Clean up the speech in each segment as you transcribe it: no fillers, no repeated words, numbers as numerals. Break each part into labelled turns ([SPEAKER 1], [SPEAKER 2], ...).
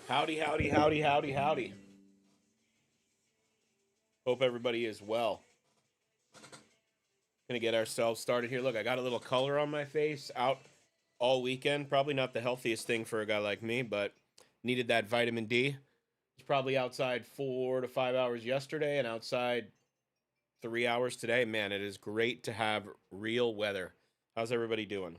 [SPEAKER 1] Howdy, howdy, howdy, howdy, howdy. Hope everybody is well. Gonna get ourselves started here. Look, I got a little color on my face out all weekend. Probably not the healthiest thing for a guy like me, but needed that vitamin D. Was probably outside 4 to 5 hours yesterday and outside 3 hours today. Man, it is great to have real weather. How's everybody doing?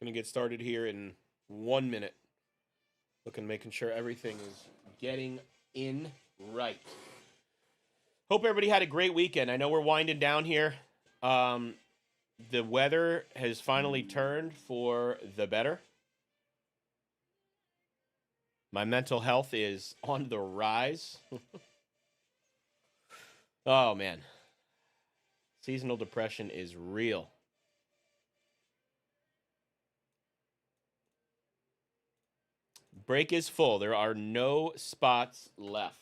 [SPEAKER 1] Gonna get started here in 1 minute. Making sure everything is getting in right. Hope everybody had a great weekend. I know we're winding down here. Um, the weather has finally turned for the better. My mental health is on the rise. Oh, man. Seasonal depression is real. Break is full. There are no spots left.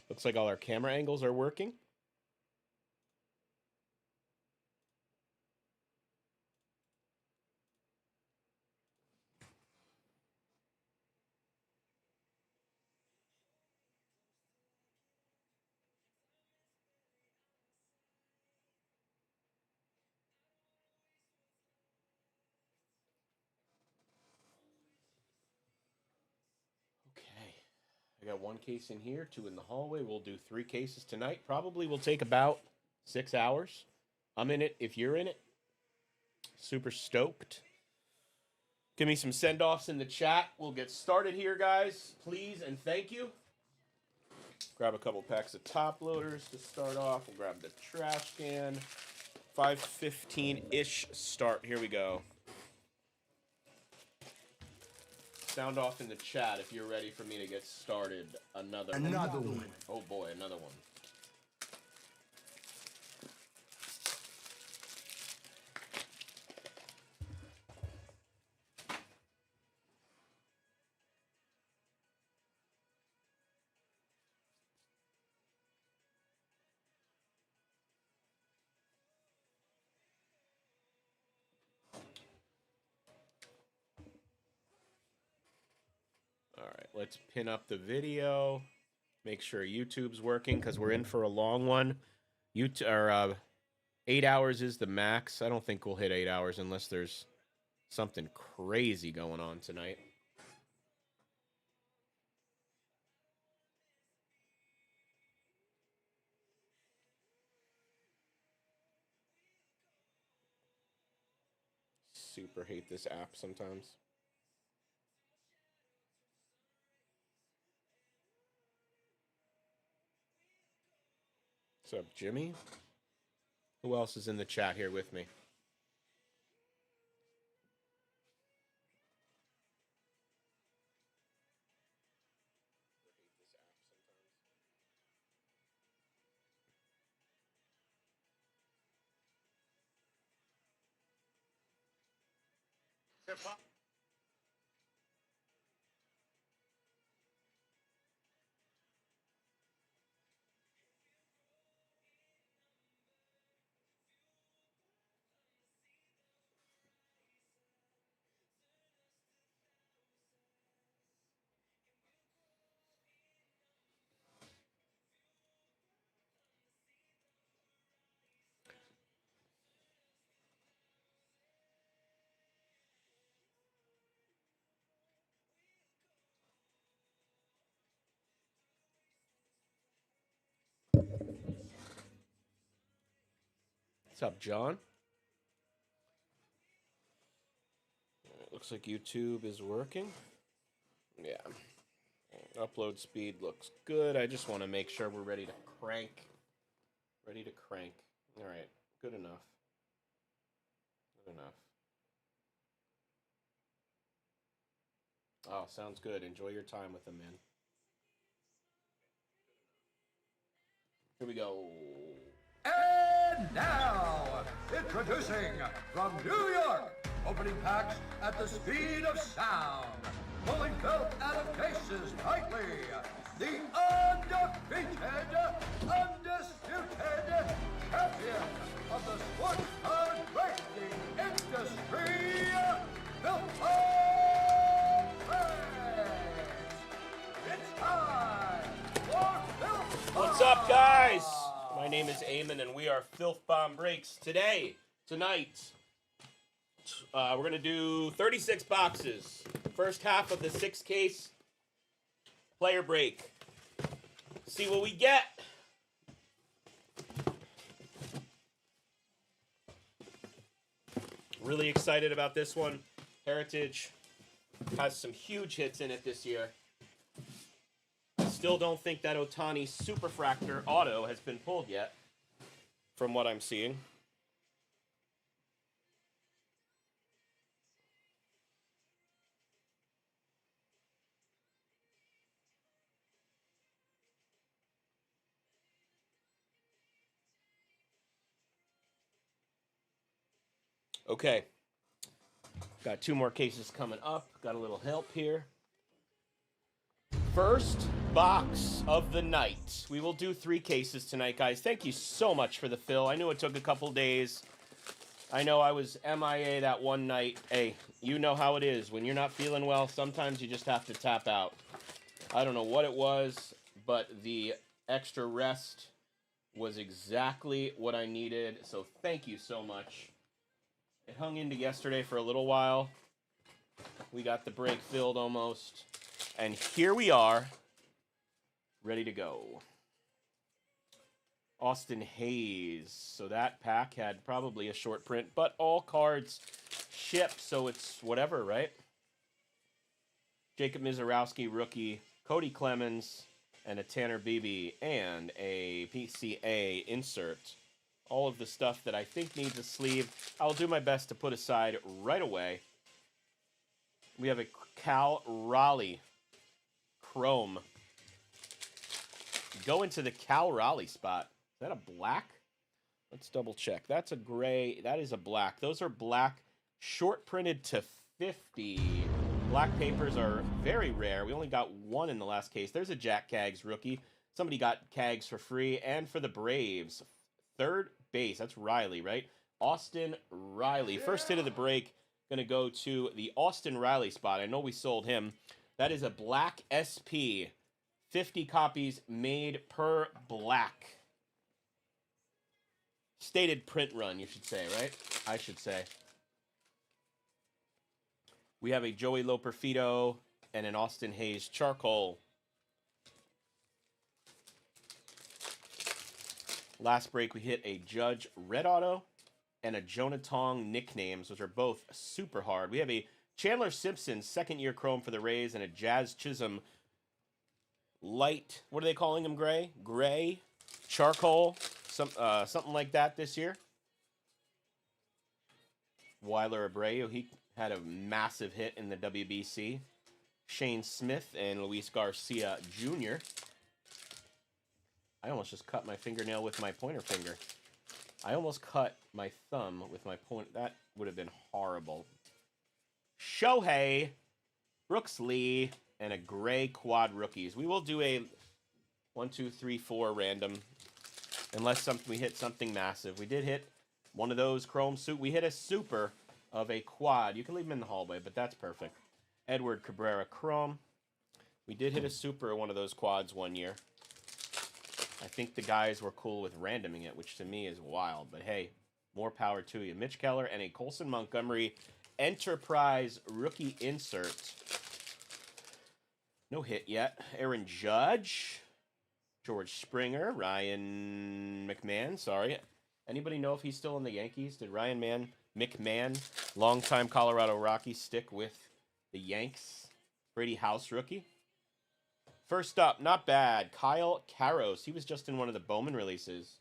[SPEAKER 1] Looks like all our camera angles are working. Okay. I got one case in here, two in the hallway. We'll do 3 cases tonight. Probably will take about 6 hours. I'm in it if you're in it. Super stoked. Give me some send offs in the chat. We'll get started here, guys. Please and thank you. Grab a couple packs of top loaders to start off. We'll grab the trash can. 5:15 ish start. Here we go. Sound off in the chat if you're ready for me to get started. Another one. Oh boy, another one. All right, let's pin up the video. Make sure YouTube's working because we're in for a long one. 8 hours is the max. I don't think we'll hit 8 hours unless there's something crazy going on tonight. Super hate this app sometimes. What's up, Jimmy? Who else is in the chat here with me? What's up, John? Looks like YouTube is working. Yeah. Upload speed looks good. I just want to make sure we're ready to crank. Ready to crank. All right. Good enough. Good enough. Oh, sounds good. Enjoy your time with them, man. Here we go.
[SPEAKER 2] And now, introducing from New York, opening packs at the speed of sound, pulling felt out of cases tightly, the undefeated, undisputed champion of the sports card racing industry, Phil It's time for Phil.
[SPEAKER 1] What's up, guys? My name is Eamon, and we are Filth Bomb Breaks. Tonight, we're going to do 36 boxes. First half of the 6-case player break. See what we get. Really excited about this one. Heritage has some huge hits in it this year. Still don't think that Ohtani Superfractor auto has been pulled yet, from what I'm seeing. Okay. Got 2 more cases coming up. Got a little help here. First box of the night. We will do 3 cases tonight, guys. Thank you so much for the fill. I knew it took a couple days. I know I was MIA that one night. Hey, you know how it is. When you're not feeling well, sometimes you just have to tap out. I don't know what it was, but the extra rest was exactly what I needed. So thank you so much. It hung into yesterday for a little while. We got the break filled almost. And here we are, ready to go. Austin Hayes. So that pack had probably a short print, but all cards ship, so it's whatever, right? Jacob Mizorowski, rookie. Cody Clemens, and a Tanner Beebe, and a PCA insert. All of the stuff that I think needs a sleeve, I'll do my best to put aside right away. We have a Cal Raleigh Chrome. Go into the Cal Raleigh spot. Is that a black? Let's double check. That's a gray. That is a black. Those are black, short printed to 50. Black papers are very rare. We only got 1 in the last case. There's a Jack Kaggs rookie. Somebody got Kaggs for free. And for the Braves, third base. That's Riley, right? Austin Riley. First hit of the break. Going to go to the Austin Riley spot. I know we sold him. That is a black SP. 50 copies made per black. Stated print run, you should say, right? I should say. We have a Joey Loperfido and an Austin Hayes charcoal. Last break, we hit a Judge Red Auto and a Jonah Tong nicknames, which are both super hard. We have a Chandler Simpson second-year chrome for the Rays and a Jazz Chisholm light. What are they calling him? Gray? Gray? Charcoal? Something like that this year. Weiler Abreu, he had a massive hit in the WBC. Shane Smith and Luis Garcia Jr. I almost just cut my fingernail with my pointer finger. I almost cut my thumb with my point. That would have been horrible. Shohei, Brooks Lee, and a gray quad rookies. We will do a 1, 2, 3, 4 random. Unless we hit something massive. We did hit one of those chrome suit. We hit a super of a quad. You can leave them in the hallway, but that's perfect. Edward Cabrera Chrome. We did hit a super of one of those quads one year. I think the guys were cool with randoming it, which to me is wild. But hey, more power to you. Mitch Keller and a Colson Montgomery Enterprise rookie insert. No hit yet. Aaron Judge. George Springer. Ryan McMahon, sorry. Anybody know if he's still in the Yankees? Did McMahon, longtime Colorado Rockies, stick with the Yanks? Brady House rookie. First up, not bad, Kyle Karros. He was just in one of the Bowman releases.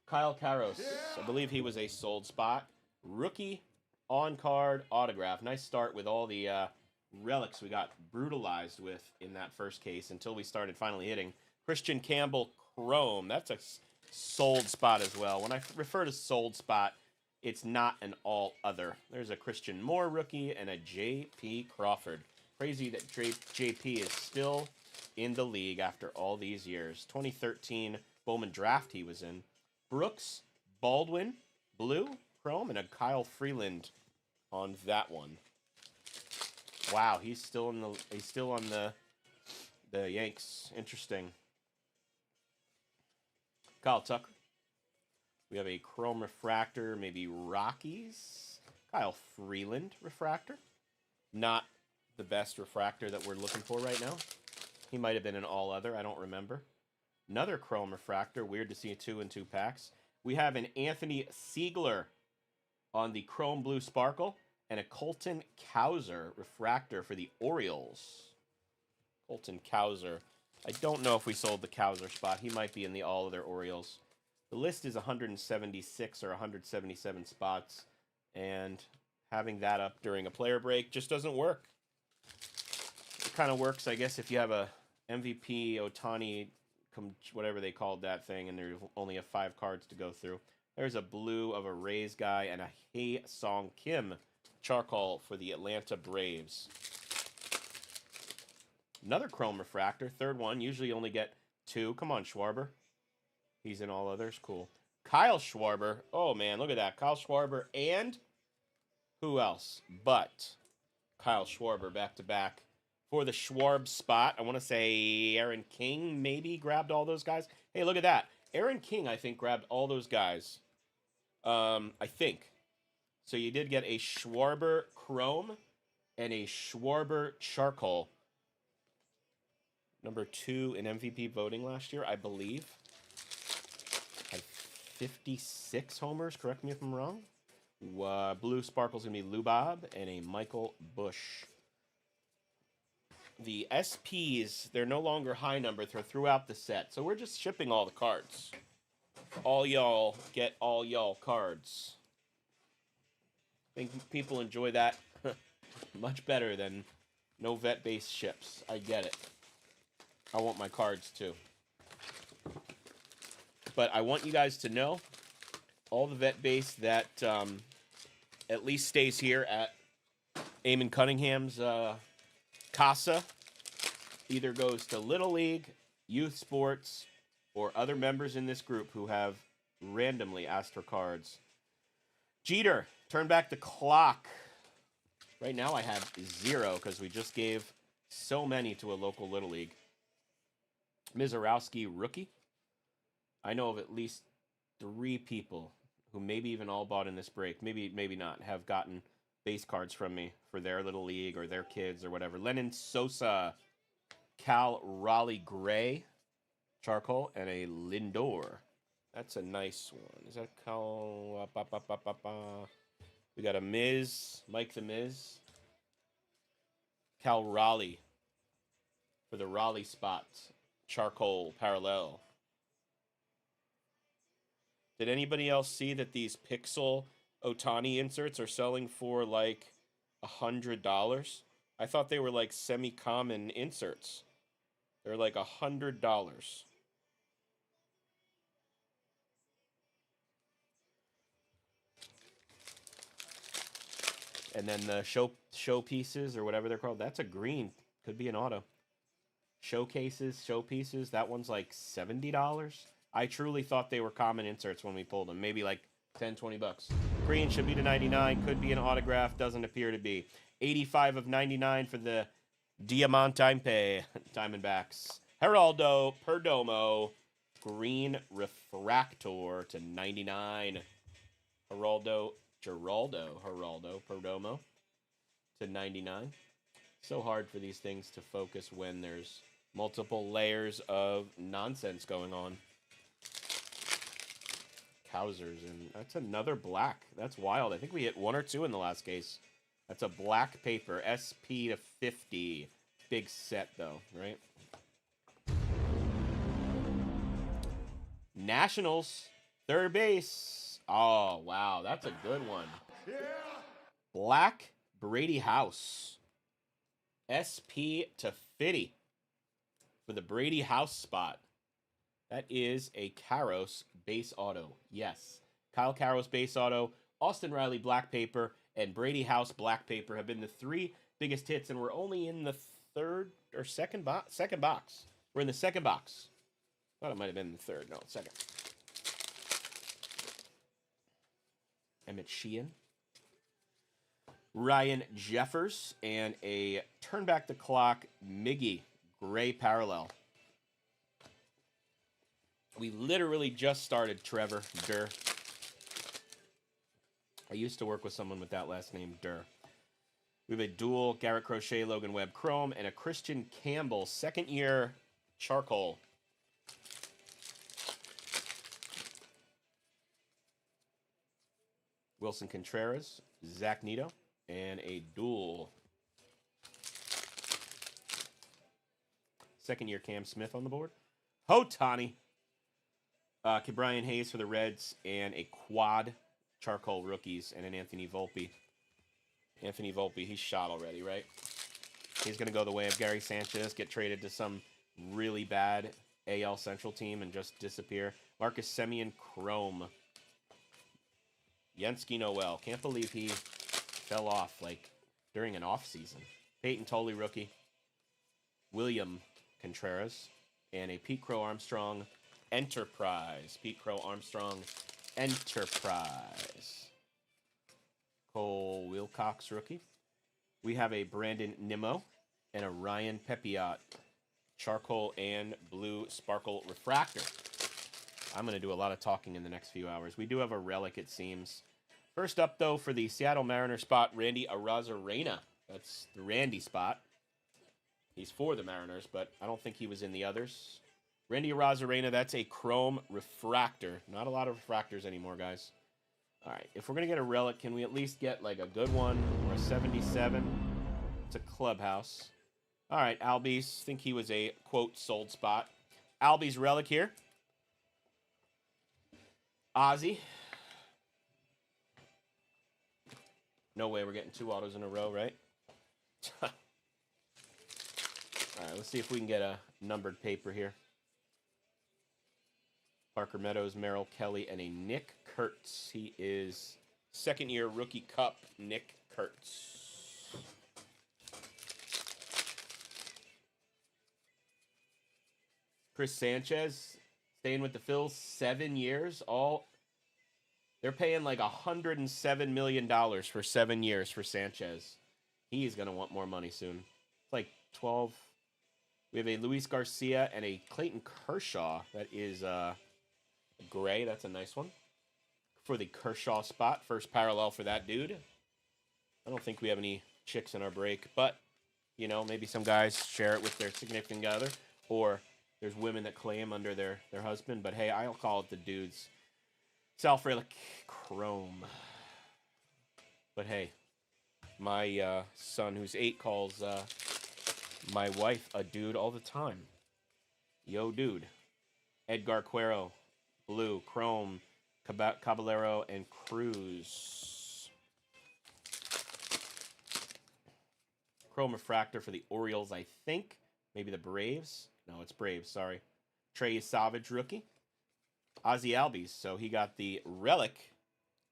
[SPEAKER 1] Kyle Karros, I believe he was a sold spot. Rookie on-card autograph. Nice start with all the relics we got brutalized with in that first case until we started finally hitting. Christian Campbell Chrome. That's a sold spot as well. When I refer to sold spot, it's not an all other. There's a Christian Moore rookie and a J.P. Crawford. Crazy that J.P. is still in the league after all these years. 2013 Bowman draft he was in. Brooks Baldwin, blue, chrome, and a Kyle Freeland on that one. Wow, he's still on the Yanks. Interesting. Kyle Tucker. We have a chrome refractor, maybe Rockies. Kyle Freeland refractor. Not the best refractor that we're looking for right now. He might have been an all other. I don't remember. Another chrome refractor. Weird to see a 2 in 2 packs. We have an Anthony Siegler on the chrome blue sparkle and a Colton Cowser refractor for the Orioles. Colton Cowser. I don't know if we sold the Cowser spot. He might be in the all other Orioles. The list is 176 or 177 spots, and having that up during a player break just doesn't work. It kind of works, I guess, if you have a MVP, Otani, whatever they called that thing, and there only have 5 cards to go through. There's a blue of a Rays guy and a Hae Song Kim charcoal for the Atlanta Braves. Another chrome refractor, third one. Usually you only get 2. Come on, Schwarber. He's in all others. Cool. Kyle Schwarber. Oh, man, look at that. Kyle Schwarber and who else but Kyle Schwarber back-to-back for the Schwarb spot. I want to say Aaron King maybe grabbed all those guys. Hey, look at that. Aaron King, I think, grabbed all those guys. I think. So you did get a Schwarber Chrome and a Schwarber Charcoal. Number 2 in MVP voting last year, I believe. Had 56 homers, correct me if I'm wrong. Blue Sparkle's going to be Lou Bob and a Michael Bush. The SPs, they're no longer high numbered. They're throughout the set. So we're just shipping all the cards. All y'all get all y'all cards. I think people enjoy that much better than no vet-based ships. I get it. I want my cards too. But I want you guys to know all the vet-based that at least stays here at Eamon Cunningham's Casa either goes to Little League, Youth Sports, or other members in this group who have randomly asked for cards. Jeter, turn back the clock. Right now I have 0 because we just gave so many to a local Little League. Mizorowski, rookie. I know of at least 3 people who maybe even all bought in this break, maybe not, have gotten base cards from me for their Little League or their kids or whatever. Lennon Sosa, Cal Raleigh Gray, charcoal, and a Lindor. That's a nice one. Is that Cal? We got a Miz, Mike the Miz. Cal Raleigh for the Raleigh spot. Charcoal parallel. Did anybody else see that these Pixel Otani inserts are selling for like $100? I thought they were like semi-common inserts. They're like $100. And then the show pieces or whatever they're called, that's a green. Could be an auto. Showcases, showpieces, that one's like $70. I truly thought they were common inserts when we pulled them. Maybe like 10, 20 bucks. Green should be to 99. Could be an autograph. Doesn't appear to be. 85 of 99 for the Diamante Diamondbacks. Geraldo Perdomo. Green refractor to 99. Geraldo Perdomo to 99. So hard for these things to focus when there's multiple layers of nonsense going on. Trousers, and that's another black. That's wild. I think we hit 1 or 2 in the last case. That's a black paper, SP to 50. Big set, though, right? Nationals, third base. Oh, wow. That's a good one. Black Brady House. SP to 50 for the Brady House spot. That is a Caros base auto. Yes. Kyle Caros base auto, Austin Riley black paper, and Brady House black paper have been the 3 biggest hits, and we're only in the third or second box. We're in the second box. Thought it might have been the third. No, second. Emmett Sheehan. Ryan Jeffers, and a turn back the clock Miggy gray parallel. We literally just started Trevor Durr. I used to work with someone with that last name, Durr. We have a dual Garrett Crochet Logan Webb Chrome and a Christian Campbell second year charcoal. Wilson Contreras, Zach Neto, and a dual. Second year Cam Smith on the board. Hotani. Brian Hayes for the Reds, and a quad charcoal rookies, and an Anthony Volpe. Anthony Volpe, he's shot already, right? He's going to go the way of Gary Sanchez, get traded to some really bad AL Central team and just disappear. Marcus Semien Chrome. Yensky Noel. Can't believe he fell off like during an off season. Peyton Tolley rookie. William Contreras, and a Pete Crow Armstrong Enterprise. Pete Crow Armstrong Enterprise. Cole Wilcox rookie. We have a Brandon Nimmo and a Ryan Pepiot charcoal and blue sparkle refractor. I'm going to do a lot of talking in the next few hours. We do have a relic, it seems. First up, though, for the Seattle Mariners spot, Randy Arozarena. That's the Randy spot. He's for the Mariners, but I don't think he was in the others. Randy Arozarena, that's a chrome refractor. Not a lot of refractors anymore, guys. All right, if we're going to get a relic, can we at least get like a good one or a 77? It's a clubhouse. All right, Albies, think he was a, quote, sold spot. Albies relic here. Ozzy. No way we're getting 2 autos in a row, right? All right, let's see if we can get a numbered paper here. Parker Meadows, Merrill Kelly, and a Nick Kurtz. He is second-year rookie cup, Nick Kurtz. Chris Sanchez, staying with the Phils, 7 years. They're paying like $107 million for 7 years for Sanchez. He's going to want more money soon. It's like 12. We have a Luis Garcia and a Clayton Kershaw. That is gray. That's a nice one. For the Kershaw spot. First parallel for that dude. I don't think we have any chicks in our break. But, you know, maybe some guys share it with their significant other. Or there's women that claim under their husband. But, hey, I'll call it the dudes. Sal Frelick Chrome. But, hey, my son, who's 8, calls my wife a dude all the time. Yo, dude. Edgar Cuero, blue, chrome, Caballero, and Cruz. Chrome refractor for the Orioles, I think. Maybe the Braves. No, it's Braves, sorry. Trey Savage, rookie. Ozzy Albies, so he got the relic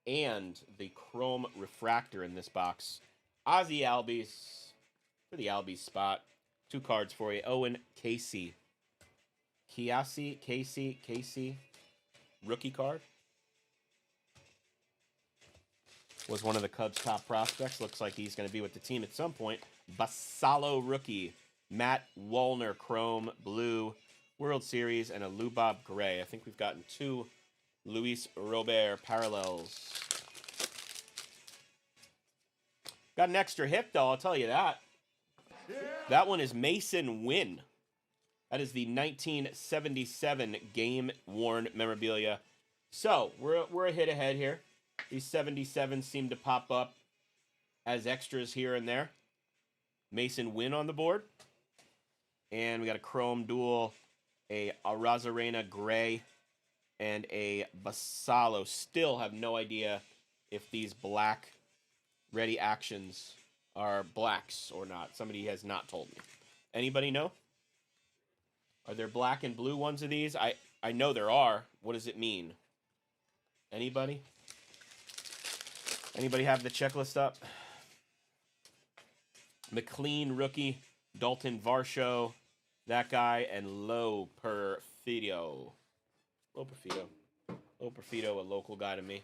[SPEAKER 1] and the chrome refractor in this box. Ozzy Albies for the Albies spot. 2 cards for you. Owen Casey. Casey. Rookie card. Was one of the Cubs' top prospects. Looks like he's going to be with the team at some point. Basalo rookie. Matt Wallner, chrome, blue, World Series, and a Lubob gray. I think we've gotten 2 Luis Robert parallels. Got an extra hit, though, I'll tell you that. That one is Mason Wynn. That is the 1977 game-worn memorabilia. So we're a hit ahead here. These 77s seem to pop up as extras here and there. Mason Wynn on the board. And we got a Chrome Duel, a Arazarena Gray, and a Basalo. Still have no idea if these black ready actions are blacks or not. Somebody has not told me. Anybody know? Are there black and blue ones of these? I know there are. What does it mean? Anybody? Anybody have the checklist up? McLean rookie, Dalton Varsho, that guy, and Lo Perfido. Lo Perfido, a local guy to me.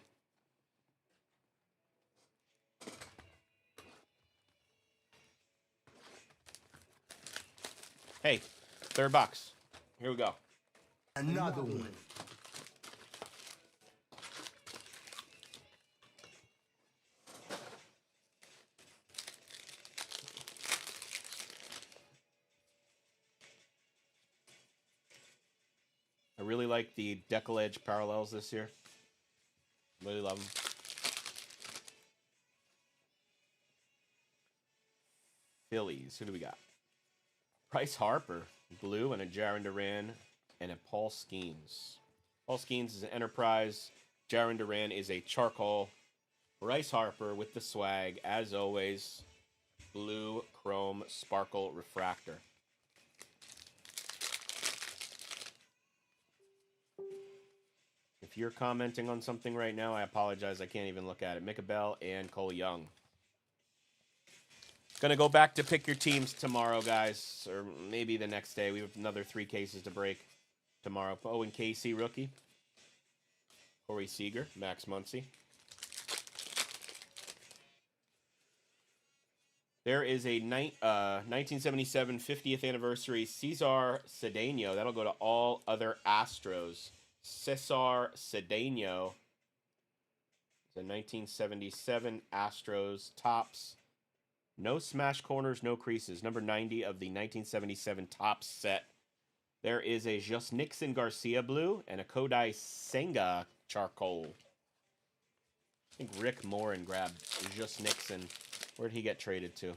[SPEAKER 1] Hey, third box. Here we go.
[SPEAKER 2] Another one.
[SPEAKER 1] I really like the decal edge parallels this year. Really love them. Phillies. Who do we got? Bryce Harper, blue, and a Jarren Duran, and a Paul Skeens. Paul Skeens is an Enterprise. Jarren Duran is a charcoal. Bryce Harper with the swag, as always. Blue, chrome, sparkle, refractor. If you're commenting on something right now, I apologize. I can't even look at it. Micah Bell and Cole Young. Gonna go back to pick your teams tomorrow, guys, or maybe the next day. We have another 3 cases to break tomorrow. Owen Casey, rookie. Corey Seager, Max Muncy. There is a 1977 50th anniversary Cesar Cedeno. That'll go to all other Astros. Cesar Cedeno. The 1977 Astros Topps. No smash corners, no creases. Number 90 of the 1977 Topps set. There is a Just Nixon Garcia blue and a Kodai Senga charcoal. I think Rick Morin grabbed Just Nixon. Where'd he get traded to?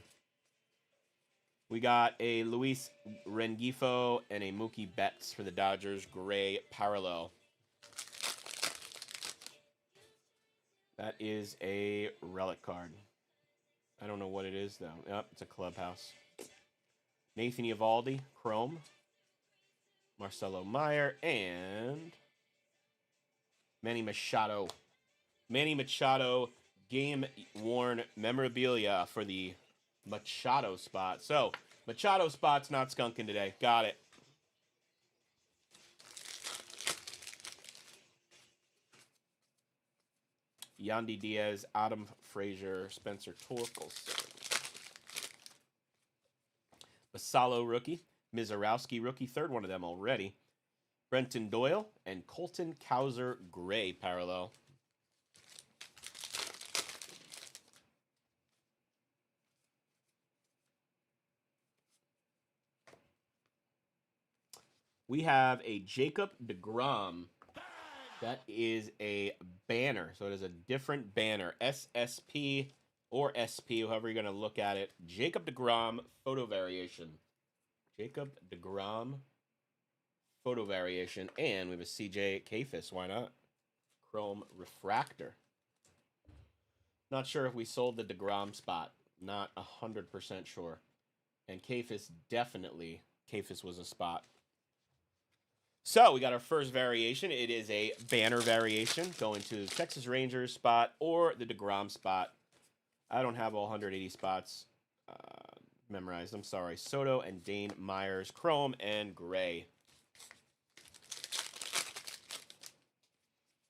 [SPEAKER 1] We got a Luis Rengifo and a Mookie Betts for the Dodgers. Gray parallel. That is a relic card. I don't know what it is, though. Yep, it's a clubhouse. Nathan Eovaldi, chrome. Marcelo Meyer, and Manny Machado. Manny Machado, game-worn memorabilia for the Machado spot. So, Machado spot's not skunking today. Got it. Yandy Diaz, Adam Frazier, Spencer Torkelson. Basalo rookie, Mizorowski rookie, third one of them already. Brenton Doyle and Colton Cowser Gray parallel. We have a Jacob deGrom. That is a banner. So it is a different banner. SSP or SP, however you're going to look at it. Jacob deGrom photo variation. Jacob deGrom photo variation. And we have a CJ Kafis. Why not? Chrome refractor. Not sure if we sold the deGrom spot. Not 100% sure. And Kafis definitely. Kafis was a spot. So we got our first variation. It is a banner variation going to the Texas Rangers spot or the deGrom spot. I don't have all 180 spots memorized. I'm sorry. Soto and Dane Myers, chrome and gray.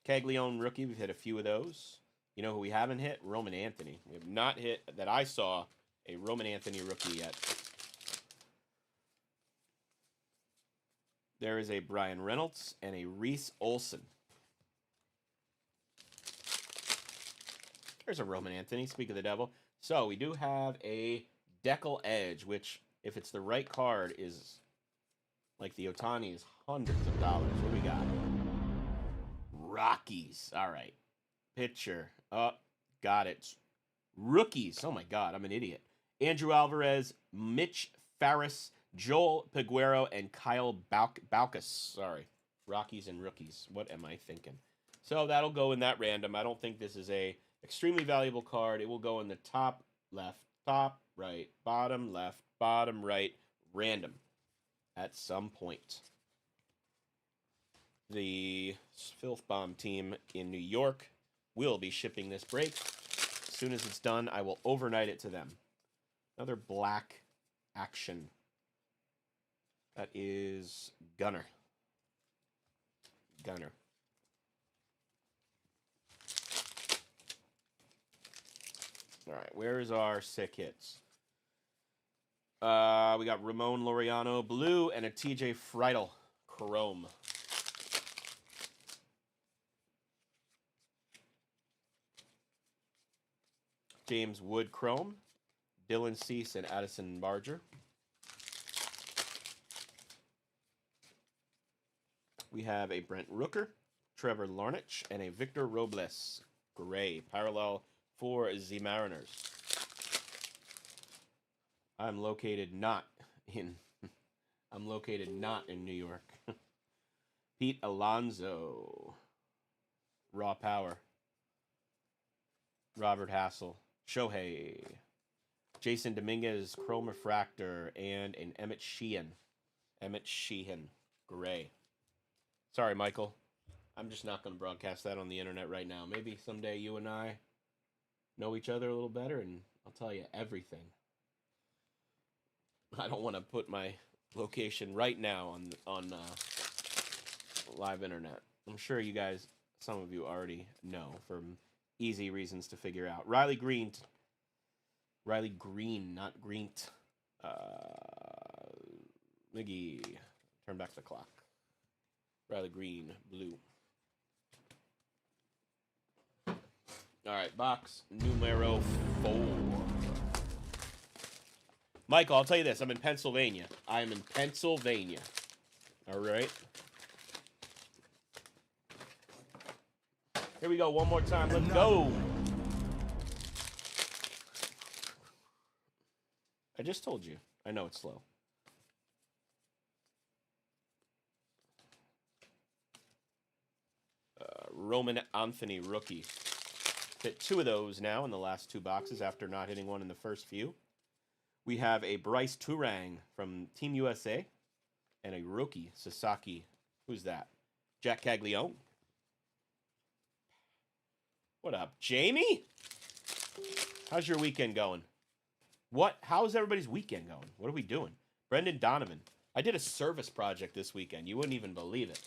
[SPEAKER 1] Caglione rookie. We've hit a few of those. You know who we haven't hit? Roman Anthony. We have not hit, that I saw, a Roman Anthony rookie yet. There is a Brian Reynolds and a Reese Olson. There's a Roman Anthony, speak of the devil. So we do have a Decal Edge, which, if it's the right card, is like the Otani is hundreds of dollars. What do we got? Rockies. All right. Pitcher. Got it. Rookies. Oh my God, I'm an idiot. Andrew Alvarez, Mitch Farris, Joel Peguero, and Kyle Baucus. Sorry. Rockies and rookies. What am I thinking? So that'll go in that random. I don't think this is a extremely valuable card. It will go in the top left, top right, bottom left, bottom right, random at some point. The Filth Bomb team in New York will be shipping this break. As soon as it's done, I will overnight it to them. Another black action. That is Gunner. Gunner. All right, where's our sick hits? We got Ramon Laureano, blue, and a TJ Friedel, chrome. James Wood, chrome. Dylan Cease and Addison Barger. We have a Brent Rooker, Trevor Larnach, and a Victor Robles, gray, parallel for the Mariners. I'm located not in New York. Pete Alonso, raw power. Robert Hassel, Shohei, Jason Dominguez, chrome refractor, and an Emmett Sheehan, gray. Sorry, Michael. I'm just not going to broadcast that on the internet right now. Maybe someday you and I know each other a little better, and I'll tell you everything. I don't want to put my location right now on live internet. I'm sure you guys, some of you already know for easy reasons to figure out. Riley Green, not Greent. Miggy, turn back the clock. Riley Green, blue. All right, box numero 4. Michael, I'll tell you this. I'm in Pennsylvania. I am in Pennsylvania. All right. Here we go. One more time. Let's go. I just told you. I know it's slow. Roman Anthony, rookie. Hit 2 of those now in the last 2 boxes after not hitting one in the first few. We have a Bryce Turang from Team USA and a rookie, Sasaki. Who's that? Jack Caglione. What up, Jamie? How's your weekend going? How's everybody's weekend going? What are we doing? Brendan Donovan. I did a service project this weekend. You wouldn't even believe it.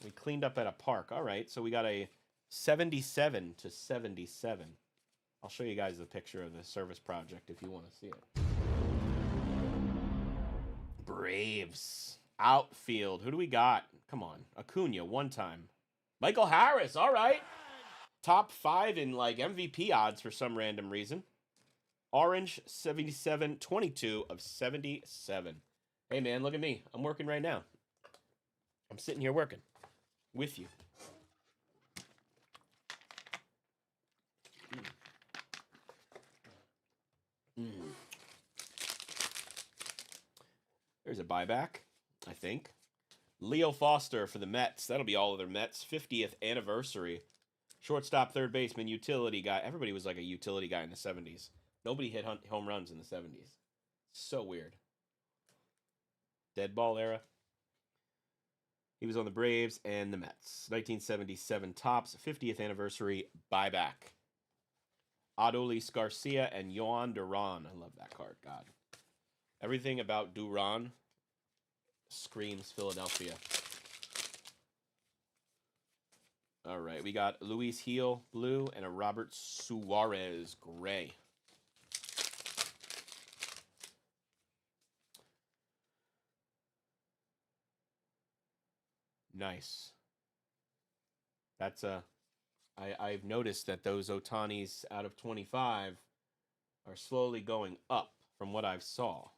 [SPEAKER 1] We cleaned up at a park. All right, so we got a 77 to 77. I'll show you guys the picture of the service project if you want to see it. Braves. Outfield. Who do we got? Come on. Acuna, one time. Michael Harris. All right. Top 5 in like MVP odds for some random reason. Orange, 77, 22 of 77. Hey, man, look at me. I'm working right now. I'm sitting here working with you. There's a buyback, I think. Leo Foster for the Mets. That'll be all of their Mets. 50th anniversary. Shortstop, third baseman, utility guy. Everybody was like a utility guy in the 70s. Nobody hit home runs in the 70s. So weird. Dead ball era. He was on the Braves and the Mets. 1977 Topps, 50th anniversary buyback. Adolis Garcia and Yohan Duran. I love that card. God. Everything about Duran screams Philadelphia. All right, we got Luis Heel, blue, and a Robert Suarez, gray. Nice. That's I've noticed that those Otanis out of 25 are slowly going up from what I've saw.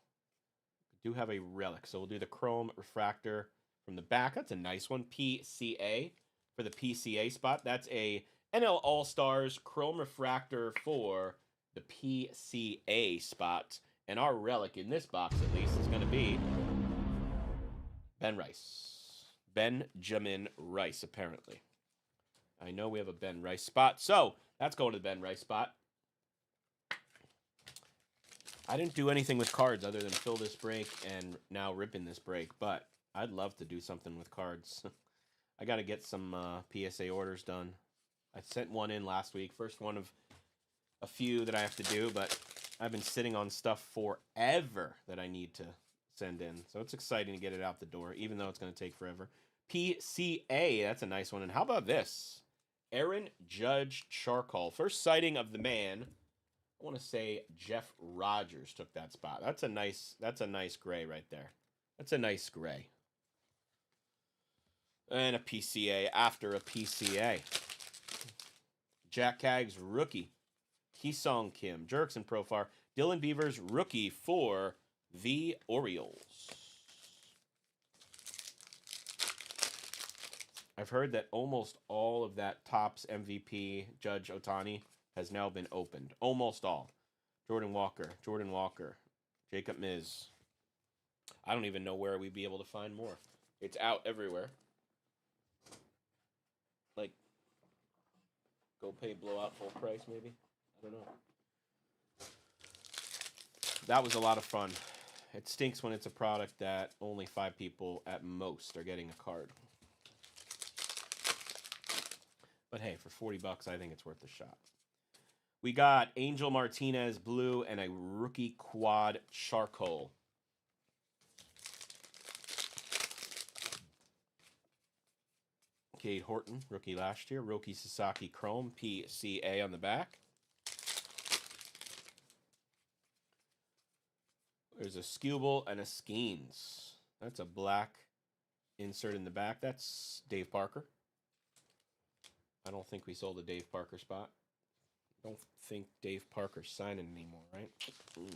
[SPEAKER 1] We do have a relic, so we'll do the chrome refractor from the back. That's a nice one. PCA. for the PCA spot. That's a NL All-Stars Chrome Refractor for the PCA spot. And our relic in this box, at least, is going to be Ben Rice. Benjamin Rice, apparently. I know we have a Ben Rice spot, so that's going to the Ben Rice spot. I didn't do anything with cards other than fill this break and now rip in this break, but I'd love to do something with cards. I got to get some PSA orders done. I sent one in last week, first one of a few that I have to do, but I've been sitting on stuff forever that I need to send in. So it's exciting to get it out the door, even though it's going to take forever. PCA, that's a nice one. And how about this? Aaron Judge Charcoal. First sighting of the man. I want to say Jeff Rogers took that spot. That's a nice gray right there. That's a nice gray. And a PCA after a PCA. Jack Cagg's rookie. Ki-Sung Kim. Jurickson Profar. Dylan Beavers rookie for the Orioles. I've heard that almost all of that Topps MVP Judge Ohtani has now been opened. Almost all. Jordan Walker, Jacob Miz. I don't even know where we'd be able to find more. It's out everywhere. Like, go pay blowout full price, maybe? I don't know. That was a lot of fun. It stinks when it's a product that only 5 people at most are getting a card. But hey, for $40, I think it's worth a shot. We got Angel Martinez blue and a rookie quad charcoal. Cade Horton, rookie last year. Roki Sasaki Chrome, PCA on the back. There's a Skubal and a Skeens. That's a black insert in the back. That's Dave Parker. I don't think we sold a Dave Parker spot. Don't think Dave Parker's signing anymore, right? Ooh.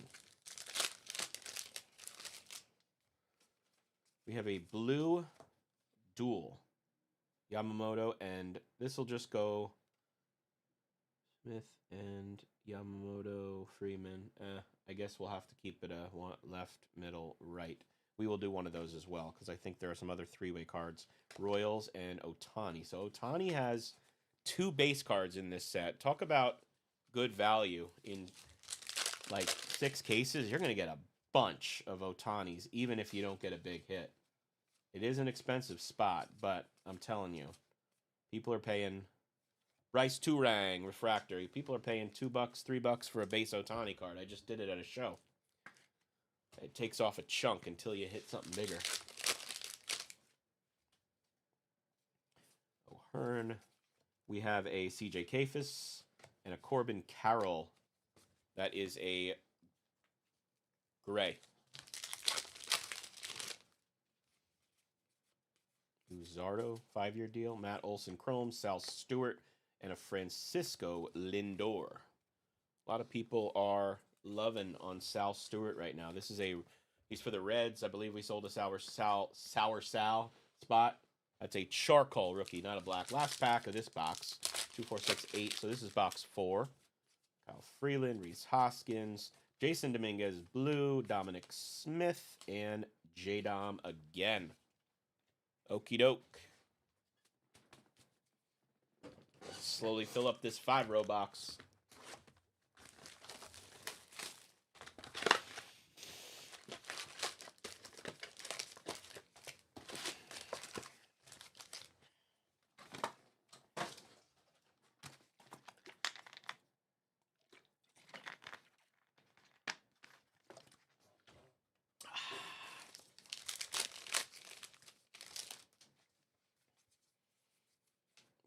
[SPEAKER 1] We have a blue dual. Yamamoto, and this will just go Smith and Yamamoto, Freeman. I guess we'll have to keep it a left, middle, right. We will do one of those as well, because I think there are some other three-way cards. Royals and Ohtani. So Ohtani has 2 base cards in this set. Talk about good value. In like 6 cases, you're going to get a bunch of Ohtanis, even if you don't get a big hit. It is an expensive spot, but I'm telling you, people are paying Bryce Turang refractor. People are paying $2, $3 for a base Ohtani card. I just did it at a show. It takes off a chunk until you hit something bigger. O'Hearn. We have a CJ Kafis and a Corbin Carroll. That is a gray. Luzardo, 5-year deal. Matt Olson Chrome, Sal Stewart, and a Francisco Lindor. A lot of people are loving on Sal Stewart right now. He's for the Reds. I believe we sold a Sour Sal spot. That's a charcoal rookie, not a black. Last pack of this box, 2, 4, 6, 8. So this is box 4. Kyle Freeland, Rhys Hoskins, Jason Dominguez, blue, Dominic Smith, and J-Dom again. Okie doke. Slowly fill up this 5-row box.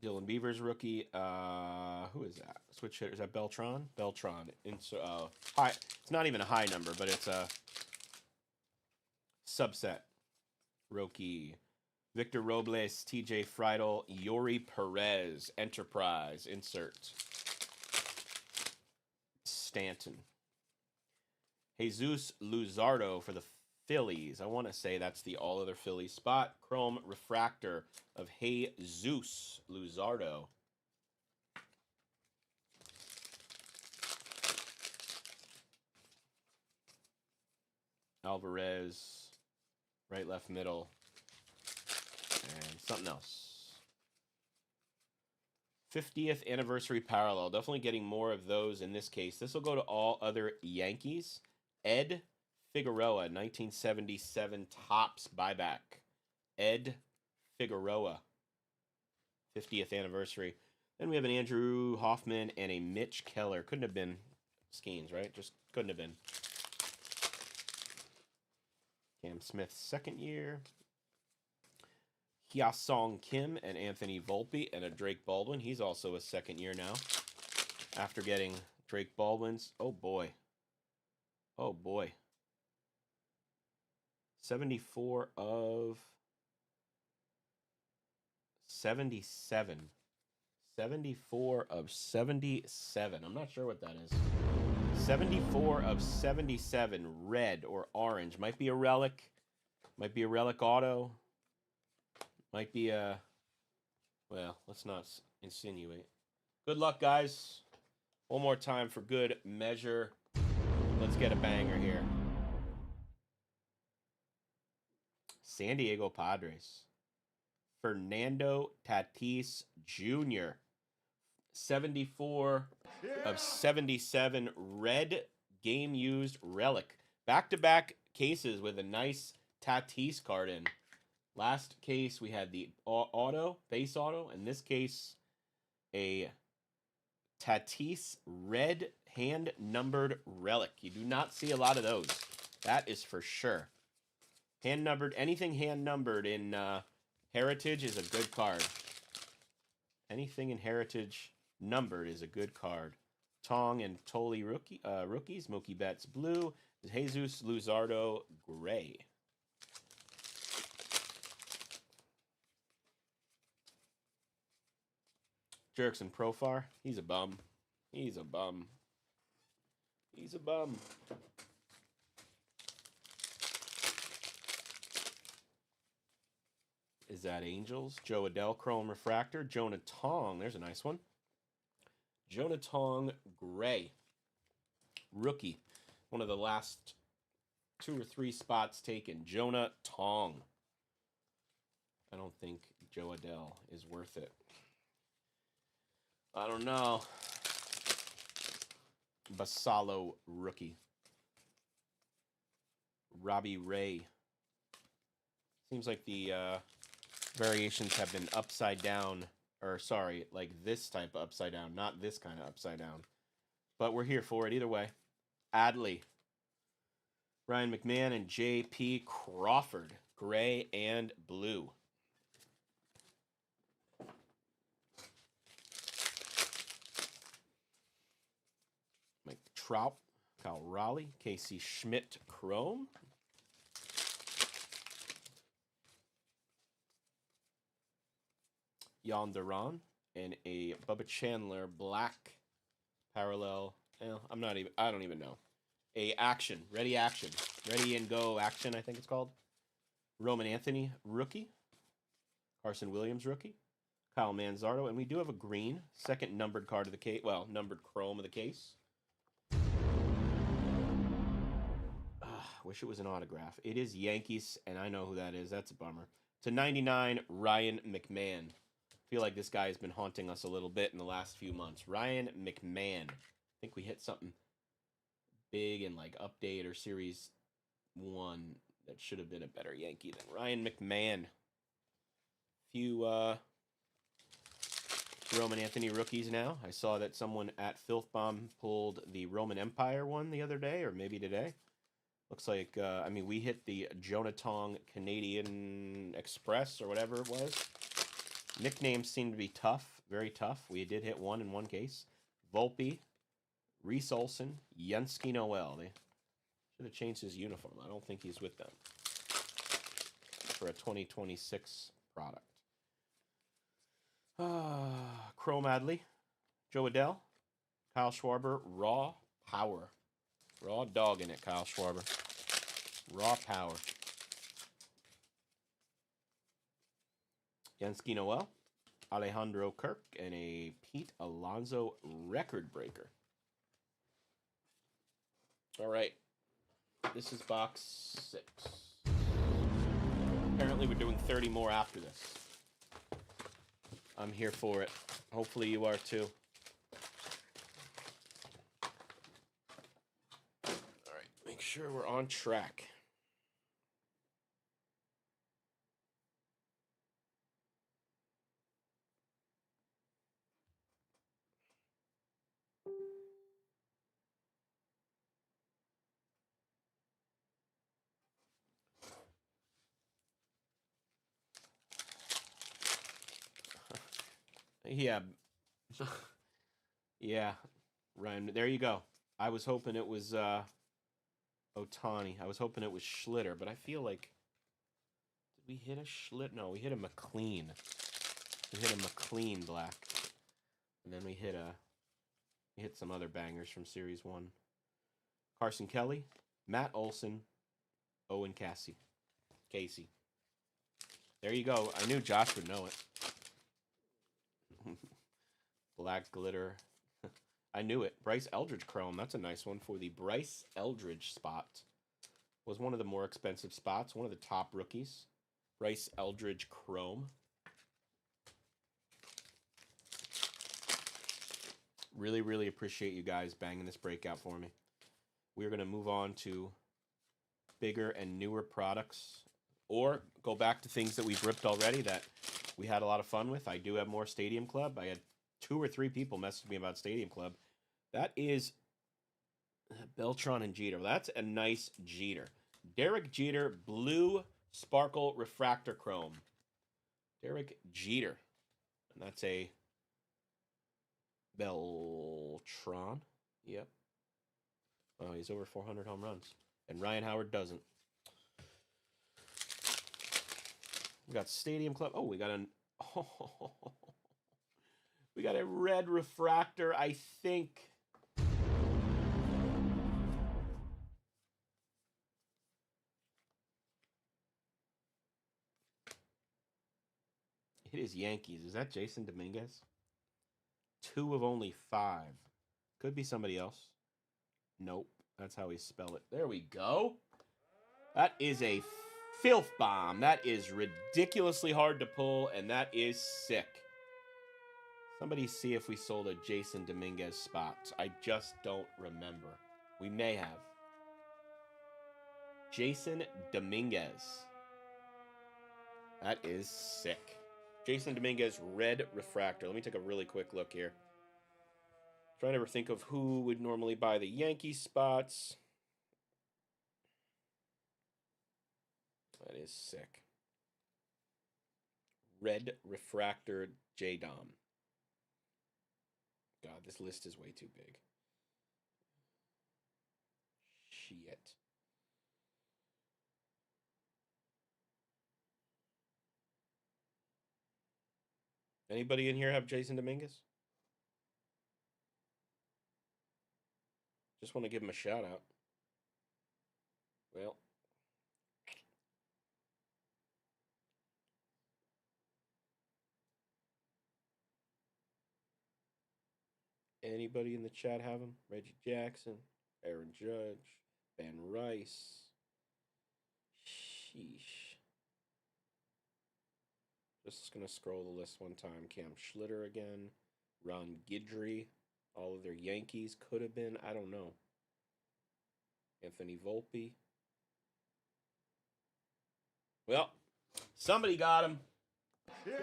[SPEAKER 1] Dylan Beavers rookie. Who is that? Switch hitter. Is that Beltran? Beltran. High. It's not even a high number, but it's a subset. Rookie. Victor Robles, TJ Friedel, Yori Perez, Enterprise. Insert. Stanton. Jesus Luzardo for the Phillies. I want to say that's the all other Phillies spot. Chrome refractor of Jesus Luzardo. Alvarez, right, left, middle, and something else. 50th anniversary parallel. Definitely getting more of those in this case. This will go to all other Yankees. Ed Figueroa, 1977 Topps buyback. Ed Figueroa, 50th anniversary. Then we have an Andrew Hoffman and a Mitch Keller. Couldn't have been Skeens, right? Just couldn't have been. Cam Smith's second year. Hyasong Kim and Anthony Volpe and a Drake Baldwin. He's also a second year now. After getting Drake Baldwin's, oh boy. Oh boy. 74 of 77. 74 of 77. I'm not sure what that is. 74 of 77. Red or orange. Might be a relic. Might be a relic auto. Might be a... Well, let's not insinuate. Good luck, guys. One more time for good measure. Let's get a banger here. San Diego Padres. Fernando Tatis Jr. 74 of 77. Red game-used relic. Back-to-back cases with a nice Tatis card in. Last case, we had the base auto. In this case, a Tatis red hand-numbered relic. You do not see a lot of those. That is for sure. Hand-numbered, anything hand-numbered in Heritage is a good card. Anything in Heritage numbered is a good card. Tong and Toley rookies. Mookie Betts blue. Jesus Luzardo gray. Jurickson Profar. He's a bum. He's a bum. He's a bum. Is that Angels? Joe Adell Chrome Refractor. Jonah Tong. There's a nice one. Jonah Tong Gray. Rookie. One of the last 2 or 3 spots taken. Jonah Tong. I don't think Joe Adell is worth it. I don't know. Basalo rookie. Robbie Ray. Seems like the variations have been upside down. Or, sorry, like this type of upside down. Not this kind of upside down. But we're here for it either way. Adley. Ryan McMahon and J.P. Crawford. Gray and blue. Mike Trout. Kyle Raleigh. Casey Schmidt Chrome. Jan Duran and a Bubba Chandler black parallel. Well, I don't even know. A action, ready and go action, I think it's called. Roman Anthony rookie. Carson Williams rookie. Kyle Manzardo, and we do have a green second numbered card of the case. Well, numbered chrome of the case. Wish it was an autograph. It is Yankees, and I know who that is. That's a bummer. To 99, Ryan McMahon. Feel like this guy has been haunting us a little bit in the last few months. Ryan McMahon. I think we hit something big in like update or series 1 that should have been a better Yankee than Ryan McMahon. Few Roman Anthony rookies now. I saw that someone at Filthbomb pulled the Roman Empire one the other day, or maybe today. Looks like, we hit the Jonah Tong Canadian Express or whatever it was. Nicknames seem to be tough, very tough. We did hit one in one case. Volpe, Reese Olson, Yunsky Noel. They should have changed his uniform. I don't think he's with them for a 2026 product. Chrome Adley, Joe Adell, Kyle Schwarber, Raw Power. Raw dog in it, Kyle Schwarber. Raw power. Yansky Noel, Alejandro Kirk, and a Pete Alonso record breaker. All right. This is box 6. Apparently we're doing 30 more after this. I'm here for it. Hopefully you are too. All right. Make sure we're on track. Yeah. Yeah. Ryan, there you go. I was hoping it was Otani. I was hoping it was Schlitter, but I feel like did we hit a Schlitter? No, we hit a McLean. We hit a McLean black. And then we hit some other bangers from Series 1. Carson Kelly, Matt Olson, Owen Casey. There you go. I knew Josh would know it. Black glitter. I knew it. Bryce Eldridge Chrome. That's a nice one for the Bryce Eldridge spot. Was one of the more expensive spots. One of the top rookies. Bryce Eldridge Chrome. Really, really appreciate you guys banging this breakout for me. We're going to move on to bigger and newer products. Or go back to things that we've ripped already that we had a lot of fun with. I do have more Stadium Club. I had 2 or 3 people message me about Stadium Club. That is Beltran and Jeter. That's a nice Jeter. Derek Jeter, blue sparkle refractor chrome. Derek Jeter. And that's a Beltran. Yep. Oh, he's over 400 home runs. And Ryan Howard doesn't. We got Stadium Club. Oh, we got we got a red refractor, I think. It is Yankees. Is that Jason Dominguez? 2 of only 5. Could be somebody else. Nope. That's how we spell it. There we go. That is a filth bomb. That is ridiculously hard to pull, and that is sick. Somebody see if we sold a Jason Dominguez spot. I just don't remember. We may have. Jason Dominguez. That is sick. Jason Dominguez, red refractor. Let me take a really quick look here. Trying to think of who would normally buy the Yankee spots. That is sick. Red refractor J-Dom. God, this list is way too big. Shit. Anybody in here have Jason Dominguez? Just want to give him a shout out. Well. Anybody in the chat have him? Reggie Jackson, Aaron Judge, Ben Rice. Sheesh. Just going to scroll the list one time. Cam Schlitter again. Ron Guidry. All of their Yankees could have been. I don't know. Anthony Volpe. Well, somebody got him. Yeah.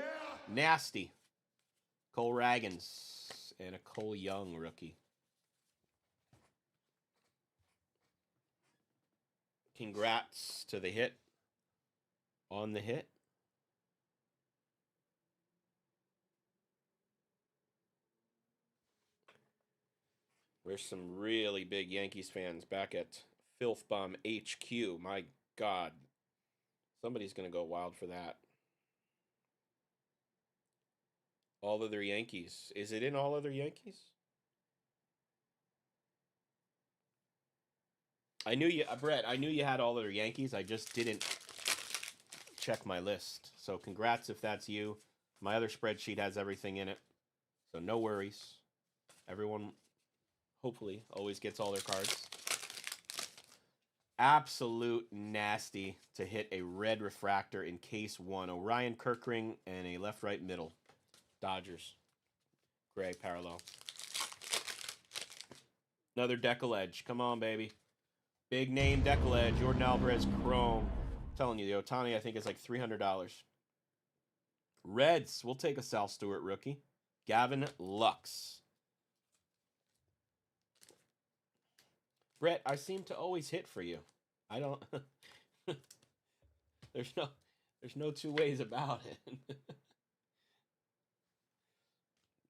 [SPEAKER 1] Nasty. Cole Raggins. And a Cole Young rookie. Congrats to the hit. On the hit. There's some really big Yankees fans back at Filth Bomb HQ. My God. Somebody's going to go wild for that. All Other Yankees. Is it in All Other Yankees? I knew you, Brett. I knew you had all their Yankees. I just didn't check my list. So congrats if that's you. My other spreadsheet has everything in it, so no worries. Everyone, hopefully, always gets all their cards. Absolute nasty to hit a red refractor in case 1. Orion Kirkring and a left-right middle. Dodgers. Gray parallel. Another Decal Edge. Come on, baby. Big name Decal Edge. Jordan Alvarez Chrome. I'm telling you, the Otani, I think, is like $300. Reds. We'll take a Sal Stewart rookie. Gavin Lux. Brett, I seem to always hit for you. I don't. there's no two ways about it.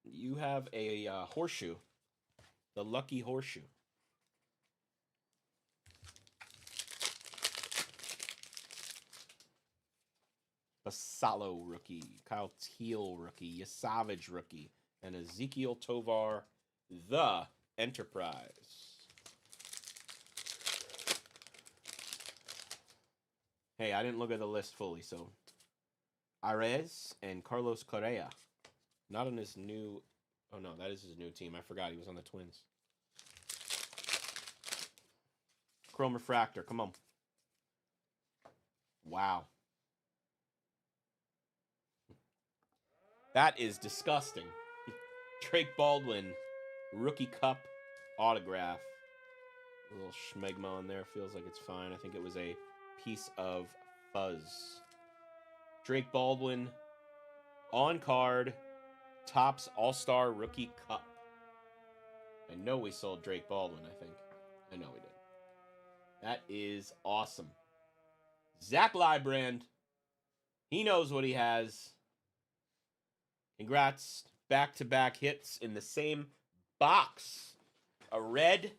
[SPEAKER 1] You have a horseshoe, the lucky horseshoe. Basalo rookie, Kyle Teal rookie, Yasavage rookie, and Ezekiel Tovar, the Enterprise. Hey, I didn't look at the list fully, so Arez and Carlos Correa. Not on his new... Oh, no, that is his new team. I forgot he was on the Twins. Chrome Refractor, come on. Wow. That is disgusting. Drake Baldwin, Rookie Cup autograph. A little schmegma on there. Feels like it's fine. I think it was a piece of fuzz. Drake Baldwin, on card, Topps All-Star Rookie Cup. I know we sold Drake Baldwin, I think. I know we did. That is awesome. Zach Librand. He knows what he has. Congrats. Back-to-back hits in the same box. A red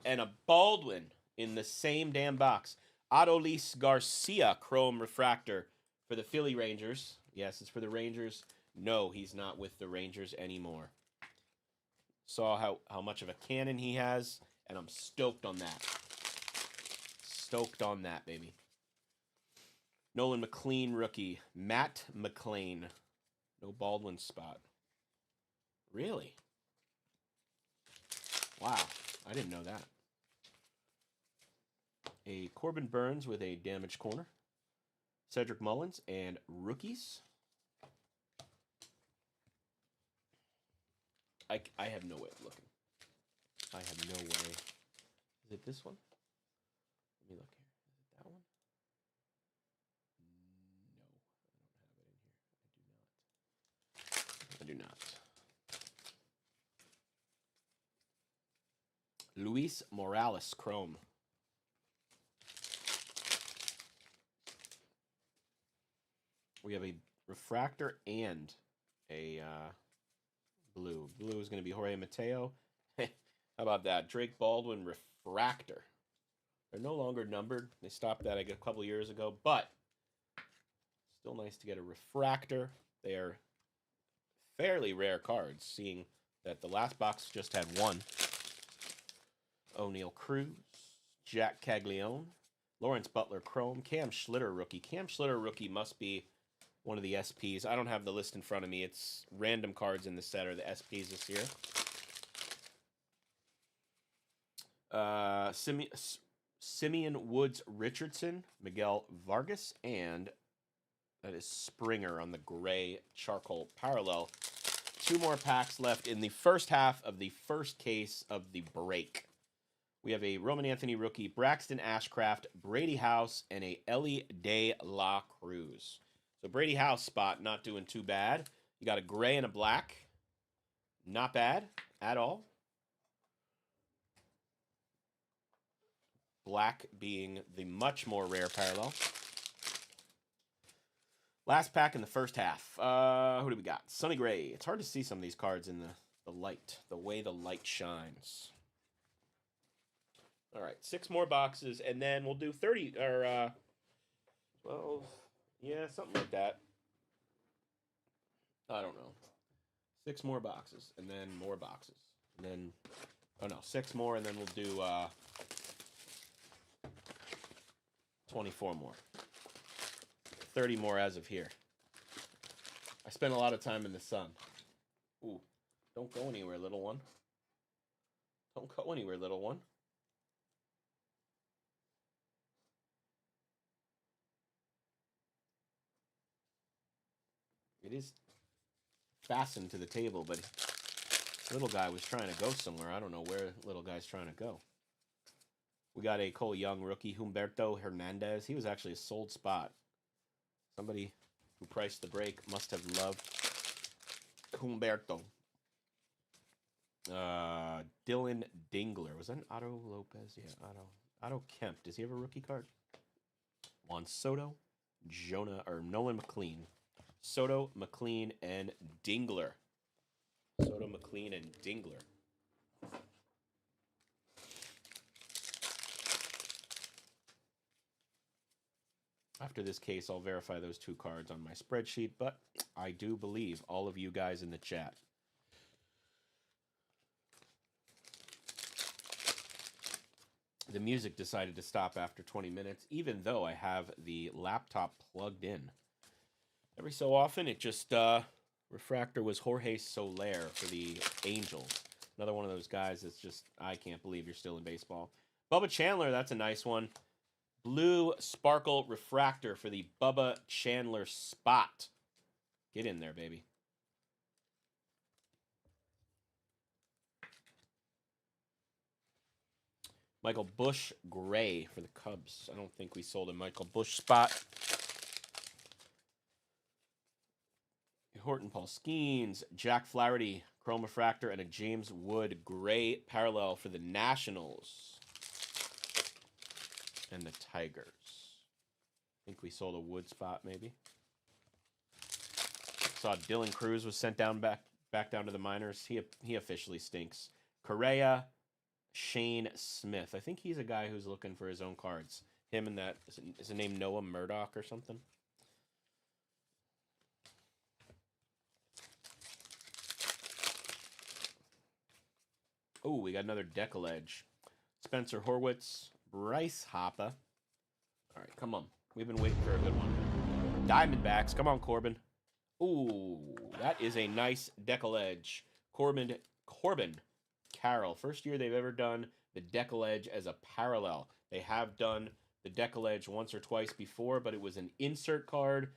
[SPEAKER 1] and a Baldwin in the same damn box. Adolis Garcia Chrome Refractor for the Philly Rangers. Yes, it's for the Rangers. No, he's not with the Rangers anymore. Saw how much of a cannon he has, and I'm stoked on that. Stoked on that, baby. Nolan McLean rookie. Matt McLean. No Baldwin spot. Really? Wow. I didn't know that. A Corbin Burns with a damaged corner. Cedric Mullins and rookies. I have no way of looking. I have no way. Is it this one? Let me look here. Is it that one? No, I don't have it in here. I do not. Luis Morales Chrome. We have a refractor and a blue. Blue is going to be Jorge Mateo. How about that? Drake Baldwin refractor. They're no longer numbered. They stopped that a couple years ago, but still nice to get a refractor. They are fairly rare cards, seeing that the last box just had one. O'Neal Cruz, Jack Caglione, Lawrence Butler Chrome, Cam Schlitter rookie. Cam Schlitter rookie must be one of the SPs. I don't have the list in front of me. It's random cards in the set are the SPs this year. Simeon Woods Richardson, Miguel Vargas, and that is Springer on the gray charcoal parallel. 2 more packs left in the first half of the first case of the break. We have a Roman Anthony rookie, Braxton Ashcraft, Brady House, and a Ellie De La Cruz. So Brady House spot, not doing too bad. You got a gray and a black. Not bad at all. Black being the much more rare parallel. Last pack in the first half. Who do we got? Sonny Gray. It's hard to see some of these cards in the light, the way the light shines. All right, 6 more boxes, and then we'll do 30, or, 12, yeah, something like that. I don't know. 6 more boxes, and then more boxes. And then, oh no, 6 more, and then we'll do, 24 more. 30 more as of here. I spent a lot of time in the sun. Ooh, don't go anywhere, little one. Don't go anywhere, little one. It is fastened to the table, but little guy was trying to go somewhere. I don't know where little guy's trying to go. We got a Cole Young rookie, Humberto Hernandez. He was actually a sold spot. Somebody who priced the break must have loved Humberto. Dylan Dingler. Was that an Otto Lopez? Yeah, Otto Kemp. Does he have a rookie card? Juan Soto, Nolan McLean. Soto, McLean, and Dingler. Soto, McLean, and Dingler. After this case, I'll verify those 2 cards on my spreadsheet, but I do believe all of you guys in the chat. The music decided to stop after 20 minutes, even though I have the laptop plugged in. Every so often, it just, refractor was Jorge Soler for the Angels. Another one of those guys that's just, I can't believe you're still in baseball. Bubba Chandler, that's a nice one. Blue Sparkle Refractor for the Bubba Chandler spot. Get in there, baby. Michael Busch Gray for the Cubs. I don't think we sold a Michael Busch spot. Horton Paul Skeens, Jack Flaherty, Chrome Refractor, and a James Wood Gray parallel for the Nationals. And the Tigers. I think we sold a Wood spot, maybe. Saw Dylan Cruz was sent down back down to the minors. He officially stinks. Correa, Shane Smith. I think he's a guy who's looking for his own cards. Him and that is the name Noah Murdoch or something. Oh, we got another Decollage. Spencer Horwitz, Bryce Hopper. All right, come on. We've been waiting for a good one. Diamondbacks. Come on, Corbin. Ooh, that is a nice Decollage. Corbin Carroll. First year they've ever done the Decollage as a parallel. They have done the Decollage once or twice before, but it was an insert card,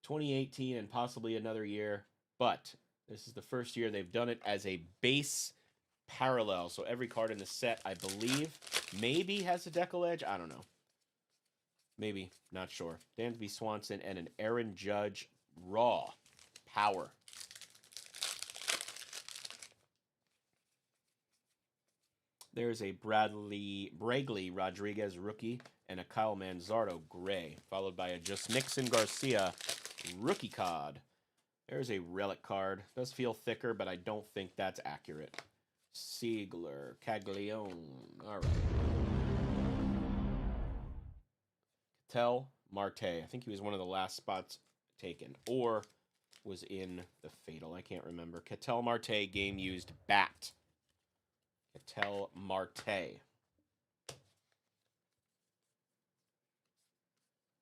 [SPEAKER 1] 2018 and possibly another year. But this is the first year they've done it as a base parallel. So every card in the set, I believe, maybe has a Decollage. I don't know. Maybe. Not sure. Dansby Swanson and an Aaron Judge raw power. There's a Bradley Rodriguez rookie and a Kyle Manzardo gray, followed by a Just Nixon Garcia rookie card. There's a relic card. Does feel thicker, but I don't think that's accurate. Siegler, Caglione. All right. Ketel Marte. I think he was one of the last spots taken, or was in the Fatal. I can't remember. Ketel Marte, game used bat. Ketel Marte.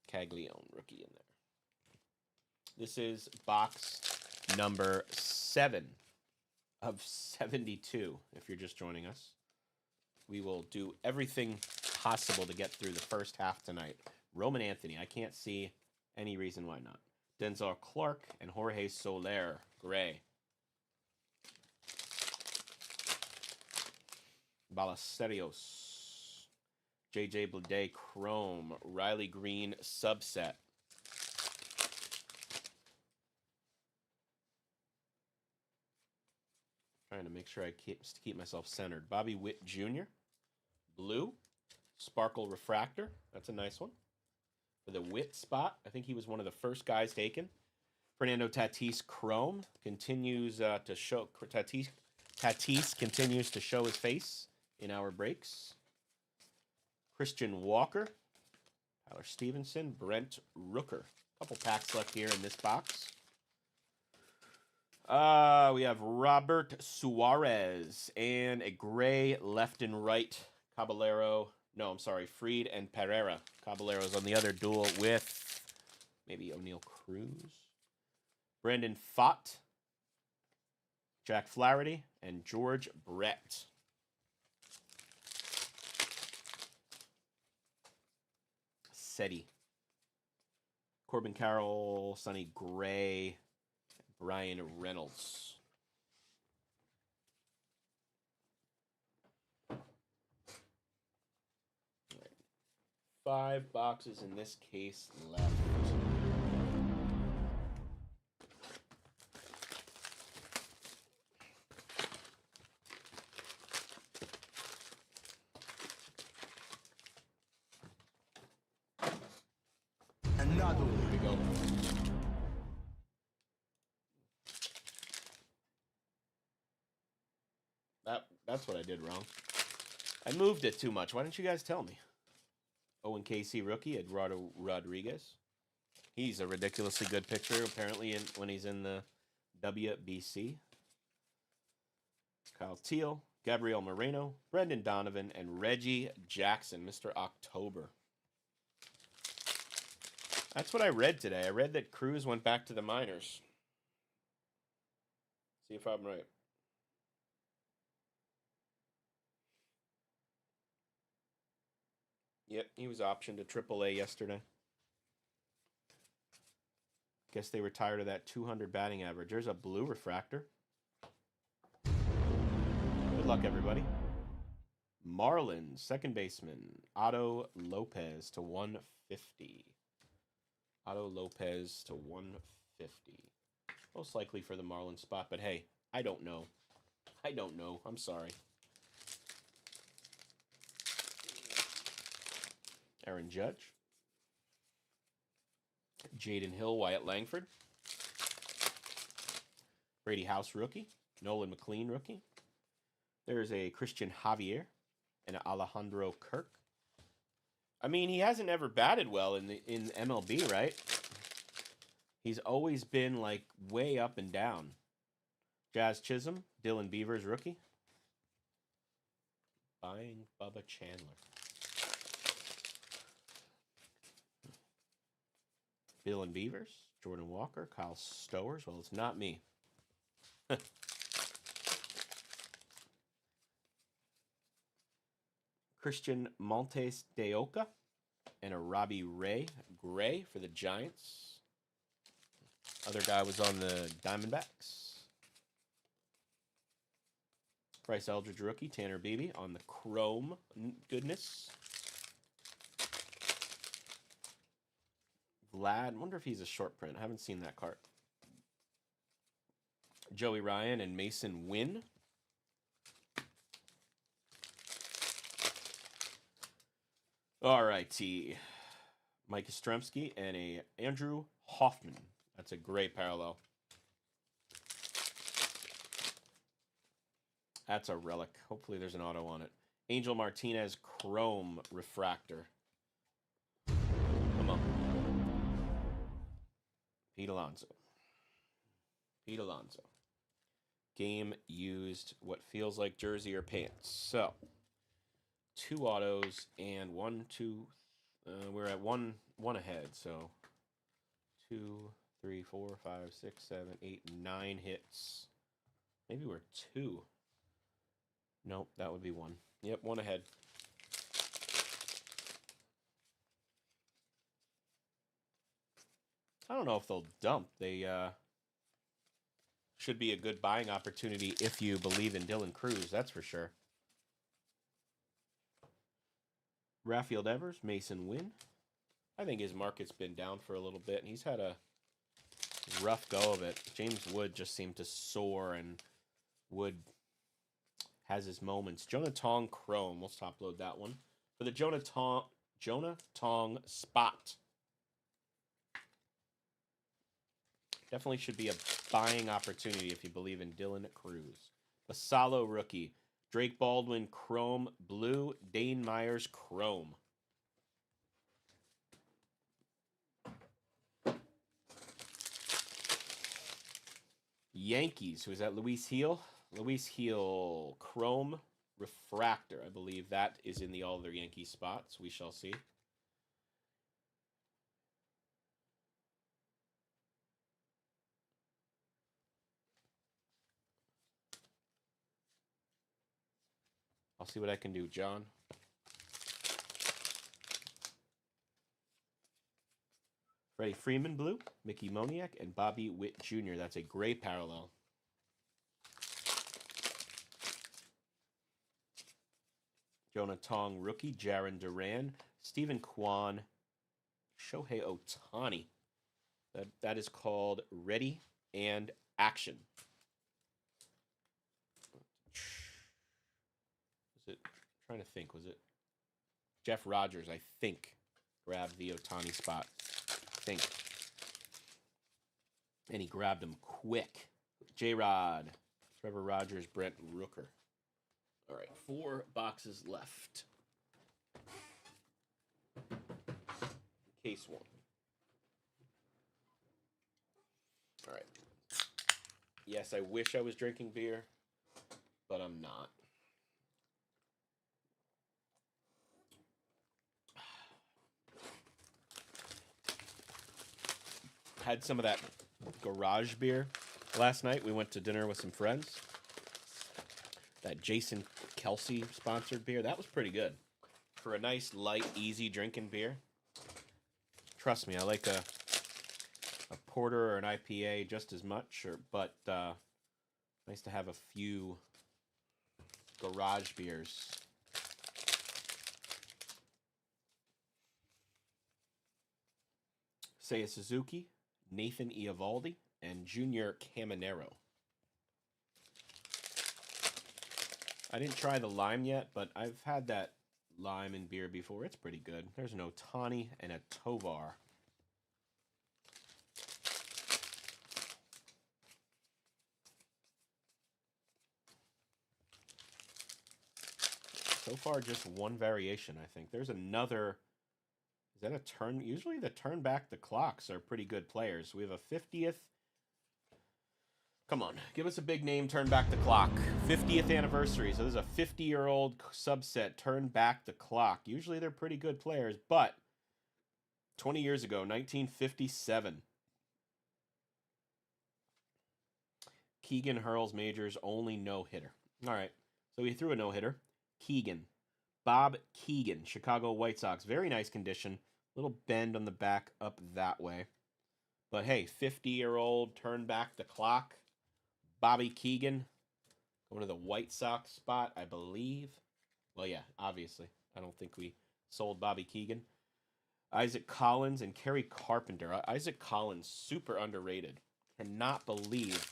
[SPEAKER 1] Caglione, rookie in there. This is box number 7 of 72, if you're just joining us. We will do everything possible to get through the first half tonight. Roman Anthony, I can't see any reason why not. Denzel Clark and Jorge Soler, gray. Ballesteros, JJ Bleday, chrome. Riley Green, subset. Trying to make sure I keep myself centered. Bobby Witt Jr., blue. Sparkle Refractor, that's a nice one. For the Witt spot, I think he was one of the first guys taken. Fernando Tatis, chrome, continues to show. Tatis continues to show his face in our breaks. Christian Walker, Tyler Stevenson, Brent Rooker. A couple packs left here in this box. We have Robert Suarez and a gray left and right Caballero No, I'm sorry. Fried and Pereira. Caballeros on the other duel with maybe O'Neal Cruz. Brandon Fott. Jack Flaherty. And George Brett. Seti. Corbin Carroll. Sonny Gray. Brian Reynolds. Right. 5 boxes in this case left.
[SPEAKER 2] Another one.
[SPEAKER 1] Here we go. That's what I did wrong. I moved it too much. Why didn't you guys tell me? Owen KC rookie, Eduardo Rodriguez. He's a ridiculously good pitcher, apparently, when he's in the WBC. Kyle Teal, Gabriel Moreno, Brendan Donovan, and Reggie Jackson, Mr. October. That's what I read today. I read that Cruz went back to the minors. See if I'm right. Yep, he was optioned to AAA yesterday. Guess they were tired of that 200 batting average. There's a blue refractor. Good luck, everybody. Marlins, second baseman, Otto Lopez to 150. Otto Lopez to 150. Most likely for the Marlins spot, but hey, I don't know. I don't know. I'm sorry. Aaron Judge. Jaden Hill, Wyatt Langford. Brady House rookie. Nolan McLean rookie. There's a Christian Javier and an Alejandro Kirk. I mean, he hasn't ever batted well in MLB, right? He's always been like way up and down. Jazz Chisholm, Dylan Beavers rookie. Buying Bubba Chandler. Dylan Beavers, Jordan Walker, Kyle Stowers. Well, it's not me. Christian Montes de Oca and a Robbie Ray Gray for the Giants. Other guy was on the Diamondbacks. Bryce Eldridge rookie, Tanner Beebe on the Chrome goodness. Vlad, I wonder if he's a short print. I haven't seen that card. Joey Ryan and Mason Wynn. All righty. Mike Yastrzemski and a Andrew Hoffman. That's a great parallel. That's a relic. Hopefully there's an auto on it. Angel Martinez Chrome Refractor. Come on. Pete Alonso. Pete Alonso. Game used what feels like jersey or pants. So, 2 autos and 1, 2. We're at one ahead. So, 2, 3, 4, 5, 6, 7, 8, 9 hits. Maybe we're 2. Nope, that would be 1. Yep, 1 ahead. I don't know if they'll dump. They should be a good buying opportunity if you believe in Dylan Cruz, that's for sure. Rafael Devers, Mason Wynn. I think his market's been down for a little bit. He's had a rough go of it. James Wood just seemed to soar, and Wood has his moments. Jonah Tong Chrome. We'll top load that one. For the Jonah Tong spot. Definitely should be a buying opportunity if you believe in Dylan Cruz. Basalo rookie. Drake Baldwin Chrome Blue. Dane Myers Chrome. Yankees. Who is that? Luis Heel. Luis Heel Chrome refractor. I believe that is in the All Other Yankees spots. We shall see. I'll see what I can do, John. Freddie Freeman blue, Mickey Moniak, and Bobby Witt Jr. That's a gray parallel. Jonah Tong rookie, Jarren Duran, Stephen Kwan, Shohei Ohtani. That is called Ready and Action. Was it? I'm trying to think. Was it Jeff Rogers? I think grabbed the Ohtani spot. I think, and he grabbed him quick. J-Rod, Trevor Rogers, Brent Rooker. All right, 4 boxes left. Case 1. All right. Yes, I wish I was drinking beer, but I'm not. Had some of that garage beer last night. We went to dinner with some friends. That Jason Kelsey sponsored beer, that was pretty good. For a nice, light, easy drinking beer. Trust me, I like a porter or an IPA just as much, but nice to have a few garage beers. Seiya Suzuki, Nathan Eovaldi, and Junior Caminero. I didn't try the lime yet, but I've had that lime in beer before. It's pretty good. There's an Ohtani and a Tovar. So far, just one variation, I think. There's another... Is that a turn? Usually the turn back the clocks are pretty good players. We have a 50th. Come on, give us a big name, turn back the clock. 50th anniversary. So there's a 50-year-old subset, turn back the clock. Usually they're pretty good players, but 20 years ago, 1957. Keegan hurls Majors' only no-hitter. All right, so he threw a no-hitter. Keegan. Bob Keegan, Chicago White Sox. Very nice condition. Little bend on the back up that way. But hey, 50-year-old, turn back the clock. Bobby Keegan. Going to the White Sox spot, I believe. Well, yeah, obviously. I don't think we sold Bobby Keegan. Isaac Collins and Kerry Carpenter. Isaac Collins, super underrated. Cannot believe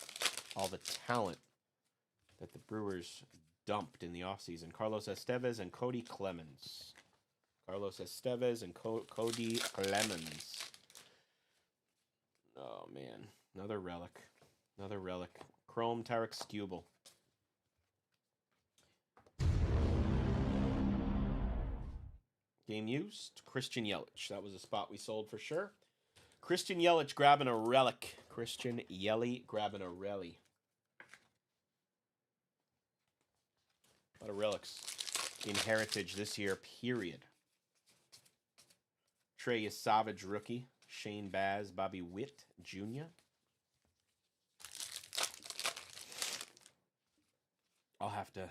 [SPEAKER 1] all the talent that the Brewers dumped in the offseason. Carlos Estevez and Cody Clemens. Carlos Estevez and Cody Clemens. Oh, man. Another relic. Another relic. Chrome Tarek Skubal. Game used. Christian Yelich. That was a spot we sold for sure. Christian Yelich grabbing a relic. Christian Yelich grabbing a relic. A lot of relics in Heritage this year, period. Trey Savage rookie. Shane Baz, Bobby Witt Jr. I'll have to...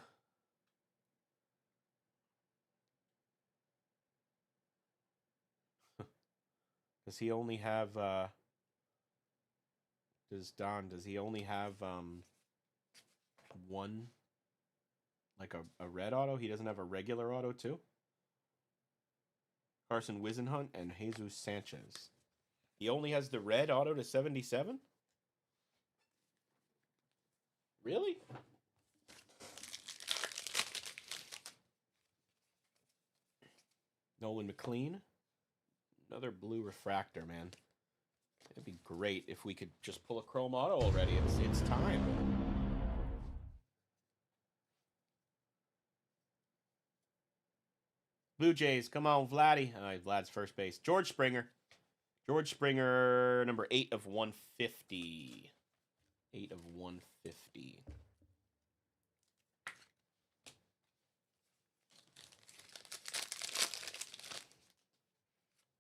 [SPEAKER 1] Does he only have... Does he only have one... Like a red auto? He doesn't have a regular auto too? Carson Wisenhunt and Jesus Sanchez. He only has the red auto to 77? Really? Nolan McLean. Another blue refractor, man. It'd be great if we could just pull a chrome auto already. It's time. Blue Jays, come on, Vladdy. Vlad's first base. George Springer. George Springer, number 8 of 150. 8 of 150.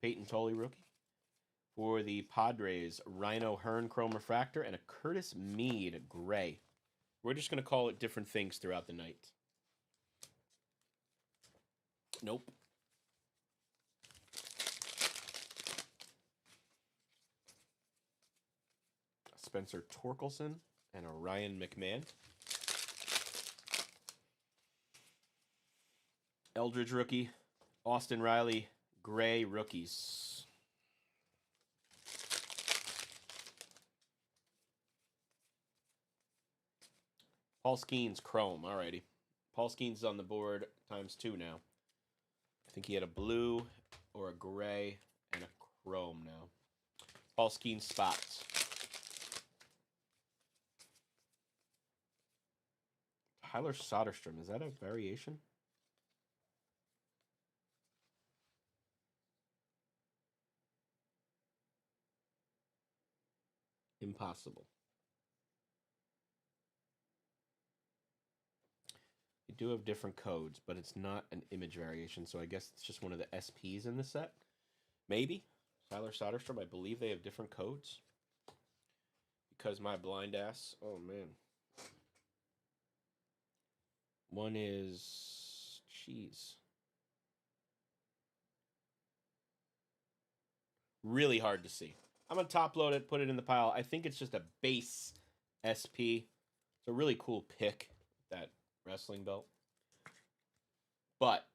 [SPEAKER 1] Peyton Tolley rookie. For the Padres, Rhino Hearn Chrome Refractor and a Curtis Mead Gray. We're just going to call it different things throughout the night. Nope. Spencer Torkelson and a Ryan McMahon. Eldridge rookie. Austin Riley Gray rookies. Paul Skeens Chrome. Alrighty. Paul Skeens is on the board ×2 now. I think he had a blue or a gray and a chrome now. Paul Skeens spots. Tyler Soderstrom. Is that a variation? Impossible. You do have different codes, but it's not an image variation, so I guess it's just one of the SPs in the set. Maybe. Tyler Soderstrom, I believe they have different codes. Because my blind ass... Oh, man. One is... Jeez. Really hard to see. I'm going to top load it, put it in the pile. I think it's just a base SP. It's a really cool pick, that wrestling belt. But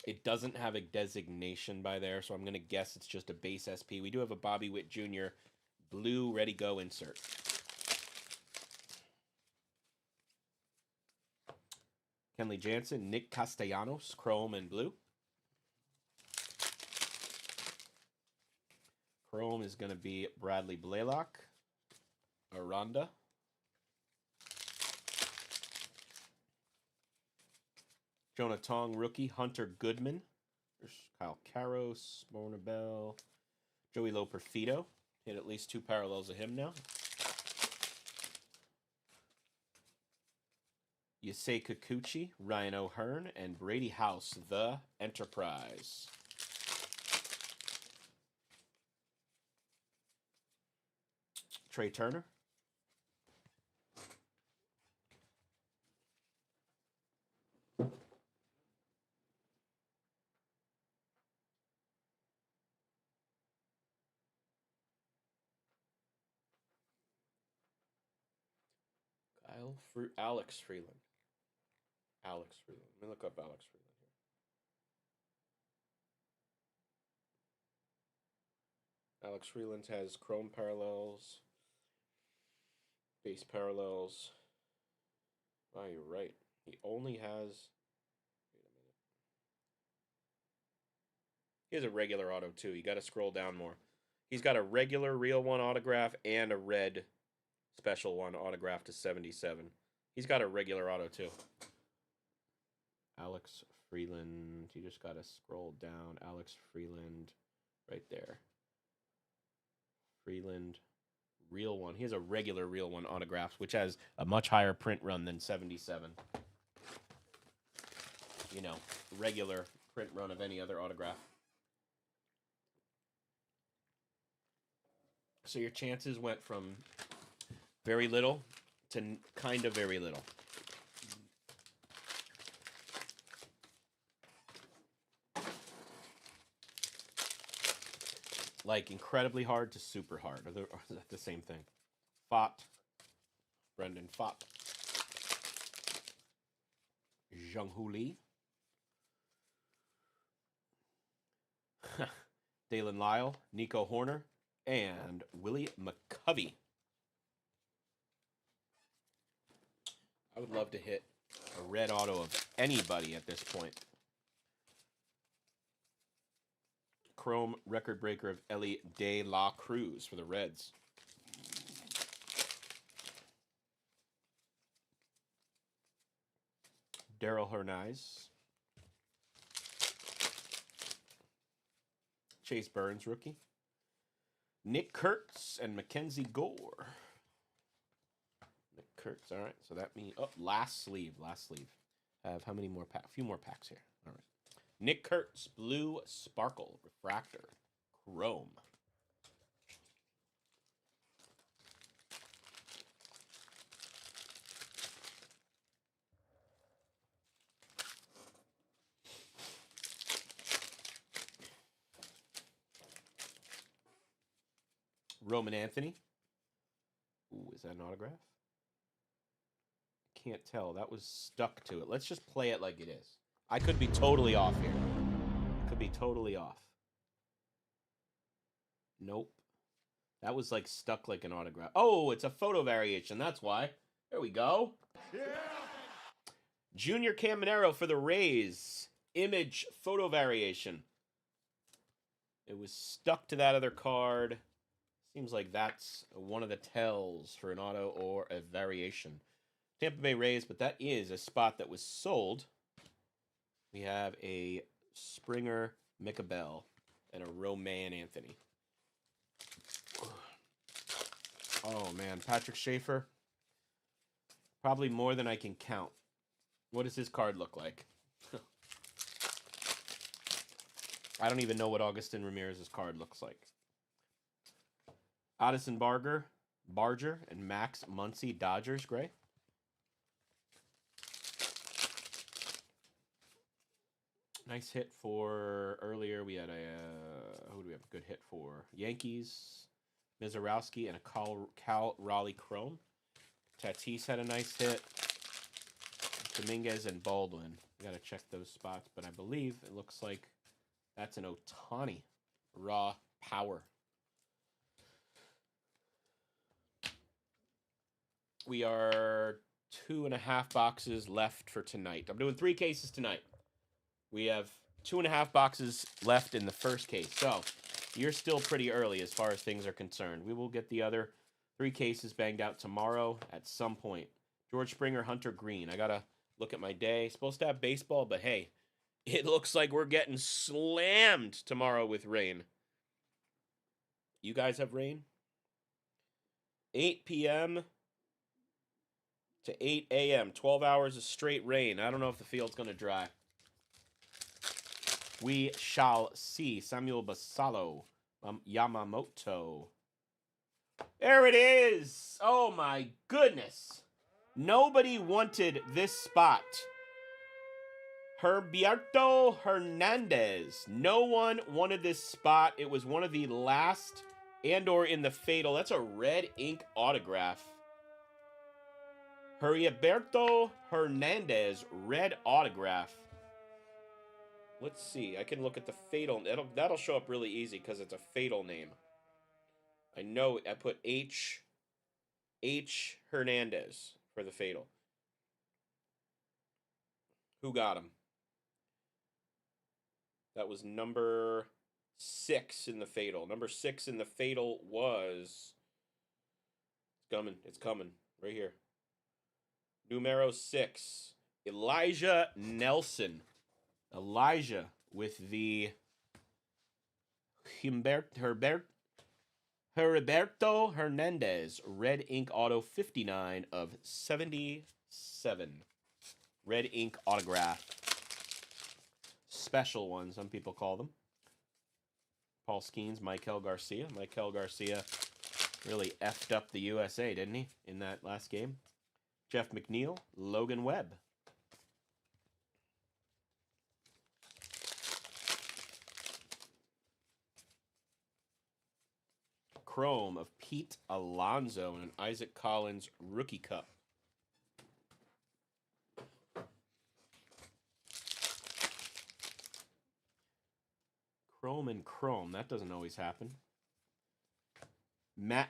[SPEAKER 1] it doesn't have a designation by there, so I'm going to guess it's just a base SP. We do have a Bobby Witt Jr. blue ready-go insert. Kenley Jansen, Nick Castellanos, chrome and blue. Chrome is going to be Bradley Blaylock, Aranda. Jonah Tong rookie, Hunter Goodman. There's Kyle Karros, Mona Bell, Joey Loperfido. Hit at least 2 parallels of him now. Yusei Kikuchi, Ryan O'Hearn, and Brady House, the Enterprise. Trey Turner. Alex Freeland. Alex Freeland. Let me look up Alex Freeland here. Alex Freeland has chrome parallels, base parallels. Oh, you're right. He only has... Wait a minute. He has a regular auto, too. You got to scroll down more. He's got a regular Real 1 autograph and a red Special 1 autograph to 77. He's got a regular auto, too. Alex Freeland. You just got to scroll down. Alex Freeland right there. Freeland, Real 1. He has a regular Real 1 autograph, which has a much higher print run than 77. You know, regular print run of any other autograph. So your chances went from very little to kind of very little. Like incredibly hard to super hard. Or is that the same thing? Fott. Brendan Fott. Jung-Hoo Lee. Dalen Lyle. Nico Horner. And Willie McCovey. I would love to hit a red auto of anybody at this point. Chrome record breaker of Ellie De La Cruz for the Reds. Daryl Hernandez. Chase Burns rookie. Nick Kurtz and Mackenzie Gore. Nick Kurtz, all right. So that means, oh, last sleeve. I have how many more packs? A few more packs here. All right. Nick Kurtz, Blue Sparkle, Refractor, Chrome. Roman Anthony. Ooh, is that an autograph? Can't tell. That was stuck to it. Let's just play it like it is. I could be totally off here. Could be totally off. Nope. That was like stuck like an autograph. Oh, it's a photo variation. That's why. There we go. Yeah. Junior Caminero for the Rays. Image photo variation. It was stuck to that other card. Seems like that's one of the tells for an auto or a variation. Tampa Bay Rays, but that is a spot that was sold. We have a Springer Micabel and a Roman Anthony. Oh, man. Patrick Schaefer. Probably more than I can count. What does his card look like? I don't even know what Augustin Ramirez's card looks like. Addison Barger, and Max Muncy, Dodgers, gray. Nice hit for earlier. We had a who do we have a good hit for? Yankees, Mizorowski, and a Cal Raleigh Chrome. Tatis had a nice hit. Dominguez and Baldwin. We got to check those spots, but I believe it looks like that's an Ohtani raw power. We are 2.5 boxes left for tonight. I'm doing 3 cases tonight. We have 2.5 boxes left in the first case. So you're still pretty early as far as things are concerned. We will get the other 3 cases banged out tomorrow at some point. George Springer, Hunter Green. I got to look at my day. Supposed to have baseball, but hey, it looks like we're getting slammed tomorrow with rain. You guys have rain? 8 p.m. to 8 a.m. 12 hours of straight rain. I don't know if the field's going to dry. We shall see. Samuel Basallo, Yamamoto. There it is. Oh, my goodness. Nobody wanted this spot. Herberto Hernandez. No one wanted this spot. It was one of the last and or in the fatal. That's a red ink autograph. Herberto Hernandez, red autograph. Let's see. I can look at the fatal. That'll show up really easy because it's a fatal name. I know I put H. Hernandez for the fatal. Who got him? That was number 6 in the fatal. Number 6 in the fatal was... It's coming. Right here. Numero 6. Elijah Nelson. Elijah with the Herberto Hernandez red ink auto 59 of 77. Red ink autograph. Special one, some people call them. Paul Skeens, Maikel Garcia. Maikel Garcia really effed up the USA, didn't he, in that last game? Jeff McNeil, Logan Webb. Chrome of Pete Alonso and an Isaac Collins Rookie Cup. Chrome and Chrome. That doesn't always happen.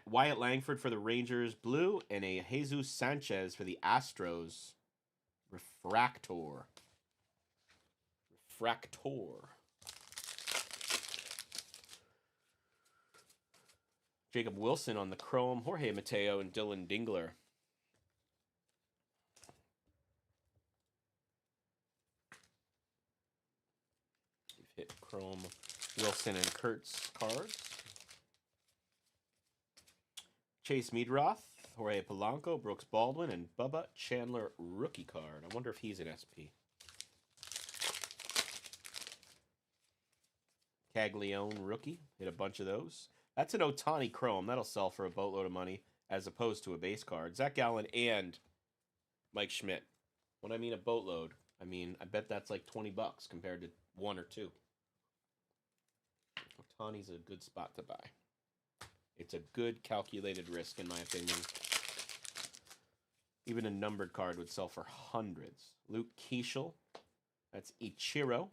[SPEAKER 1] Wyatt Langford for the Rangers, blue, and a Jesus Sanchez for the Astros. Refractor. Jacob Wilson on the Chrome, Jorge Mateo, and Dylan Dingler. We've hit Chrome, Wilson, and Kurtz cards. Chase Meadroth, Jorge Polanco, Brooks Baldwin, and Bubba Chandler rookie card. I wonder if he's an SP. Caglione rookie. Hit a bunch of those. That's an Otani Chrome. That'll sell for a boatload of money as opposed to a base card. Zach Gallen and Mike Schmidt. When I mean a boatload, I mean I bet that's like $20 compared to 1 or 2. Otani's a good spot to buy. It's a good calculated risk, in my opinion. Even a numbered card would sell for hundreds. Luke Keeschel. That's Ichiro.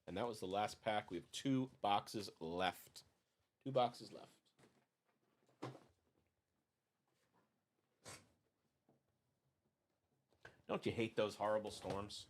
[SPEAKER 1] And that was the last pack. We have 2 boxes left. 2 boxes left. Don't you hate those horrible storms?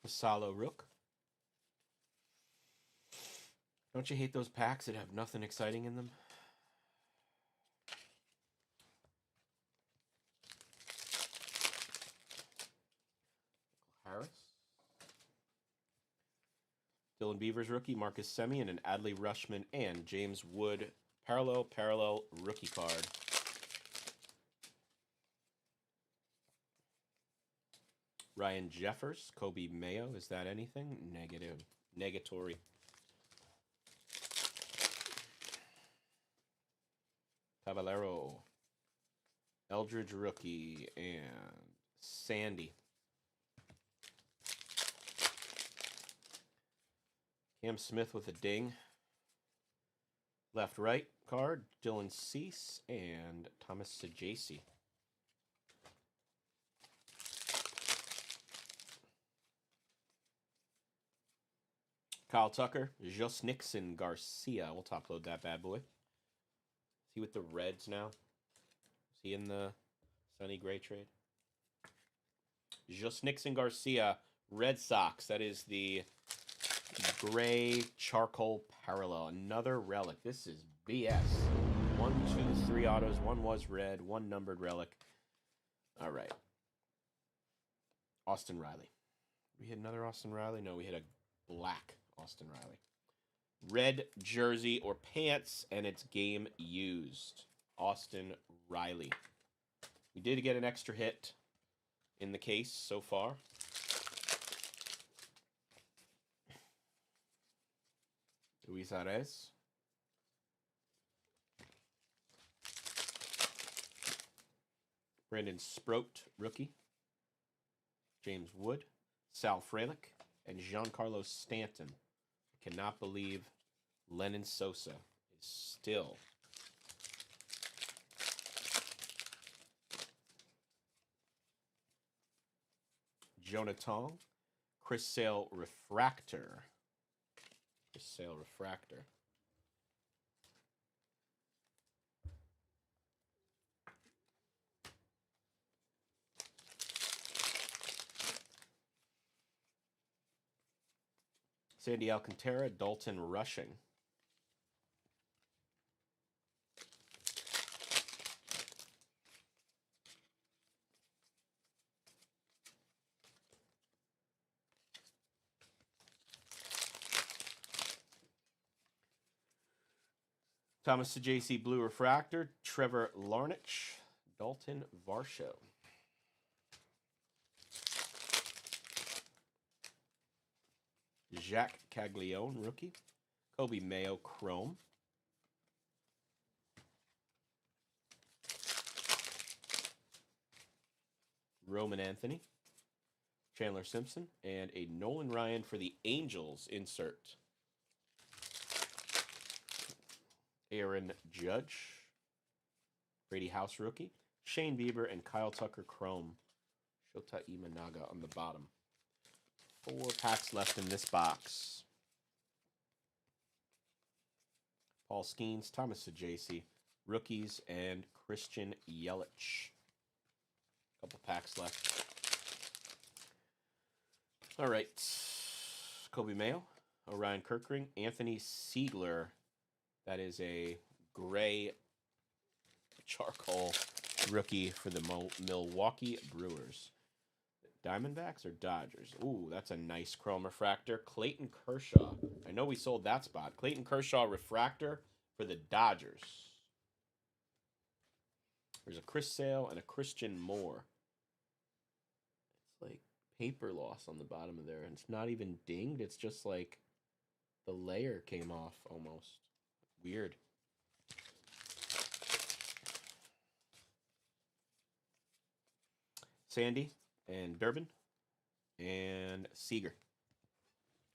[SPEAKER 1] Salo Rook. Don't you hate those packs that have nothing exciting in them? Harris. Dylan Beavers rookie, Marcus Semien, and Adley Rushman, and James Wood parallel rookie card. Ryan Jeffers, Kobe Mayo. Is that anything? Negative. Negatory. Caballero. Eldridge rookie. And Sandy. Cam Smith with a ding. Left-right card. Dylan Cease and Thomas Sajaci. Kyle Tucker, Just Nixon Garcia. We'll top load that bad boy. Is he with the Reds now? Is he in the Sonny Gray trade? Just Nixon Garcia, Red Sox. That is the gray charcoal parallel. Another relic. This is BS. 1, 2, 3 autos. 1 was red. 1 numbered relic. All right. Austin Riley. We hit another Austin Riley? No, we hit a black Austin Riley. Red jersey or pants, and it's game used. Austin Riley. We did get an extra hit in the case so far. Luis Arez. Brandon Sproat, rookie. James Wood. Sal Frelick. And Giancarlo Stanton. I cannot believe Lennon Sosa is still Jonah Tong. Chris Sale Refractor. Chris Sale Refractor. Sandy Alcantara, Dalton Rushing. Thomas Sajaci, Blue Refractor. Trevor Larnach, Dalton Varsho. Jacques Caglione, rookie. Kobe Mayo, Chrome. Roman Anthony. Chandler Simpson. And a Nolan Ryan for the Angels insert. Aaron Judge. Brady House, rookie. Shane Bieber and Kyle Tucker, Chrome. Shota Imanaga on the bottom. 4 packs left in this box. Paul Skeens, Thomas Sajaci, rookies, and Christian Yelich. Couple packs left. All right. Kobe Mayo, Orion Kirkring, Anthony Siegler. That is a gray charcoal rookie for the Milwaukee Brewers. Diamondbacks or Dodgers? Ooh, that's a nice chrome refractor. Clayton Kershaw. I know we sold that spot. Clayton Kershaw refractor for the Dodgers. There's a Chris Sale and a Christian Moore. It's like paper loss on the bottom of there. And it's not even dinged. It's just like the layer came off almost. Weird. Sandy and Durbin and Seager.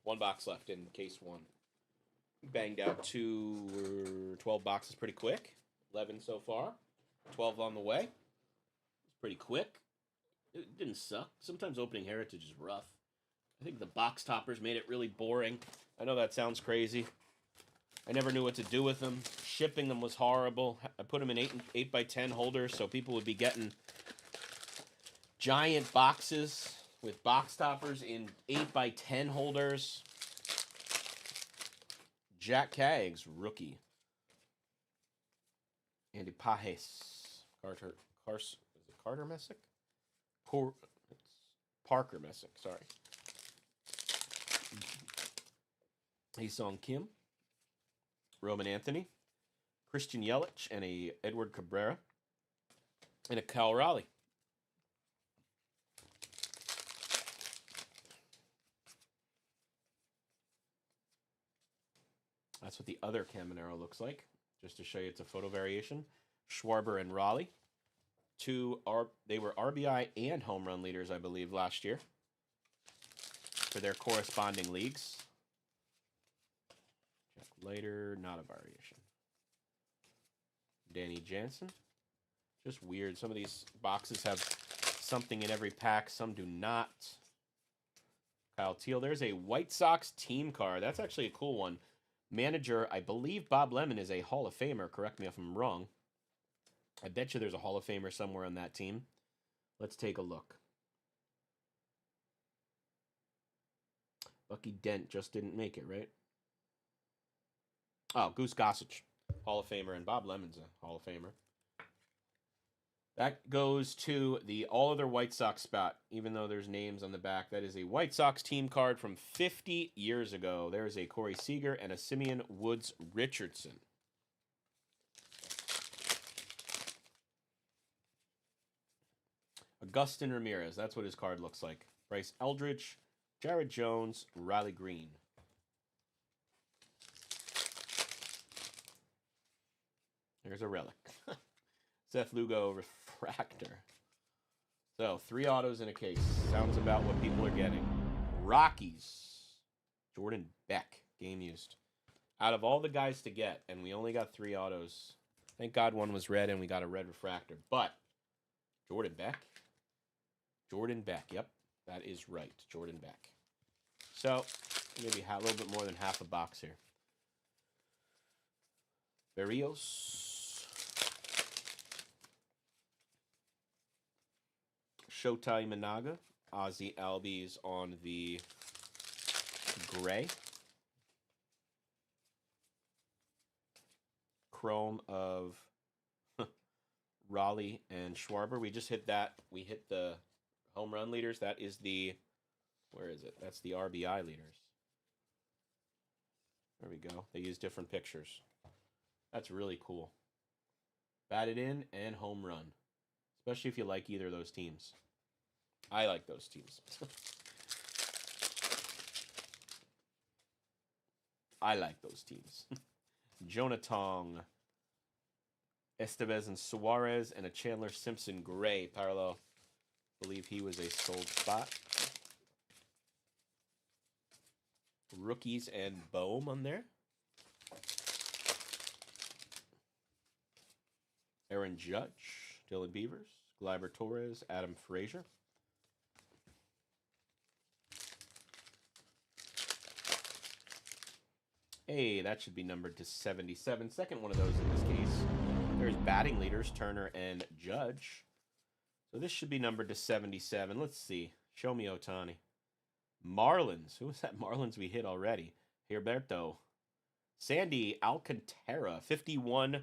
[SPEAKER 1] 1 box left in case 1. Banged out 12 boxes pretty quick. 11 so far. 12 on the way. It's pretty quick. It didn't suck. Sometimes opening Heritage is rough. I think the box toppers made it really boring. I know that sounds crazy. I never knew what to do with them. Shipping them was horrible. I put them in 8 by 10 holders so people would be getting giant boxes with box toppers in 8 by 10 holders. Jack Kaggs, rookie. Andy Pajes. Carter Messick? Parker Messick, sorry. Haesung Kim. Roman Anthony. Christian Yelich and a Edward Cabrera. And a Cal Raleigh. That's what the other Caminero looks like. Just to show you it's a photo variation. Schwarber and Raleigh. They were RBI and home run leaders, I believe, last year. For their corresponding leagues. Check later, not a variation. Danny Jansen. Just weird. Some of these boxes have something in every pack. Some do not. Kyle Teal. There's a White Sox team card. That's actually a cool one. Manager, I believe Bob Lemon is a Hall of Famer. Correct me if I'm wrong. I bet you there's a Hall of Famer somewhere on that team. Let's take a look. Bucky Dent just didn't make it, right? Oh, Goose Gossage, Hall of Famer, and Bob Lemon's a Hall of Famer. That goes to the all other White Sox spot, even though there's names on the back. That is a White Sox team card from 50 years ago. There's a Corey Seager and a Simeon Woods Richardson. Augustin Ramirez, that's what his card looks like. Bryce Eldridge, Jared Jones, Riley Green. There's a relic. Seth Lugo refractor. So, 3 autos in a case. Sounds about what people are getting. Rockies. Jordan Beck. Game used. Out of all the guys to get, and we only got 3 autos. Thank God one was red and we got a red refractor. But, Jordan Beck. Jordan Beck. Yep, that is right. Jordan Beck. So, maybe a little bit more than half a box here. Berrios. Showtime Managa, Ozzy Albies on the gray. Chrome of Raleigh and Schwarber. We just hit that. We hit the home run leaders. That is the, where is it? That's the RBI leaders. There we go. They use different pictures. That's really cool. Batted in and home run. Especially if you like either of those teams. I like those teams. I like those teams. Jonah Tong, Estevez and Suarez, and a Chandler Simpson gray parallel. I believe he was a sold spot. Rookies and Bohm on there. Aaron Judge, Dylan Beavers, Gleyber Torres, Adam Frazier. Hey, that should be numbered to 77. Second one of those in this case. There's batting leaders, Turner and Judge. So this should be numbered to 77. Let's see. Show me Otani. Marlins. Who was that Marlins we hit already? Herberto. Sandy Alcantara. 51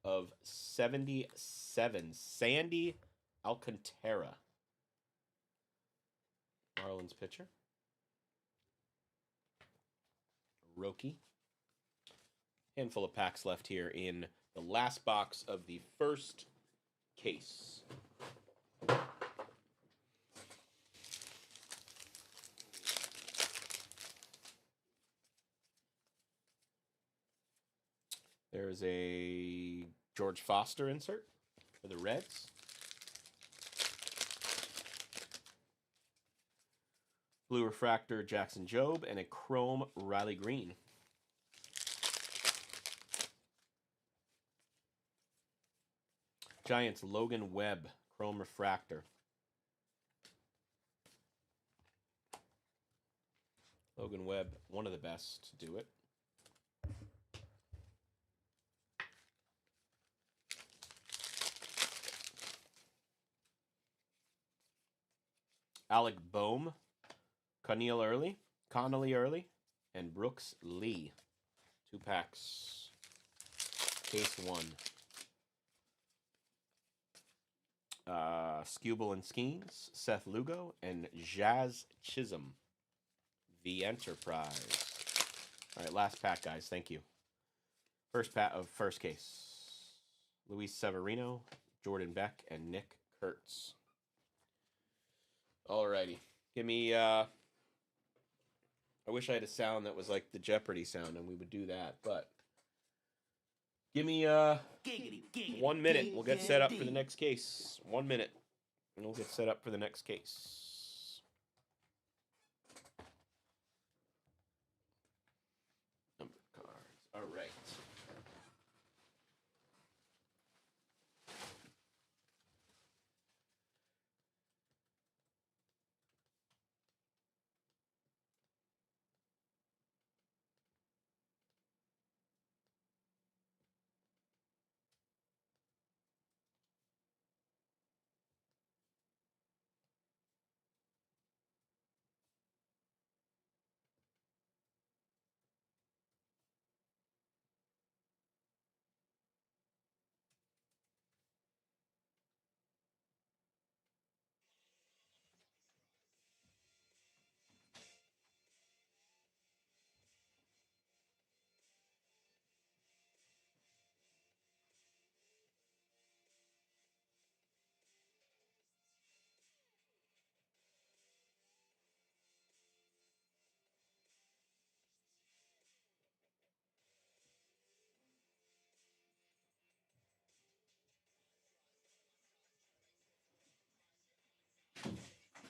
[SPEAKER 1] of 77. Sandy Alcantara. Marlins pitcher. Roki. Handful of packs left here in the last box of the first case. There's a George Foster insert for the Reds. Blue refractor Jackson Jobe and a chrome Riley Green. Giants Logan Webb, chrome refractor. Logan Webb, one of the best to do it. Alec Boehm, Connolly Early, and Brooks Lee. 2 packs. Case 1. Skubal and Skeens, Seth Lugo, and Jazz Chisholm. The Enterprise. All right, last pack, guys. Thank you. First pack of first case. Luis Severino, Jordan Beck, and Nick Kurtz. Alrighty. Give me, I wish I had a sound that was like the Jeopardy sound and we would do that, but give me, 1 minute. We'll get set up for the next case. 1 minute. And we'll get set up for the next case. Number cards. Alright.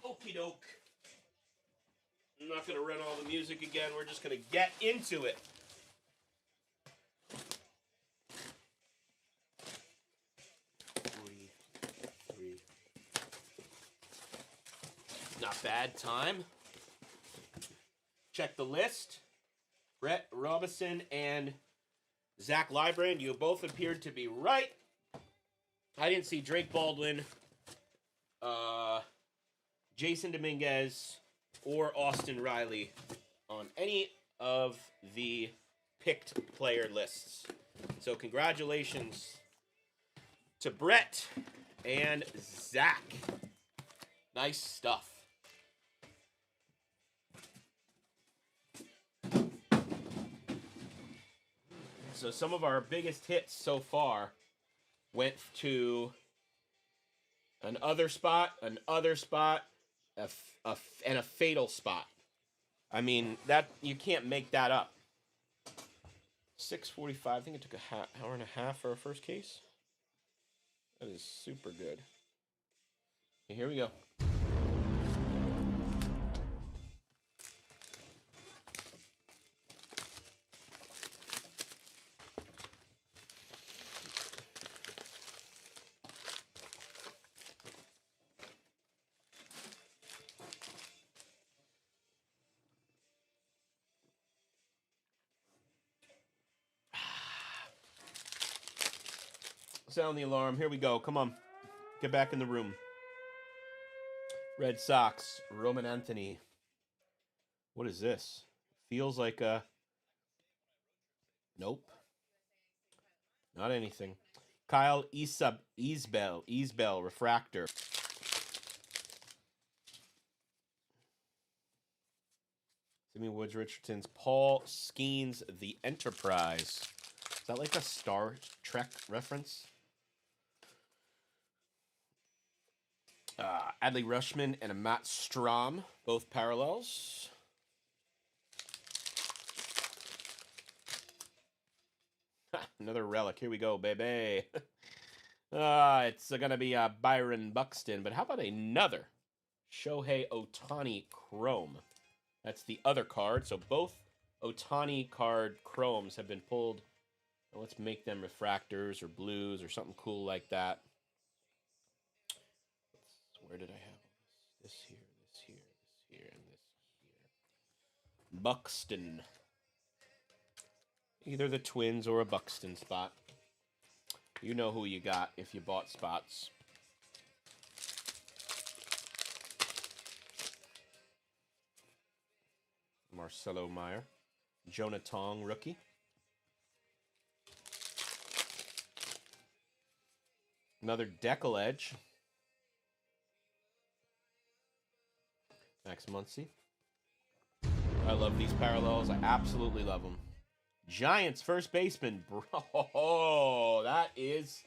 [SPEAKER 1] Okie doke. I'm not going to run all the music again. We're just going to get into it. Three. Not bad. Time. Check the list. Brett Robinson and Zach Librand, you both appeared to be right. I didn't see Drake Baldwin, Jason Dominguez, or Austin Riley on any of the picked player lists. So congratulations to Brett and Zach. Nice stuff. So some of our biggest hits so far went to an other spot, and a fatal spot. I mean, that you can't make that up. 6:45. I think it took a hour and a half for our first case. That is super good. Okay, here we go. Sound the alarm. Here we go. Come on. Get back in the room. Red Sox, Roman Anthony. What is this? Feels like a... Nope. Not anything. Kyle Easbell, Refractor. Jimmy Woods Richardson's Paul Skeens, The Enterprise. Is that like a Star Trek reference? Adley Rushman and a Matt Strom, both parallels. Another relic. Here we go, baby. It's going to be Byron Buxton. But how about another Shohei Ohtani Chrome? That's the other card. So both Ohtani card chromes have been pulled. Let's make them refractors or blues or something cool like that. Where did I have this here, this here, this here, and this here? Buxton. Either the Twins or a Buxton spot. You know who you got if you bought spots. Marcelo Meyer. Jonah Tong, rookie. Another Deckle Edge. Max Muncy. I love these parallels. I absolutely love them. Giants first baseman. Bro, that is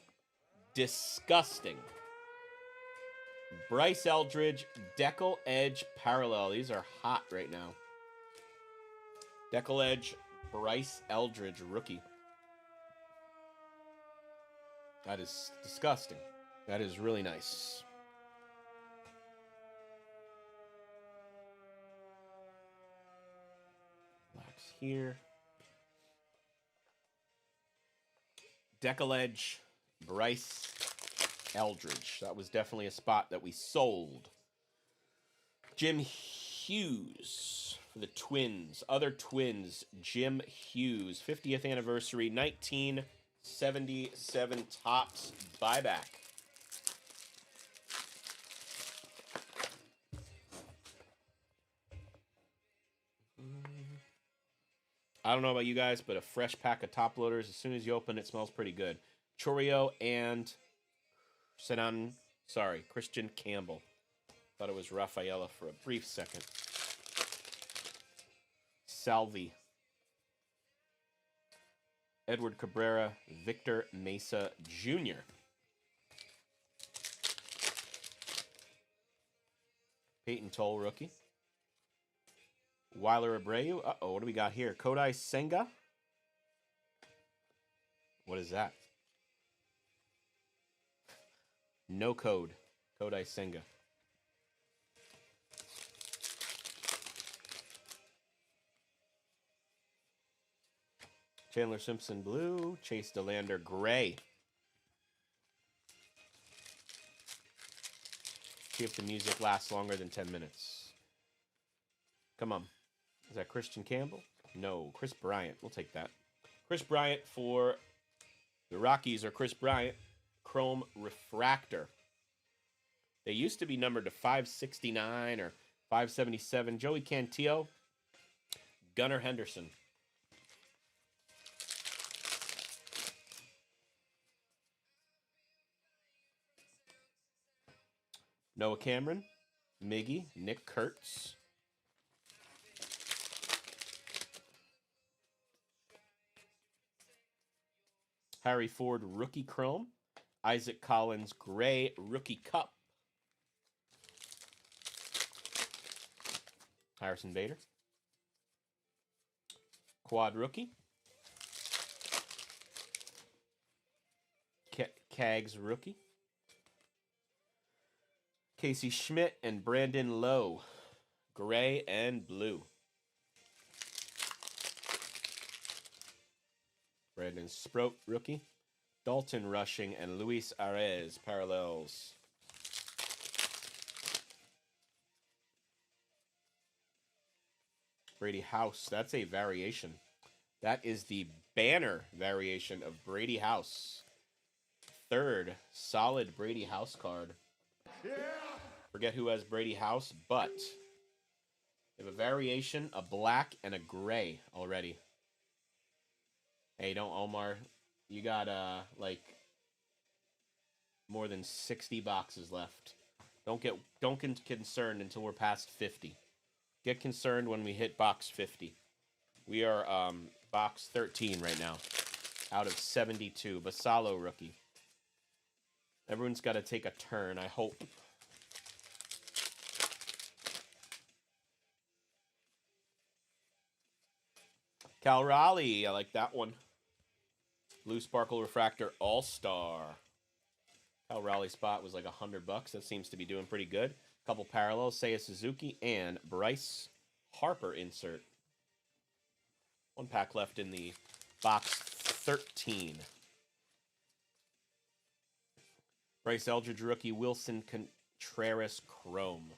[SPEAKER 1] disgusting. Bryce Eldridge, Deckle Edge parallel. These are hot right now. Deckle Edge, Bryce Eldridge, rookie. That is disgusting. That is really nice. Relax here. Deckle Edge, Bryce Eldridge. That was definitely a spot that we sold. Jim Hughes for the Twins. Other Twins, Jim Hughes. 50th anniversary, 1977 Topps buyback. I don't know about you guys, but a fresh pack of top loaders, as soon as you open it, smells pretty good. Choreo and Christian Campbell. Thought it was Rafaela for a brief second. Salvi. Edward Cabrera, Victor Mesa Jr. Peyton Toll, rookie. Weiler Abreu. Uh-oh, what do we got here? Kodai Senga. What is that? No code. Kodai Senga. Chandler Simpson blue. Chase DeLander gray. See if the music lasts longer than 10 minutes. Come on. Is that Christian Campbell? No, Chris Bryant. We'll take that. Chris Bryant for the Rockies, or Chris Bryant, Chrome Refractor. They used to be numbered to 569 or 577. Joey Cantillo, Gunnar Henderson. Noah Cameron, Miggy, Nick Kurtz. Harry Ford, Rookie Chrome. Isaac Collins, Gray, Rookie Cup. Harrison Bader. Quad Rookie. Cags Rookie. Casey Schmidt and Brandon Lowe. Gray and blue. Brandon Sproat, rookie. Dalton Rushing and Luis Arez, parallels. Brady House, that's a variation. That is the banner variation of Brady House. Third solid Brady House card.
[SPEAKER 2] Yeah.
[SPEAKER 1] Forget who has Brady House, but we have a variation, a black, and a gray already. Hey, don't Omar. You got, like, more than 60 boxes left. Don't get concerned until we're past 50. Get concerned when we hit box 50. We are box 13 right now, out of 72. Basalo rookie. Everyone's got to take a turn, I hope. Cal Raleigh, I like that one. Blue Sparkle Refractor All-Star. Cal Raleigh spot was like $100. That seems to be doing pretty good. Couple parallels, Seiya Suzuki and Bryce Harper insert. One pack left in the box 13. Bryce Eldridge rookie, Wilson Contreras Chrome.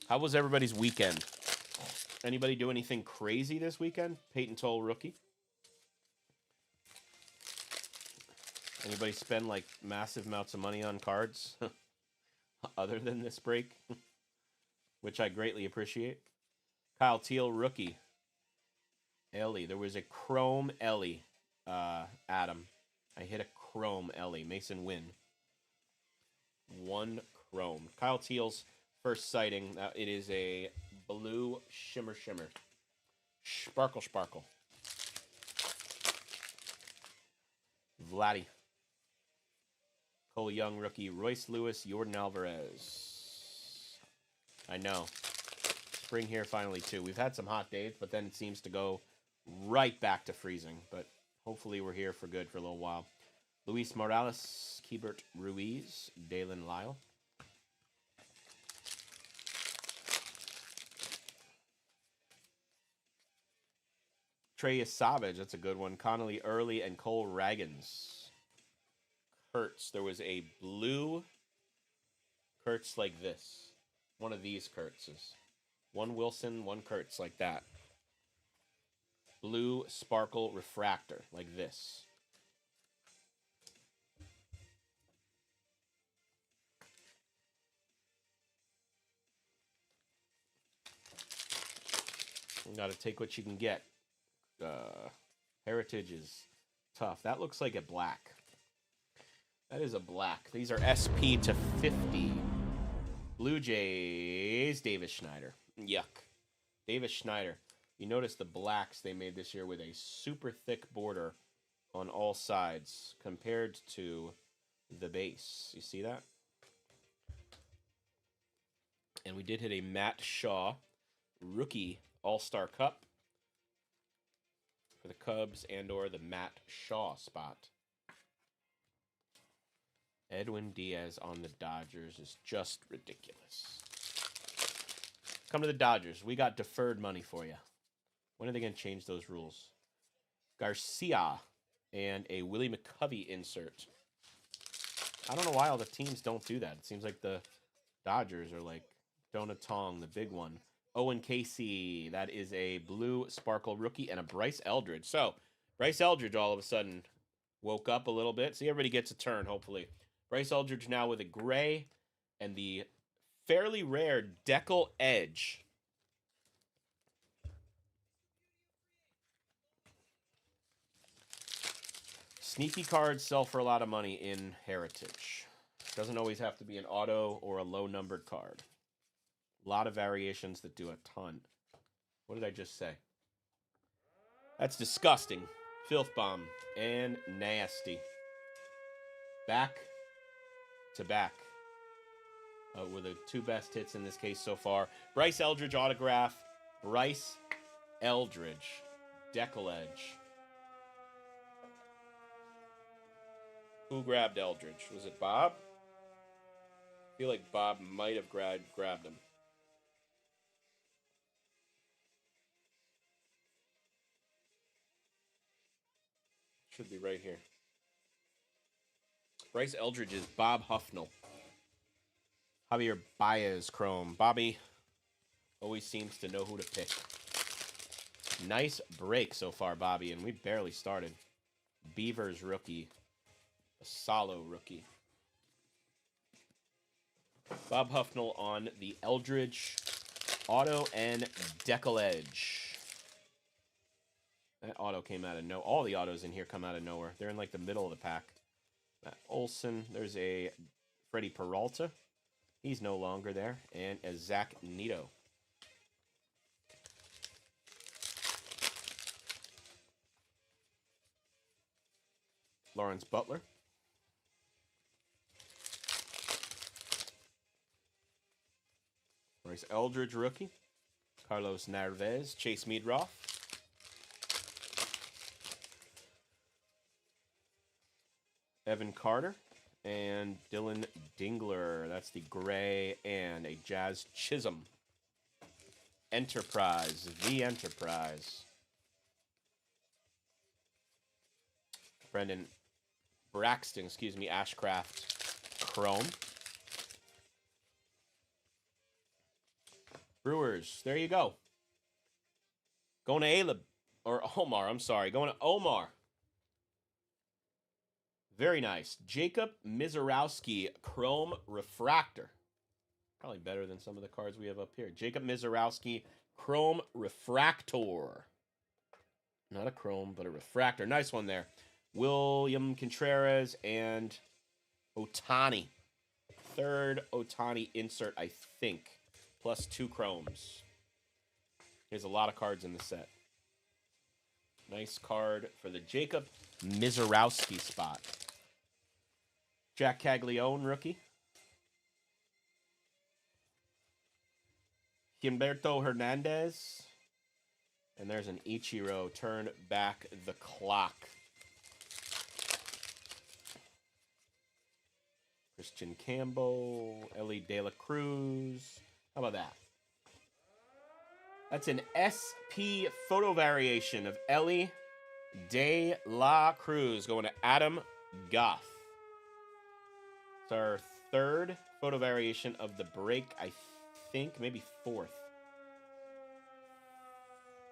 [SPEAKER 1] How was everybody's weekend? Anybody do anything crazy this weekend? Peyton Toll rookie. Anybody spend like massive amounts of money on cards other than this break, which I greatly appreciate. Kyle Teal rookie. Ellie. There was a Chrome Ellie, Adam. I hit a Chrome Ellie. Mason Wynn. One Chrome. Kyle Teal's first sighting. It is a blue shimmer. Sparkle. Vladdy. Cole Young rookie. Royce Lewis. Jordan Alvarez. I know. Spring here finally too. We've had some hot days, but then it seems to go right back to freezing. But hopefully we're here for good for a little while. Luis Morales. Keibert Ruiz. Dalen Lyle. Trey Savage, that's a good one. Connolly Early and Cole Raggins. Kurtz, there was a blue Kurtz like this. One of these Kurtzes. One Wilson, one Kurtz like that. Blue Sparkle Refractor like this. You gotta take what you can get. Heritage is tough. That looks like a black. That is a black. These are SP to 50. Blue Jays, Davis Schneider. Yuck. Davis Schneider. You notice the blacks they made this year with a super thick border on all sides compared to the base. You see that? And we did hit a Matt Shaw rookie All-Star Cup for the Cubs and or the Matt Shaw spot. Edwin Diaz on the Dodgers is just ridiculous. Come to the Dodgers. We got deferred money for you. When are they going to change those rules? Garcia and a Willie McCovey insert. I don't know why all the teams don't do that. It seems like the Dodgers are like Donut Tong, the big one. Owen Casey, that is a blue Sparkle rookie and a Bryce Eldridge. So, Bryce Eldridge all of a sudden woke up a little bit. See, everybody gets a turn, hopefully. Bryce Eldridge now with a gray and the fairly rare Decal Edge. Sneaky cards sell for a lot of money in Heritage. Doesn't always have to be an auto or a low-numbered card. A lot of variations that do a ton. What did I just say? That's disgusting. Filth bomb and nasty. Back to back. Were the two best hits in this case so far. Bryce Eldridge autograph. Bryce Eldridge. Decal Edge. Who grabbed Eldridge? Was it Bob? I feel like Bob might have grabbed him. Should be right here. Bryce Eldridge is Bob Huffnell. Javier Baez Chrome. Bobby always seems to know who to pick. Nice break so far, Bobby, and we barely started. Beavers rookie. A Salo rookie. Bob Huffnell on the Eldridge auto and Decal Edge. That auto came out of no. All the autos in here come out of nowhere. They're in like the middle of the pack. Matt Olson. There's a Freddie Peralta. He's no longer there. And a Zach Neto. Lawrence Butler. Bryce Eldridge rookie. Carlos Narvaez. Chase Meadroff. Evan Carter and Dylan Dingler. That's the gray and a Jazz Chisholm. Enterprise. The Enterprise. Brendan Braxton, Ashcraft Chrome. Brewers, there you go. Going to Aleb, or Omar, I'm sorry. Going to Omar. Very nice. Jacob Mizorowski, Chrome Refractor. Probably better than some of the cards we have up here. Jacob Mizorowski, Chrome Refractor. Not a Chrome, but a Refractor. Nice one there. William Contreras and Otani. Third Otani insert, I think. Plus 2 Chromes. There's a lot of cards in the set. Nice card for the Jacob Mizorowski spot. Jack Caglione, rookie. Humberto Hernandez. And there's an Ichiro. Turn back the clock. Christian Campbell. Ellie De La Cruz. How about that? That's an SP photo variation of Ellie De La Cruz going to Adam Goff. It's our third photo variation of the break, I think. Maybe fourth.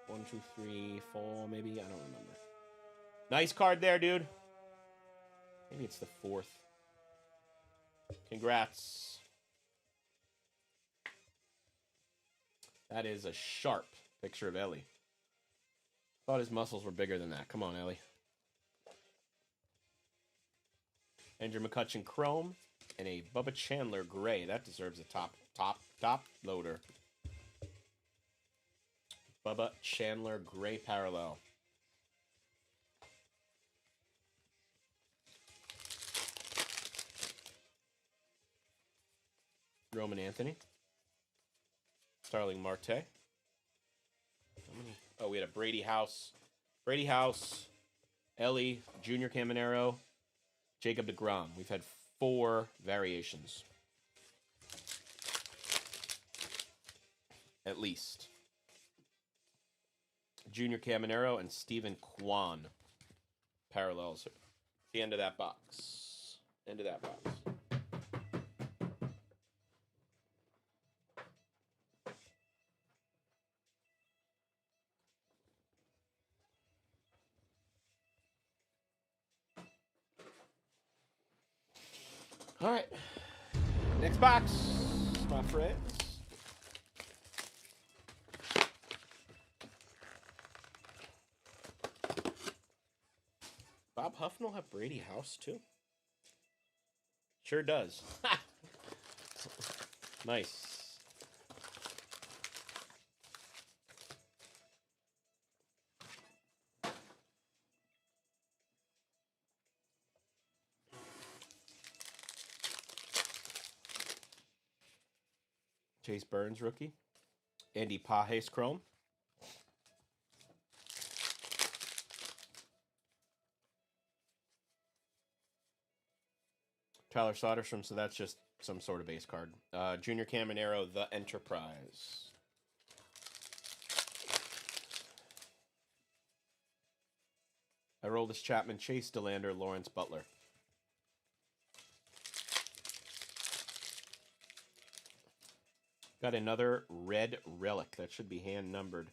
[SPEAKER 1] 1, 2, 3, 4, maybe. I don't remember. Nice card there, dude. Maybe it's the fourth. Congrats. That is a sharp picture of Ellie. Thought his muscles were bigger than that. Come on, Ellie. Andrew McCutcheon Chrome and a Bubba Chandler Gray. That deserves a top loader. Bubba Chandler Gray parallel. Roman Anthony. Starling Marte. How many? Oh, we had a Brady House. Brady House. Ellie. Junior Caminero. Jacob deGrom. We've had 4 variations. At least. Junior Caminero and Stephen Kwan. Parallels. The end of that box. End of that box. All right. Next box, my friends. Bob Huffnell have Brady House too? Sure does. Nice. Chase Burns rookie. Andy Pages Chrome. Tyler Soderstrom, so that's just some sort of base card. Junior Caminero, The Enterprise. Aroldis Chapman, Chase Delander, Lawrence Butler. Got another red relic. That should be hand numbered.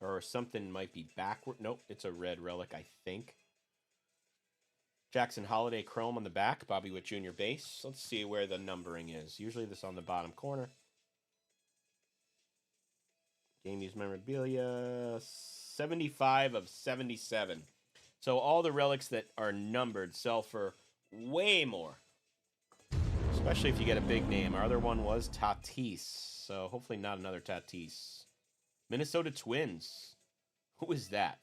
[SPEAKER 1] Or something might be backward. Nope, it's a red relic, I think. Jackson Holiday Chrome on the back. Bobby Witt Jr. base. Let's see where the numbering is. Usually this on the bottom corner. Game used memorabilia. 75 of 77. So all the relics that are numbered sell for way more. Especially if you get a big name. Our other one was Tatis. So hopefully not another Tatis. Minnesota Twins. Who is that?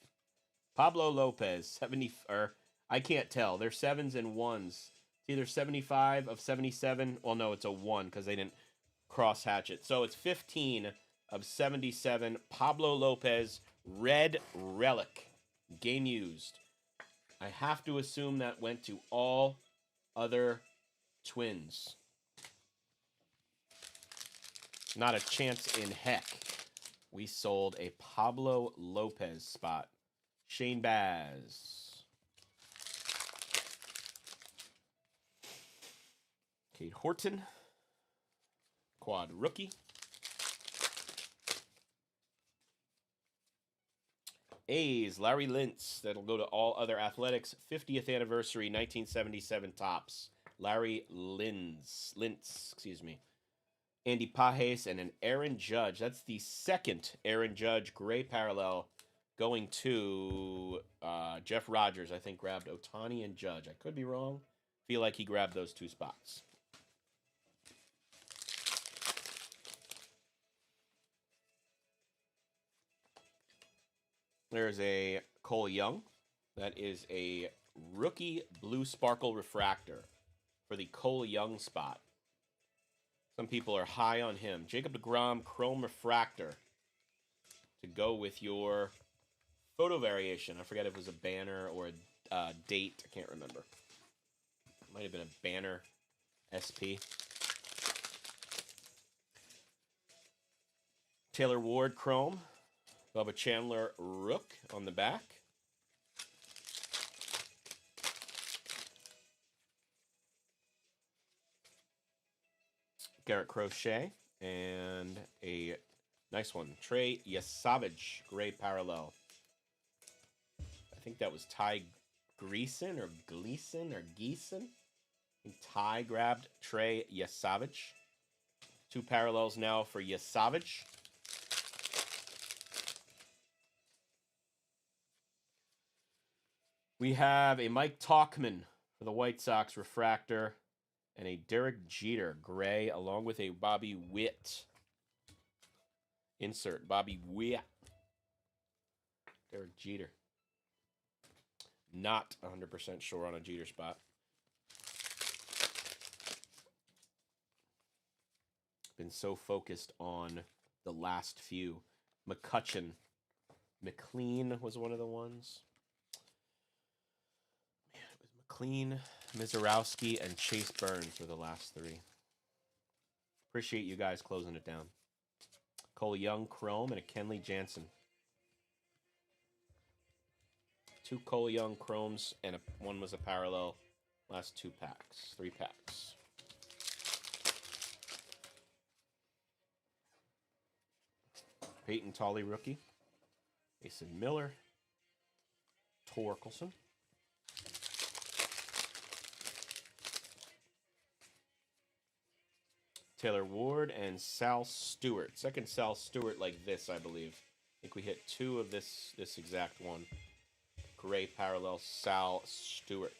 [SPEAKER 1] Pablo Lopez. 70. Or I can't tell. They're 7s and 1s. It's either 75 of 77. Well, no, it's a 1 because they didn't cross-hatch it. So it's 15 of 77. Pablo Lopez. Red relic. Game used. I have to assume that went to all other Twins. Not a chance in heck. We sold a Pablo Lopez spot. Shane Baz. Cade Horton. Quad rookie. A's, Larry Lintz. That'll go to All Other Athletics. 50th anniversary, 1977 tops. Larry Lintz, excuse me. Andy Pages and an Aaron Judge. That's the second Aaron Judge gray parallel going to Jeff Rogers. I think grabbed Ohtani and Judge. I could be wrong. Feel like he grabbed those two spots. There's a Cole Young. That is a rookie blue sparkle refractor for the Cole Young spot. Some people are high on him. Jacob deGrom chrome refractor to go with your photo variation. I forget if it was a banner or a date. I can't remember. It might have been a banner SP. Taylor Ward chrome. Bubba Chandler Rook on the back. Garrett Crochet. And a nice one. Trey Yesavage, gray parallel. I think that was Ty Gleason or Gleason or Geeson. I think Ty grabbed Trey Yesavage. Two parallels now for Yesavage. We have a Mike Tauchman for the White Sox refractor and a Derek Jeter gray along with a Bobby Witt insert. Bobby Witt. Derek Jeter. Not 100% sure on a Jeter spot. Been so focused on the last few. McCutcheon. McLean was one of the ones. McLean, Mizorowski, and Chase Burns were the last three. Appreciate you guys closing it down. Cole Young, Chrome, and a Kenley Jansen. Two Cole Young Chromes, and one was a parallel. Last 2 packs. 3 packs. Peyton Tolley, rookie. Mason Miller. Torkelson. Taylor Ward and Sal Stewart. Second Sal Stewart like this, I believe. I think we hit 2 of this exact one. Gray parallel Sal Stewart.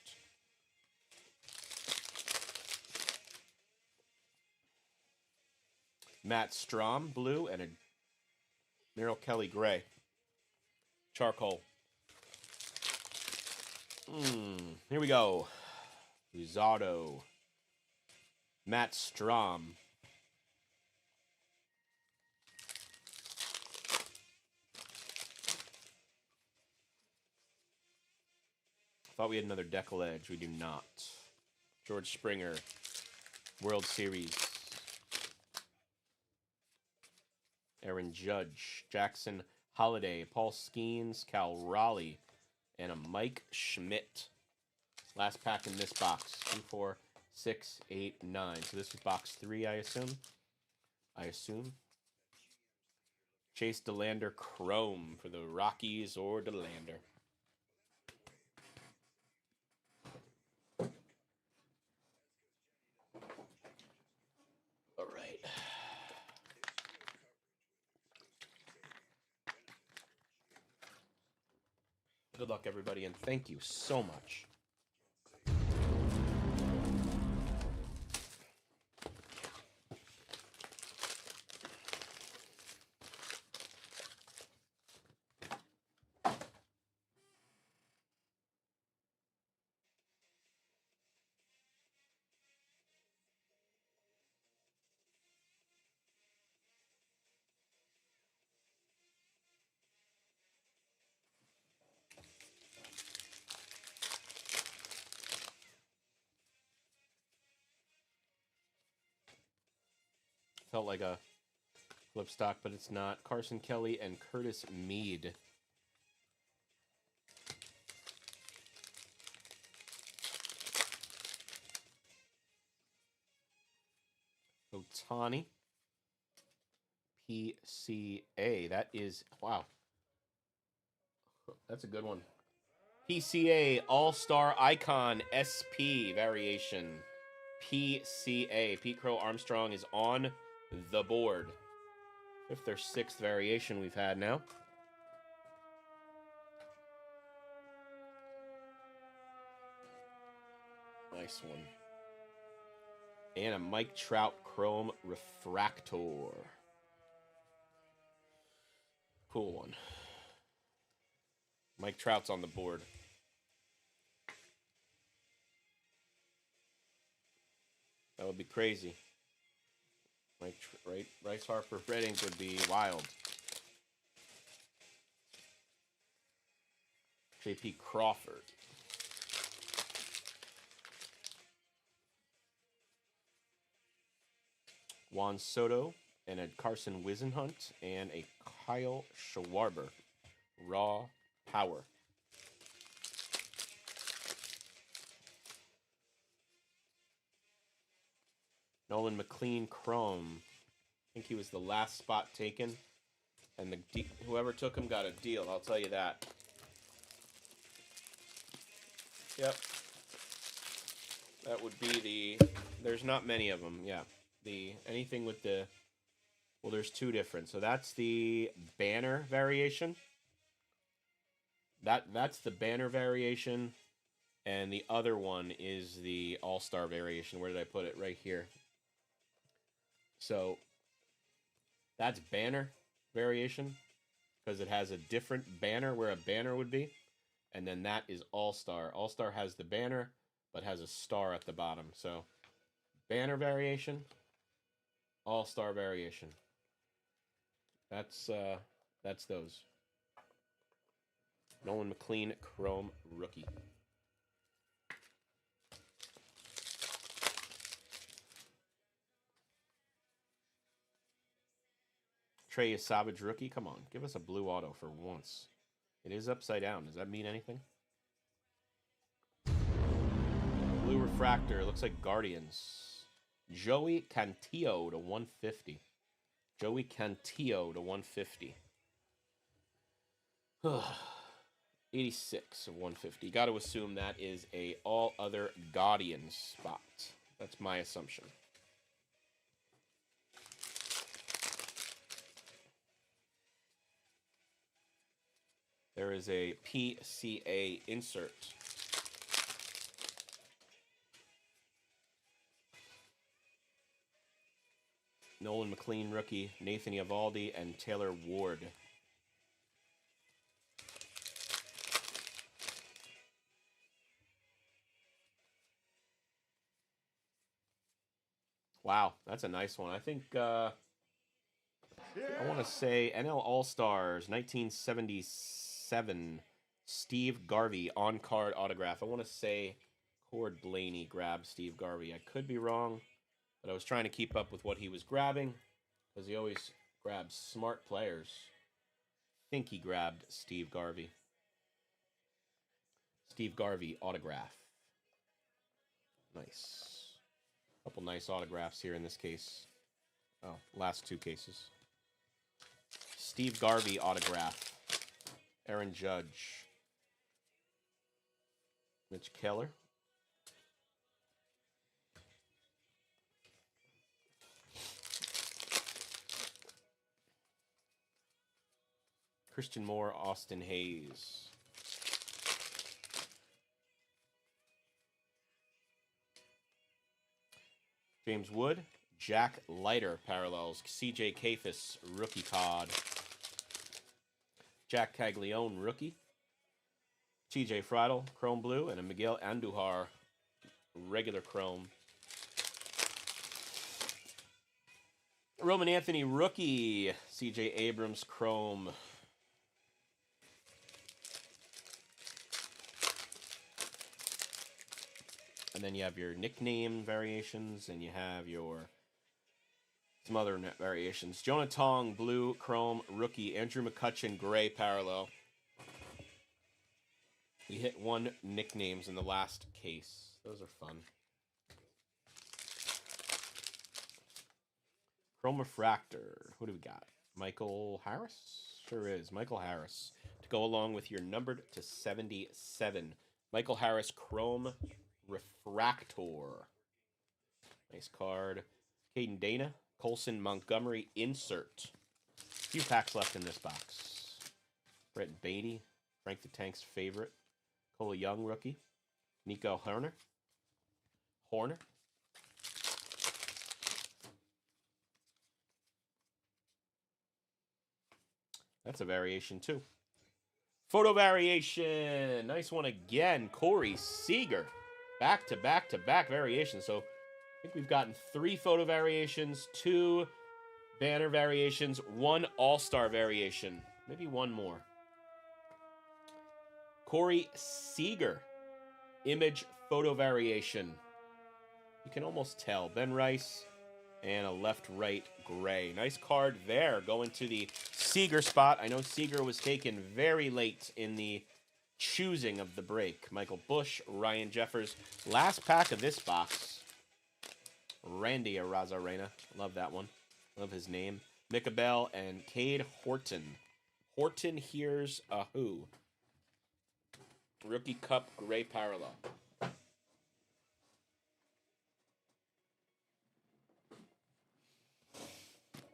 [SPEAKER 1] Matt Strom, blue, and a Merrill Kelly gray. Charcoal. Here we go. Luzardo. Matt Strom. Thought we had another Deckle Edge. We do not. George Springer. World Series. Aaron Judge. Jackson Holiday. Paul Skeens. Cal Raleigh. and a Mike Schmidt. Last pack in this box. 2, 4, 6, 8, 9. So this is box 3, I assume. Chase DeLander Chrome for the Rockies or DeLander. All right. Good luck, everybody, and thank you so much. Felt like a flip stock, but it's not. Carson Kelly and Curtis Mead. Otani. PCA. That is, wow. That's a good one. PCA All-Star Icon SP variation. PCA. Pete Crow Armstrong is on the board. Fifth or sixth variation we've had now. Nice one. And a Mike Trout Chrome Refractor. Cool one. Mike Trout's on the board. That would be crazy. Mike, right? Bryce Harper red ink would be wild. J.P. Crawford. Juan Soto and a Carson Wisenhunt and a Kyle Schwarber. Raw power. Nolan McLean Chrome. I think he was the last spot taken. And whoever took him got a deal, I'll tell you that. Yep. That would be there's not many of them, yeah. Anything with well, there's two different. So that's the banner variation. That's the banner variation. And the other one is the All-Star variation. Where did I put it? Right here. So that's banner variation because it has a different banner where a banner would be. And then that is All-Star. All-Star has the banner but has a star at the bottom. So banner variation, All-Star variation. That's those. Nolan McLean Chrome Rookie. Trey Savage Rookie. Come on, give us a blue auto for once. It is upside down. Does that mean anything? Blue Refractor. Looks like Guardians. Joey Cantillo to 150. Joey Cantillo to 150. 86 of 150. Got to assume that is a all other Guardians spot. That's my assumption. There is a PCA insert. Nolan McLean rookie, Nathan Eovaldi, and Taylor Ward. Wow, that's a nice one. I think I want to say NL All-Stars 1977 Steve Garvey on-card autograph. I want to say Cord Blaney grabbed Steve Garvey. I could be wrong, but I was trying to keep up with what he was grabbing because he always grabs smart players. I think he grabbed Steve Garvey. Steve Garvey autograph. Nice. Couple nice autographs here in this case. Oh, last two cases. Steve Garvey autograph. Aaron Judge. Mitch Keller. Christian Moore, Austin Hayes. James Wood, Jack Leiter parallels. CJ Kafis, rookie card. Jack Caglione, rookie. TJ Friedel, chrome blue, and a Miguel Andujar, regular chrome. Roman Anthony, rookie. CJ Abrams, chrome. And then you have your nickname variations, and you have your some other net variations. Jonah Tong, blue, chrome, rookie. Andrew McCutcheon, gray, parallel. We hit one nicknames in the last case. Those are fun. Chrome Refractor. Who do we got? Michael Harris? Sure is. Michael Harris. To go along with your numbered to 77. Michael Harris, Chrome Refractor. Nice card. Caden Dana. Colson Montgomery insert. A few packs left in this box. Brett Beatty. Frank the Tank's favorite. Cole Young, rookie. Nico Horner. That's a variation, too. Photo variation. Nice one again. Corey Seager. Back-to-back-to-back variations. So I think we've gotten 3 photo variations, 2 banner variations, 1 all-star variation. Maybe one more. Corey Seager. Image photo variation. You can almost tell. Ben Rice and a left-right gray. Nice card there. Going to the Seager spot. I know Seager was taken very late in the choosing of the break. Michael Bush, Ryan Jeffers. Last pack of this box. Randy Arozarena. Love that one. Love his name. Micah Bell and Cade Horton. Horton here's a who. Rookie Cup gray parallel.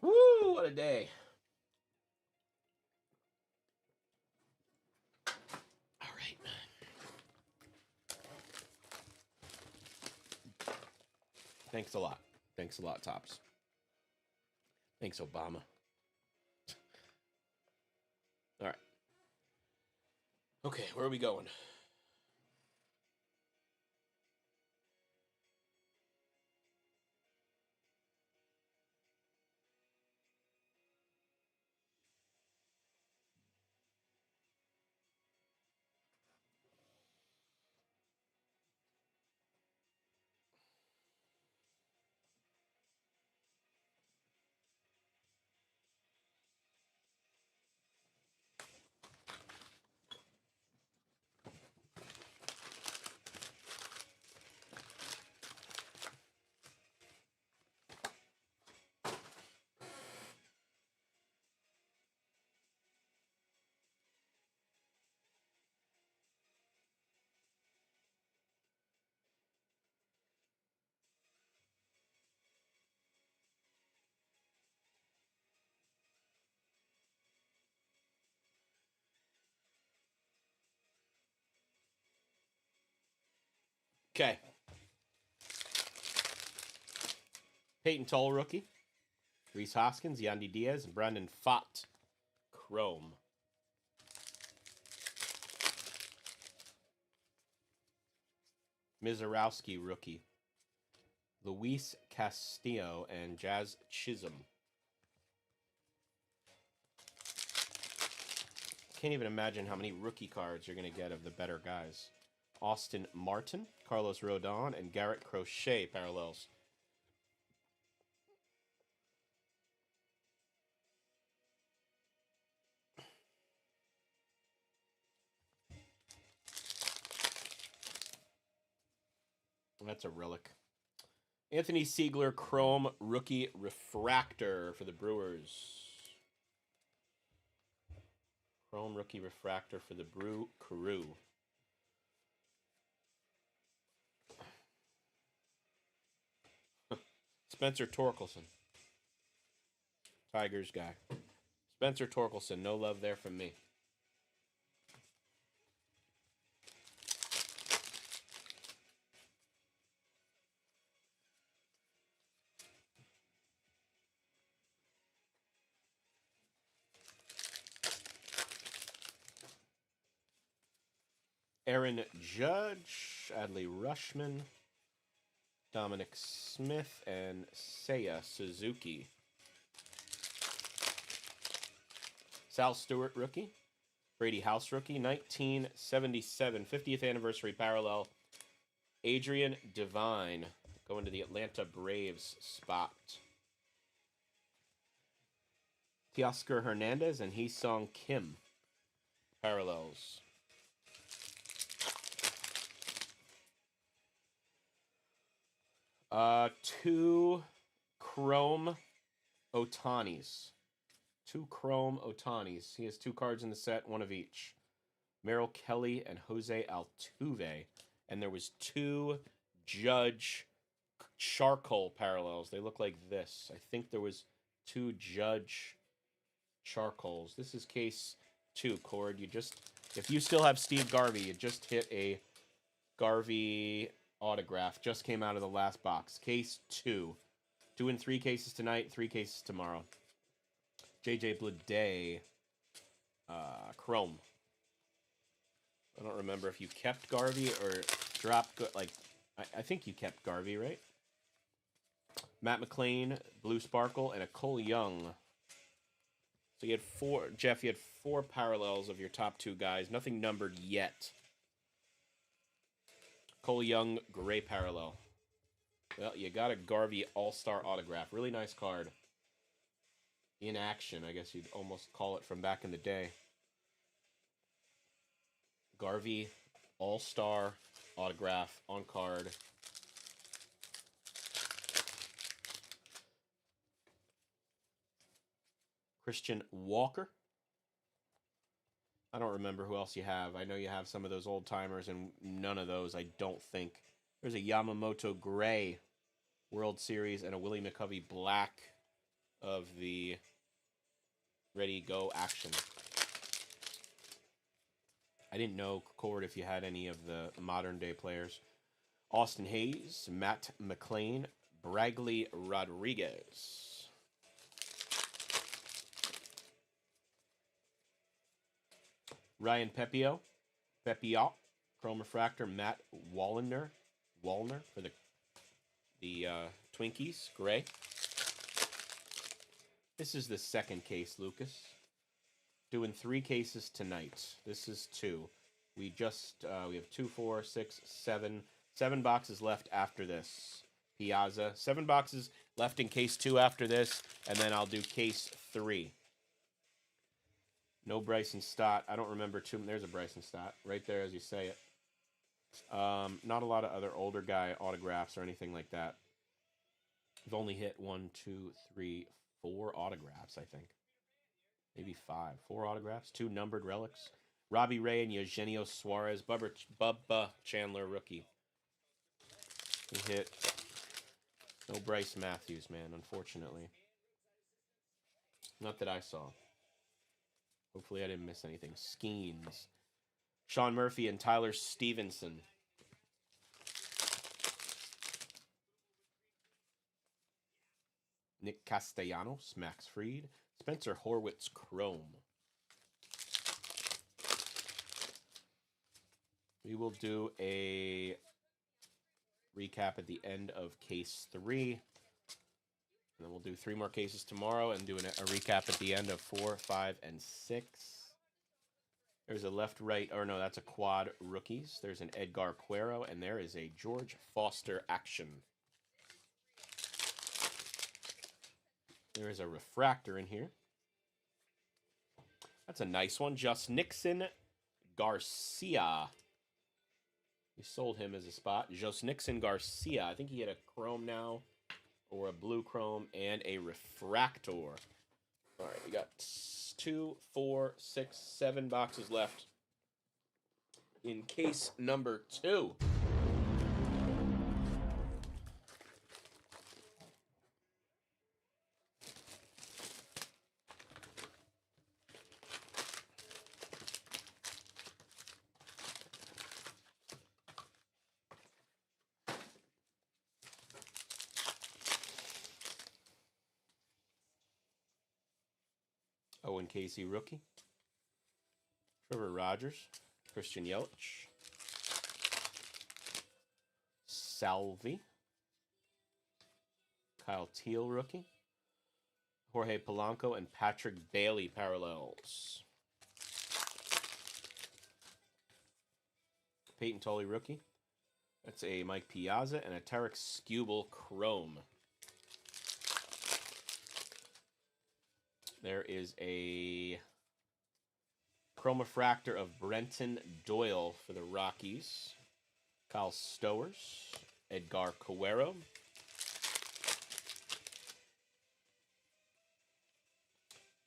[SPEAKER 1] Woo, what a day. All right. Thanks a lot. Thanks a lot, Tops. Thanks, Obama. All right. Okay, where are we going? Okay. Peyton Toll, rookie. Reese Hoskins, Yandy Diaz, and Brandon Fott. Chrome. Mizarowski, rookie. Luis Castillo and Jazz Chisholm. Can't even imagine how many rookie cards you're going to get of the better guys. Austin Martin, Carlos Rodon, and Garrett Crochet parallels. That's a relic. Anthony Siegler Chrome Rookie Refractor for the Brewers. Chrome Rookie Refractor for the Brew Crew. Spencer Torkelson. Tigers guy. Spencer Torkelson. No love there from me. Aaron Judge, Adley Rushman, Dominic Smith, and Seiya Suzuki. Sal Stewart, rookie. Brady House, rookie. 1977, 50th anniversary parallel. Adrian Devine, going to the Atlanta Braves spot. Teoscar Hernandez and Hee-Sung Kim, parallels. Two Chrome Otanis. Two Chrome Otanis. He has 2 cards in the set, one of each. Merrill Kelly and Jose Altuve. And there was 2 Judge charcoal parallels. They look like this. I think there was 2 Judge charcoals. This is case 2, Cord. If you still have Steve Garvey, you just hit a Garvey autograph. Just came out of the last box. Case 2. Doing 3 cases tonight, 3 cases tomorrow. JJ Bleday, Chrome. I don't remember if you kept Garvey or dropped. I think you kept Garvey, right? Matt McLean, Blue Sparkle, and a Cole Young. So you had 4. Jeff, you had 4 parallels of your top 2 guys. Nothing numbered yet. Cole Young, gray parallel. Well, you got a Garvey All-Star autograph. Really nice card. In action, I guess you'd almost call it, from back in the day. Garvey All-Star autograph on card. Christian Walker. I don't remember who else you have. I know you have some of those old timers, and none of those, I don't think. There's a Yamamoto Gray World Series and a Willie McCovey Black of the Ready Go action. I didn't know, Cord, if you had any of the modern day players. Austin Hayes, Matt McLean, Bragley Rodriguez. Ryan Pepiot, Chrome Refractor, Matt Wallner for the Twinkies, gray. This is the second case, Lucas. Doing 3 cases tonight. This is 2. We have 2, 4, 6, 7. 7 boxes left after this. Piazza. 7 boxes left in case 2 after this, and then I'll do case 3. No Bryson Stott. I don't remember too. There's a Bryson Stott right there as you say it. Not a lot of other older guy autographs or anything like that. I've only hit 1, 2, 3, 4 autographs, I think. Maybe 5. 4 autographs. 2 numbered relics. Robbie Ray and Eugenio Suarez. Bubba Chandler, rookie. We hit no Bryce Matthews, man, unfortunately. Not that I saw. Hopefully I didn't miss anything. Skeens. Sean Murphy and Tyler Stevenson. Nick Castellanos, Max Fried. Spencer Horwitz, Chrome. We will do a recap at the end of case 3. And then we'll do 3 more cases tomorrow and do a recap at the end of 4, 5, and 6. There's a left-right, or no, that's a quad rookies. There's an Edgar Cuero, and there is a George Foster action. There is a refractor in here. That's a nice one. Just Nixon Garcia. You sold him as a spot. Jos Nixon Garcia. I think he had a chrome now, or a blue chrome, and a refractor. All right, we got 2, 4, 6, 7 boxes left in case number 2. Owen Casey rookie. Trevor Rogers. Christian Yelich. Salvi. Kyle Teal rookie. Jorge Polanco and Patrick Bailey parallels. Peyton Tully rookie. That's a Mike Piazza and a Tarek Skubal chrome. There is a chromafractor of Brenton Doyle for the Rockies. Kyle Stowers. Edgar Cuero.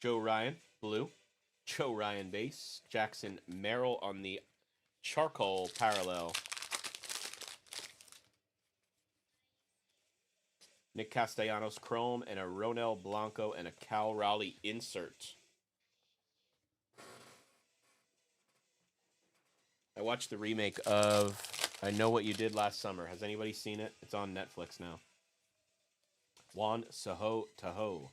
[SPEAKER 1] Joe Ryan, blue. Joe Ryan base. Jackson Merrill on the charcoal parallel. Nick Castellanos chrome and a Ronel Blanco and a Cal Raleigh insert. I watched the remake of I Know What You Did Last Summer. Has anybody seen it? It's on Netflix now. Juan Soho Tahoe.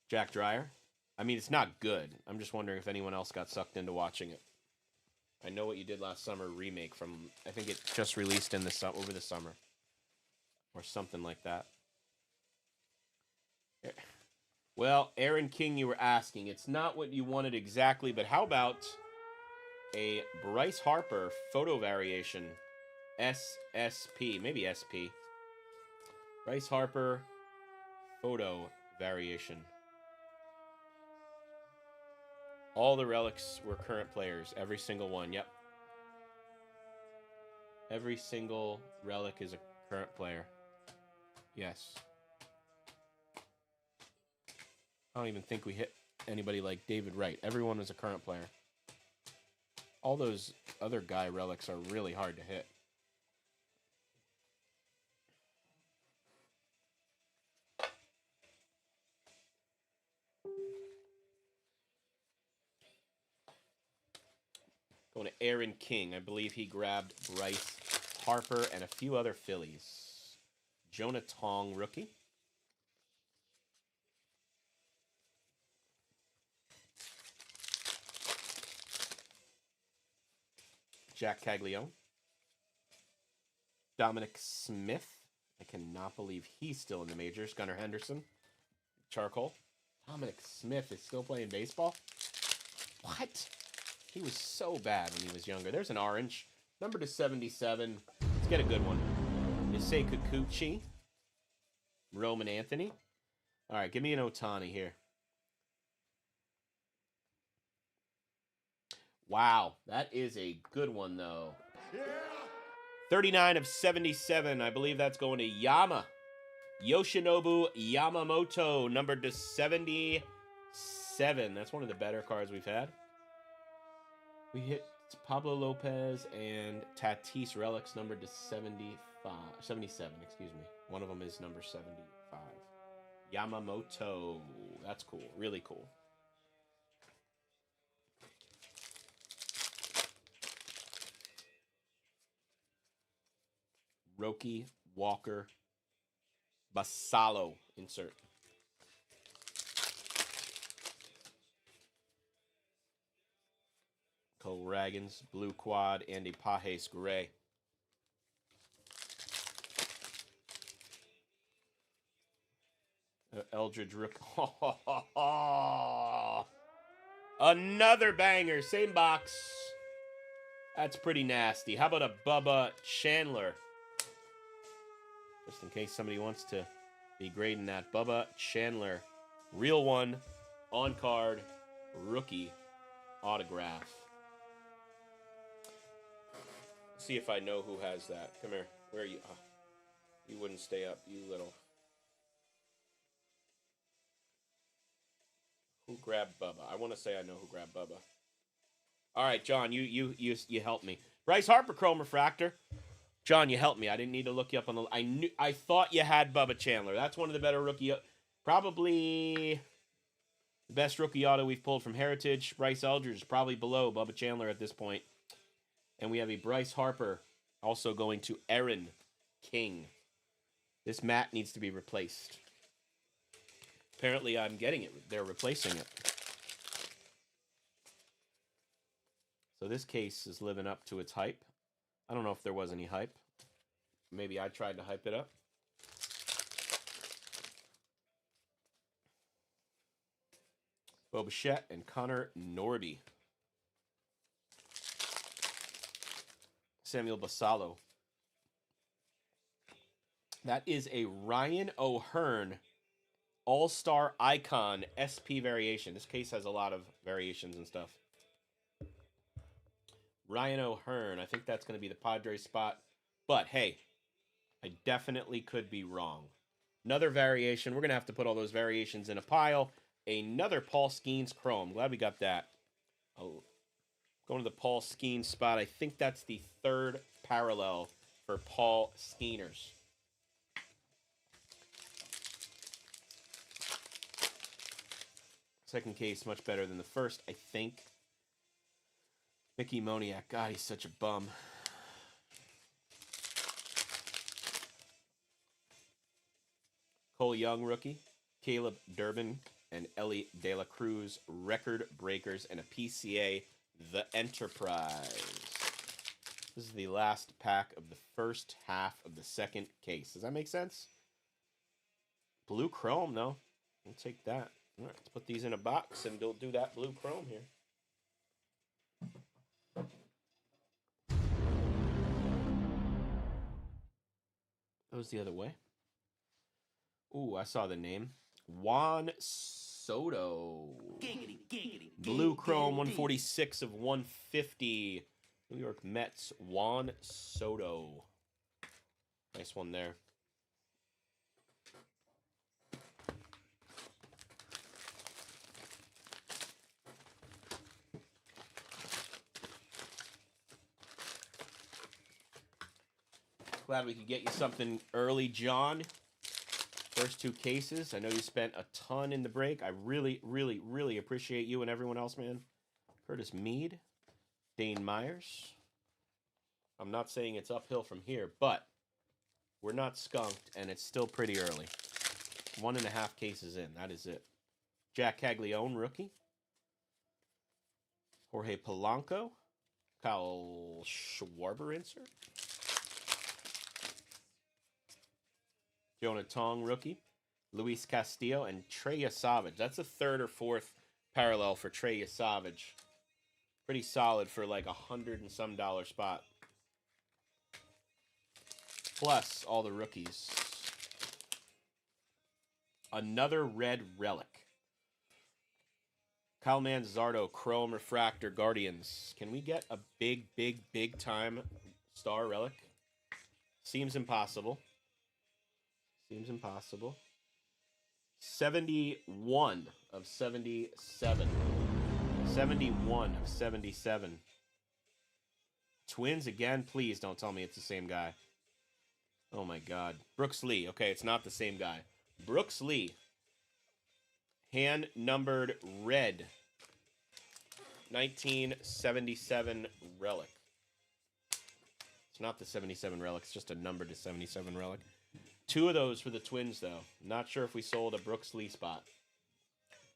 [SPEAKER 1] Jack Dreyer. I mean, it's not good. I'm just wondering if anyone else got sucked into watching it. I Know What You Did Last Summer remake from, I think it just released in the over the summer. Or something like that. Well, Aaron King, you were asking. It's not what you wanted exactly, but how about a Bryce Harper photo variation? SSP. Maybe SP. Bryce Harper photo variation. All the relics were current players. Every single one. Yep. Every single relic is a current player. Yes. I don't even think we hit anybody like David Wright. Everyone is a current player. All those other guy relics are really hard to hit. Going to Aaron King. I believe he grabbed Bryce Harper and a few other Phillies. Jonah Tong, rookie. Jack Caglione. Dominic Smith. I cannot believe he's still in the majors. Gunnar Henderson. Charcoal. Dominic Smith is still playing baseball? What? He was so bad when he was younger. There's an orange. Number to 77. Let's get a good one. Issei Kikuchi. Roman Anthony. All right, give me an Ohtani here. Wow, that is a good one, though. Yeah. 39 of 77. I believe that's going to Yama. Yoshinobu Yamamoto, numbered to 77. That's one of the better cards we've had. We hit Pablo Lopez and Tatis relics numbered to 77, excuse me. One of them is number 75. Yamamoto. That's cool. Really cool. Roki, Walker, Basalo insert. Cole Ragans, Blue Quad, Andy Pajes Gray. Eldridge Rook. Another banger. Same box. That's pretty nasty. How about a Bubba Chandler? Just in case somebody wants to be grading that. Bubba Chandler. Real one. On card. Rookie. Autograph. see if I know who has that. Come here. Where are you? Oh, you wouldn't stay up, you little. Who grabbed Bubba? I want to say I know who grabbed Bubba. All right, John, you helped me. Bryce Harper, Chrome Refractor. John, you helped me. I didn't need to look you up on the. I thought you had Bubba Chandler. That's one of the better rookie. Probably the best rookie auto we've pulled from Heritage. Bryce Eldridge is probably below Bubba Chandler at this point. And we have a Bryce Harper also going to Aaron King. This mat needs to be replaced. Apparently, I'm getting it. They're replacing it. So this case is living up to its hype. I don't know if there was any hype. Maybe I tried to hype it up. Bo Bichette and Connor Norby. Samuel Basallo. That is a Ryan O'Hearn All-Star Icon SP variation. This case has a lot of variations and stuff. Ryan O'Hearn. I think that's going to be the Padres spot. But, hey, I definitely could be wrong. Another variation. We're going to have to put all those variations in a pile. Another Paul Skeens Chrome. Glad we got that. Going to the Paul Skeens spot. I think that's the third parallel for Paul Skeeners. Second case, much better than the first, I think. Mickey Moniak. God, he's such a bum. Cole Young, rookie. Caleb Durbin and Ellie De La Cruz, record breakers, and a PCA, The Enterprise. This is the last pack of the first half of the second case. Does that make sense? Blue chrome, no. We'll take that. All right, let's put these in a box and we'll do that blue chrome here. That was the other way. Ooh, I saw the name. Juan Soto.
[SPEAKER 3] Giggity, giggity,
[SPEAKER 1] Blue chrome, 146 of 150. New York Mets, Juan Soto. Nice one there. Glad we could get you something early, John. First two cases. I know you spent a ton in the break. I really, really, really appreciate you and everyone else, man. Curtis Mead. Dane Myers. I'm not saying it's uphill from here, but we're not skunked, and it's still pretty early. 1.5 cases in. That is it. Jack Caglione, rookie. Jorge Polanco. Kyle Schwarber insert. Jonah Tong, rookie. Luis Castillo and Trey Savage. That's a third or fourth parallel for Trey Savage. Pretty solid for like $100 and some spot. Plus all the rookies. Another red relic. Kyle Manzardo, Chrome Refractor Guardians. Can we get a big, big, big time star relic? Seems impossible. Seems impossible. 71 of 77. 71 of 77. Twins again? Please don't tell me it's the same guy. Oh my God. Brooks Lee. Okay, it's not the same guy. Brooks Lee. Hand numbered red. 1977 relic. It's not the 77 relic. It's just a number to 77 relic. 2 of those for the Twins, though. Not sure if we sold a Brooks Lee spot.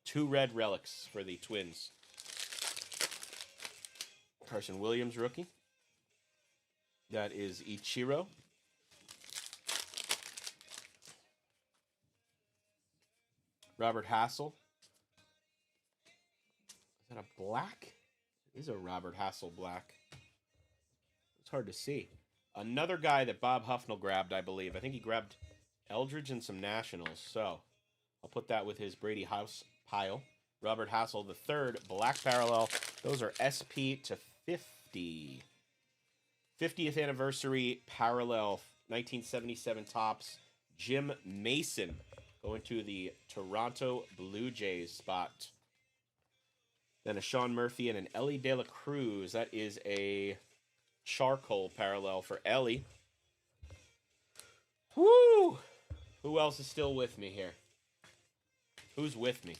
[SPEAKER 1] 2 red relics for the Twins. Carson Williams, rookie. That is Ichiro. Robert Hassel. Is that a black? It is a Robert Hassel black. It's hard to see. Another guy that Bob Huffnell grabbed, I believe. I think he grabbed Eldridge and some Nationals. So I'll put that with his Brady House pile. Robert Hassel, the third black parallel. Those are SP to 50. 50th anniversary parallel 1977 Topps Jim Mason going to the Toronto Blue Jays spot. Then a Sean Murphy and an Ellie De La Cruz. That is a charcoal parallel for Ellie. Woo! Who else is still with me here? Who's with me?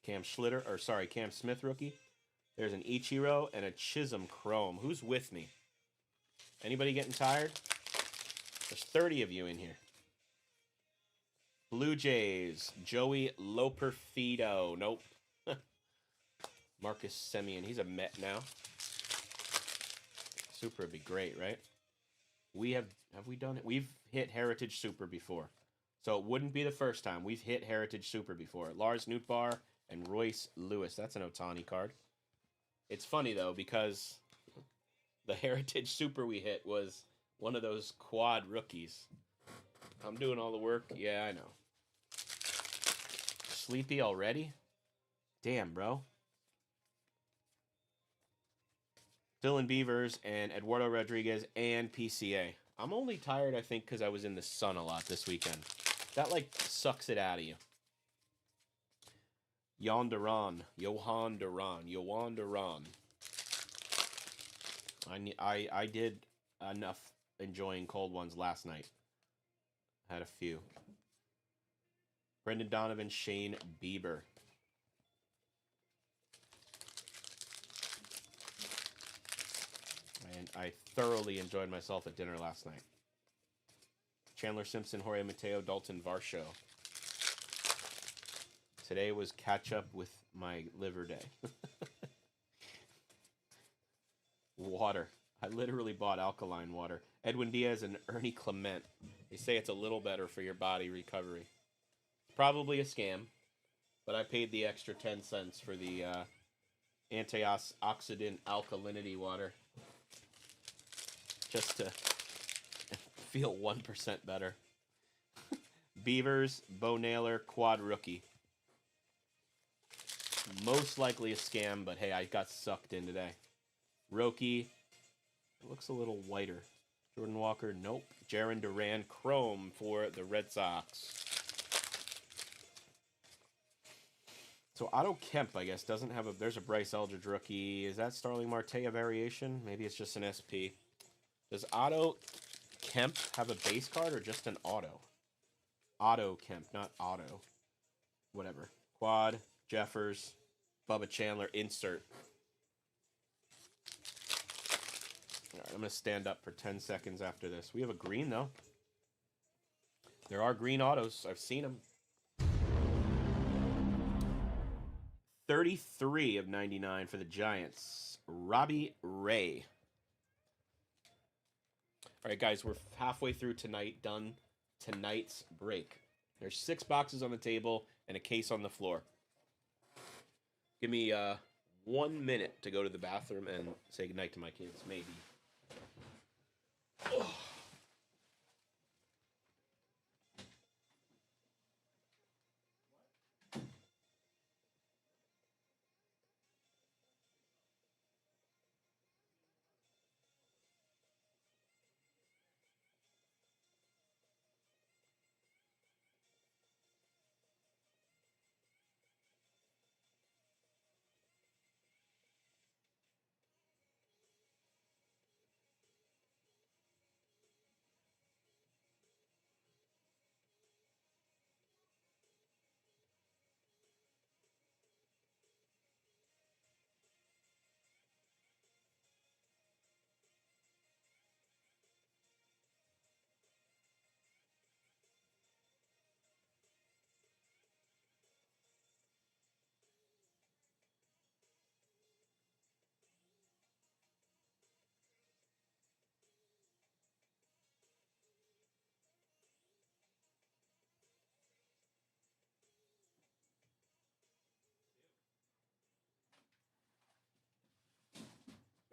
[SPEAKER 1] Cam Smith rookie. There's an Ichiro and a Chisholm Chrome. Who's with me? Anybody getting tired? There's 30 of you in here. Blue Jays, Joey Loperfido. Nope. Marcus Semien. He's a Met now. Super would be great, right? Have we done it? We've hit Heritage Super before. So it wouldn't be the first time. We've hit Heritage Super before. Lars Nootbaar and Royce Lewis. That's an Ohtani card. It's funny, though, because the Heritage Super we hit was one of those quad rookies. I'm doing all the work. Yeah, I know. Sleepy already? Damn, bro. Dylan Beavers and Eduardo Rodriguez and PCA. I'm only tired, I think, because I was in the sun a lot this weekend. That, like, sucks it out of you. Johan Duran. I did enough enjoying cold ones last night. Had a few. Brendan Donovan, Shane Bieber. And I thoroughly enjoyed myself at dinner last night. Chandler Simpson, Jorge Mateo, Dalton Varsho. Today was catch up with my liver day. Water. I literally bought alkaline water. Edwin Diaz and Ernie Clement. They say it's a little better for your body recovery. Probably a scam, but I paid the extra 10 cents for the antioxidant alkalinity water. Just to feel 1% better. Beavers, Bo Naylor, quad rookie. Most likely a scam, but hey, I got sucked in today. Roki, it looks a little whiter. Jordan Walker, nope. Jaron Duran, chrome for the Red Sox. So Otto Kemp, I guess, doesn't have a... There's a Bryce Eldridge rookie. Is that Starling Marte a variation? Maybe it's just an SP. Does Otto Kemp have a base card or just an auto? Otto Kemp, not auto. Whatever. Quad, Jeffers, Bubba Chandler, insert. All right, I'm going to stand up for 10 seconds after this. We have a green, though. There are green autos. I've seen them. 33 of 99 for the Giants. Robbie Ray. All right, guys, we're halfway through tonight's break. There's 6 boxes on the table and a case on the floor. Give me 1 minute to go to the bathroom and say goodnight to my kids, maybe. Oh.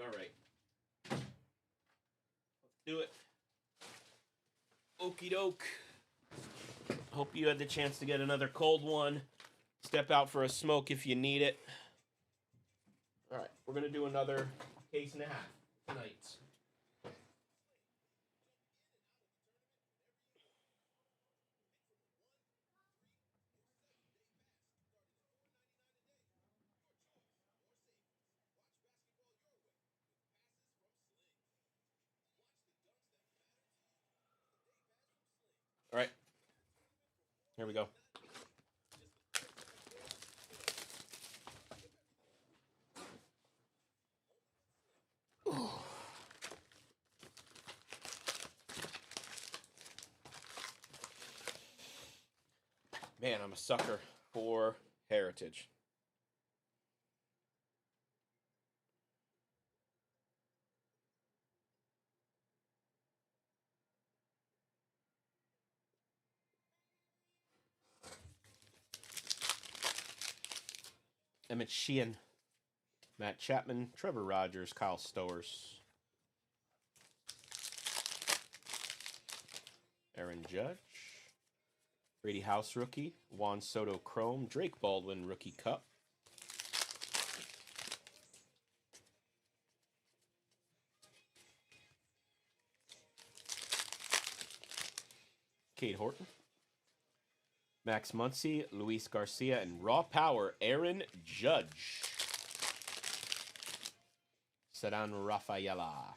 [SPEAKER 1] All right. Let's do it. Okie doke. Hope you had the chance to get another cold one. Step out for a smoke if you need it. All right, we're gonna do another case and a half tonight. All right, here we go. Man, I'm a sucker for Heritage. Emmett Sheehan, Matt Chapman, Trevor Rogers, Kyle Stowers, Aaron Judge, Brady House rookie, Juan Soto Chrome, Drake Baldwin rookie cup, Cade Horton, Max Muncy, Luis Garcia, and Raw Power, Aaron Judge. Ceddanne Rafaela.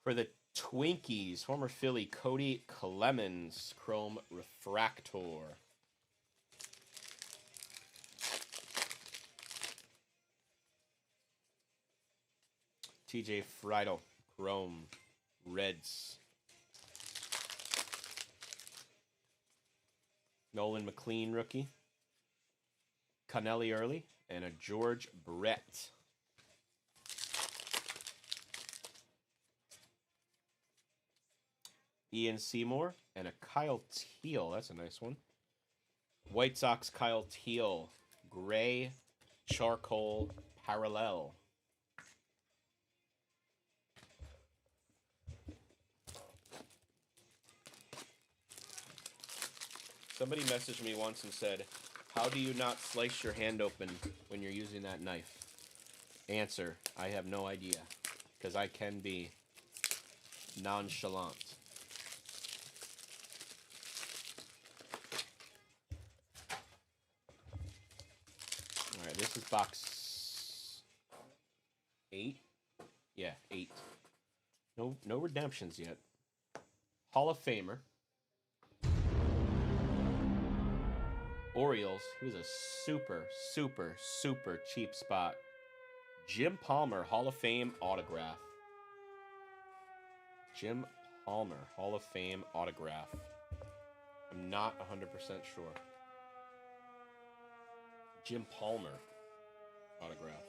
[SPEAKER 1] For the Twinkies, former Philly Cody Clemens, Chrome Refractor. TJ Friedel, Chrome Reds. Nolan McLean, rookie. Connelly Early, and a George Brett. Ian Seymour, and a Kyle Teal. That's a nice one. White Sox Kyle Teal, gray charcoal parallel. Somebody messaged me once and said, how do you not slice your hand open when you're using that knife? Answer, I have no idea, because I can be nonchalant. All right, this is box 8. Yeah, 8. No redemptions yet. Hall of Famer. Orioles. He was a super cheap spot. Jim Palmer, Hall of Fame autograph. Jim Palmer, Hall of Fame autograph. I'm not 100% sure. Jim Palmer autograph.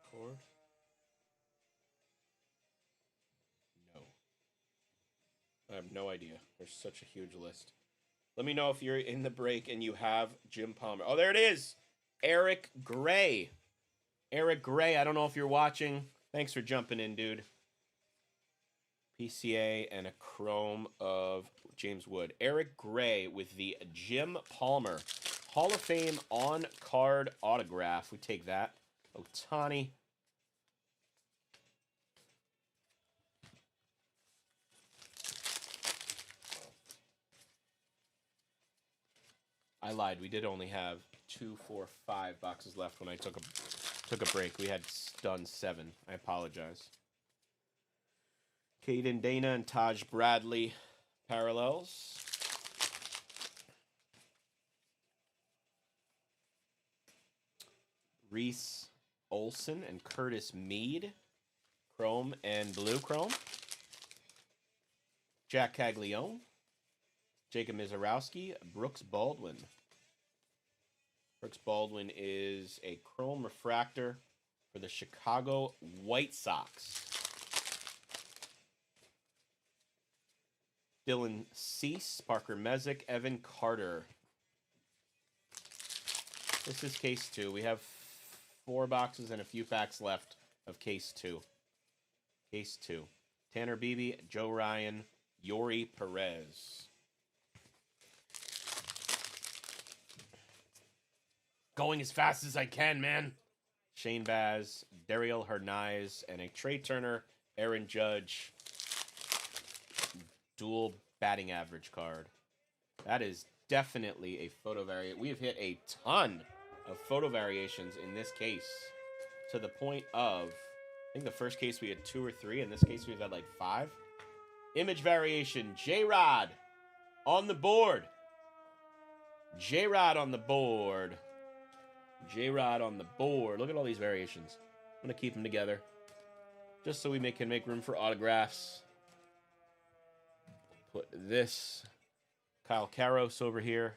[SPEAKER 1] Cord? No. I have no idea. There's such a huge list. Let me know if you're in the break and you have Jim Palmer. Oh, there it is. Eric Gray. Eric Gray, I don't know if you're watching. Thanks for jumping in, dude. PCA and a chrome of James Wood. Eric Gray with the Jim Palmer Hall of Fame on-card autograph. We take that. Ohtani. I lied. We did only have 2, 4, 5 boxes left when I took a break. We had done 7. I apologize. Caden Dana and Taj Bradley parallels. Reese Olson and Curtis Mead, chrome and blue chrome. Jack Caglione, Jacob Mizorowski, Brooks Baldwin. Brooks Baldwin is a chrome refractor for the Chicago White Sox. Dylan Cease, Parker Messick, Evan Carter. This is case 2. We have 4 boxes and a few packs left of case 2. Case 2. Tanner Beebe, Joe Ryan, Yori Perez. Going as fast as I can, man. Shane Baz, Daryl Hernandez, and a Trey Turner, Aaron Judge dual batting average card. That is definitely a photo variant. We have hit a ton of photo variations in this case to the point of, I think the first case we had 2 or 3. In this case, we've had like 5. Image variation, J-Rod on the board. J-Rod on the board. J-Rod on the board. Look at all these variations. I'm going to keep them together just so we can make room for autographs. Put this Kyle Karos over here.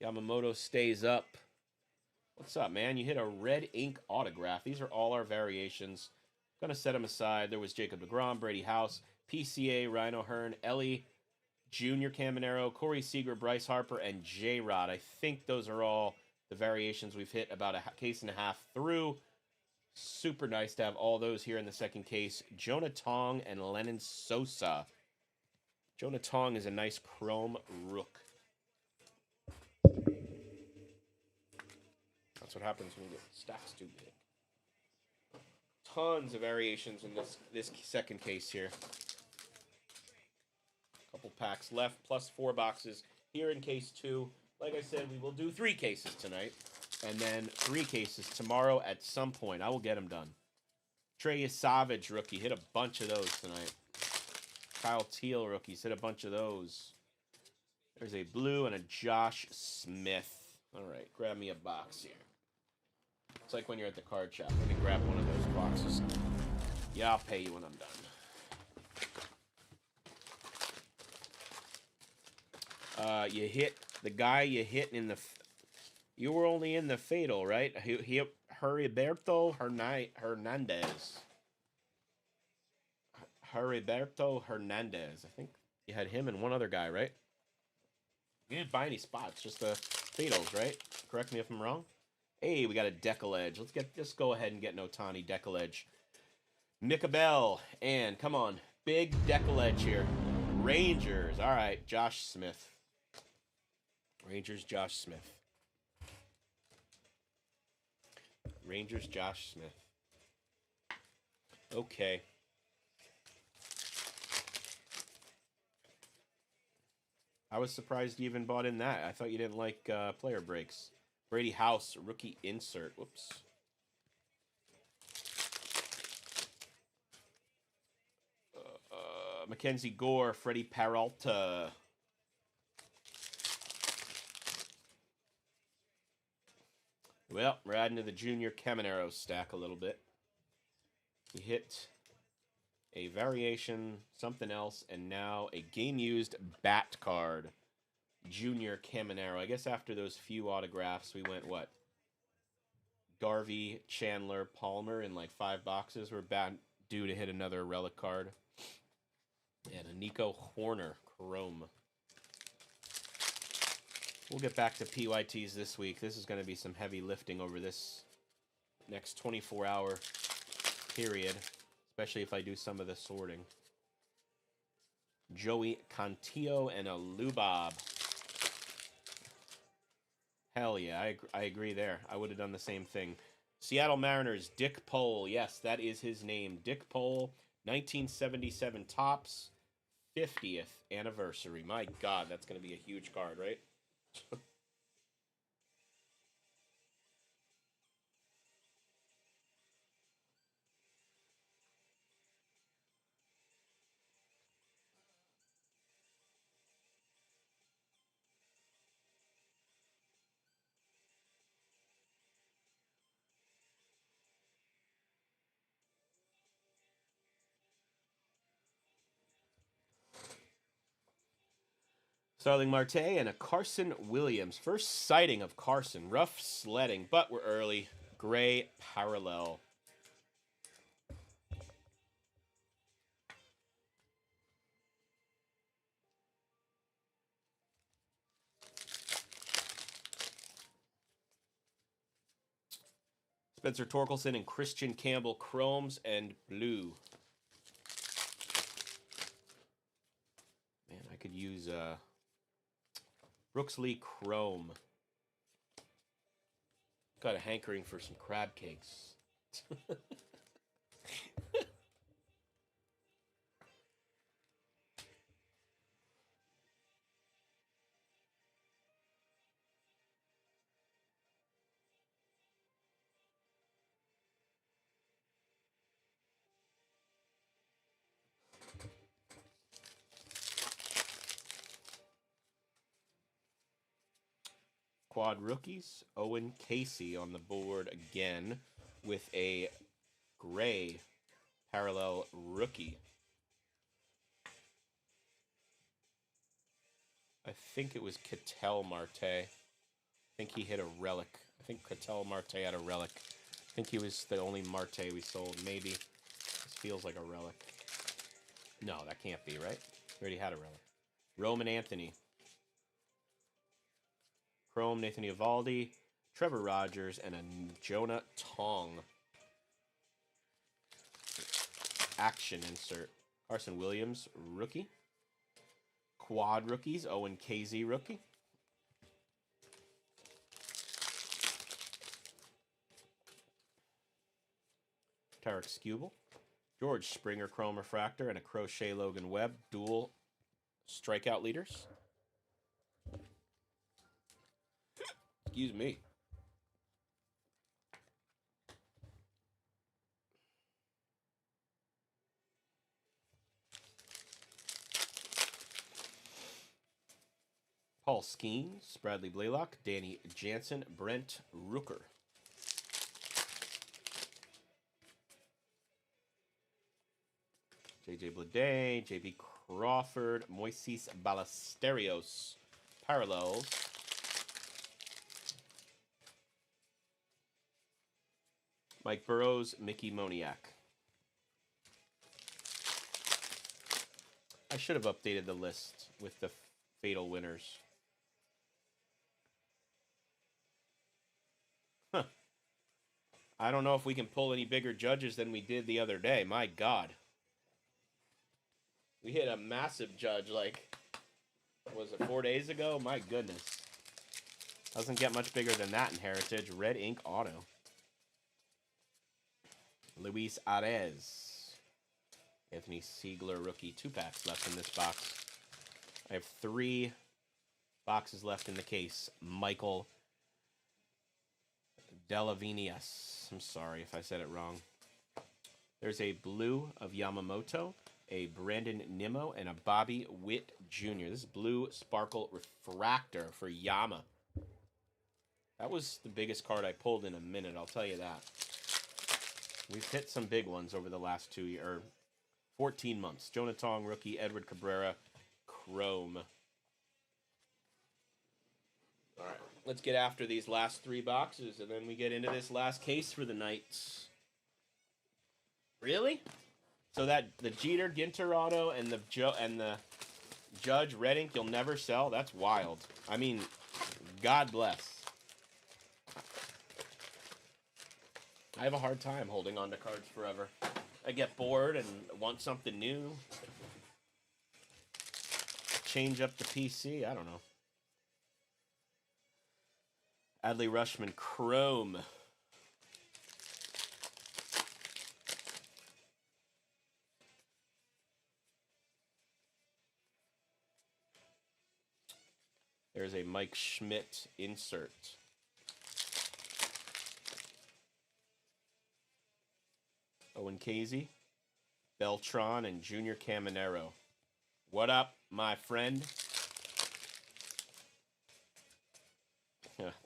[SPEAKER 1] Yamamoto stays up. What's up, man? You hit a red ink autograph. These are all our variations. Going to set them aside. There was Jacob deGrom, Brady House, PCA, Rhino Hearn, Ellie, Junior Caminero, Corey Seager, Bryce Harper, and J-Rod. I think those are all the variations we've hit about a case and a half through. Super nice to have all those here in the second case. Jonah Tong and Lennon Sosa. Jonah Tong is a nice chrome rook. That's what happens when you get stacks too big. Tons of variations in this second case here. Couple packs left, plus 4 boxes here in case 2. Like I said, we will do 3 cases tonight, and then 3 cases tomorrow at some point. I will get them done. Trey Savage rookie, hit a bunch of those tonight. Kyle Teal rookies, hit a bunch of those. There's a blue and a Josh Smith. All right, grab me a box here. It's like when you're at the card shop. Let me grab one of those boxes. Yeah, I'll pay you when I'm done. You hit the guy you hit in the. You were only in the fatal, right? Heriberto Hernandez. Heriberto Hernandez. I think you had him and one other guy, right? You didn't buy any spots, just the fatals, right? Correct me if I'm wrong. Hey, we got a Decoledge. Let's go ahead and get an Ohtani Decoledge. Nicabel, and come on, big Decoledge here. Rangers. All right, Josh Smith. Rangers, Josh Smith. Rangers, Josh Smith. Okay. I was surprised you even bought in that. I thought you didn't like player breaks. Brady House, rookie insert. Whoops. Mackenzie Gore, Freddie Peralta. Well, we're adding to the Junior Caminero stack a little bit. We hit a variation, something else, and now a game-used bat card. Junior Caminero. I guess after those few autographs, we went, what? Garvey, Chandler, Palmer in like 5 boxes. We're due to hit another relic card. And a Nico Horner Chrome. We'll get back to PYTs this week. This is going to be some heavy lifting over this next 24-hour period, especially if I do some of the sorting. Joey Cantillo and a Lubob. Hell yeah, I agree there. I would have done the same thing. Seattle Mariners, Dick Pole. Yes, that is his name. Dick Pole, 1977 Topps, 50th anniversary. My God, that's going to be a huge card, right? Starling Marte and a Carson Williams. First sighting of Carson. Rough sledding, but we're early. Gray parallel. Spencer Torkelson and Christian Campbell, chromes and blue. Man, I could use Brooks Lee Chrome. Got a hankering for some crab cakes. Quad rookies. Owen Casey on the board again with a gray parallel rookie. I think it was Ketel Marte. I think he hit a relic. I think Ketel Marte had a relic. I think he was the only Marte we sold. Maybe. This feels like a relic. No, that can't be, right? We already had a relic. Roman Anthony. Chrome, Nathan Eovaldi, Trevor Rogers, and a Jonah Tong. Action insert. Carson Williams, rookie. Quad rookies, Owen KZ, rookie. Tarek Skubal. George Springer, Chrome Refractor, and a Crochet Logan Webb, dual strikeout leaders. Excuse me. Paul Skeens, Bradley Blaylock, Danny Jansen, Brent Rooker. JJ Bleday, JB Crawford, Moises Ballesteros. Parallels. Mike Burrows, Mickey Moniak. I should have updated the list with the fatal winners. Huh. I don't know if we can pull any bigger judges than we did the other day. My God. We hit a massive judge, like, was it 4 days ago? My goodness. Doesn't get much bigger than that in Heritage. Red Ink Auto. Luis Arez. Anthony Siegler, rookie. 2 packs left in this box. I have 3 boxes left in the case. Michael Delavinius. I'm sorry if I said it wrong. There's a blue of Yamamoto, a Brandon Nimmo, and a Bobby Witt Jr. This is blue sparkle refractor for Yama. That was the biggest card I pulled in a minute, I'll tell you that. We've hit some big ones over the last 14 months. Jonah Tong, rookie. Edward Cabrera, Chrome. All right, let's get after these last 3 boxes, and then we get into this last case for the night. Really? So that the Jeter Ginter auto and the Judge Red Ink you'll never sell? That's wild. I mean, God bless. I have a hard time holding on to cards forever. I get bored and want something new. Change up the PC. I don't know. Adley Rushman, Chrome. There's a Mike Schmidt insert. Owen Casey, Beltran, and Junior Caminero. What up, my friend?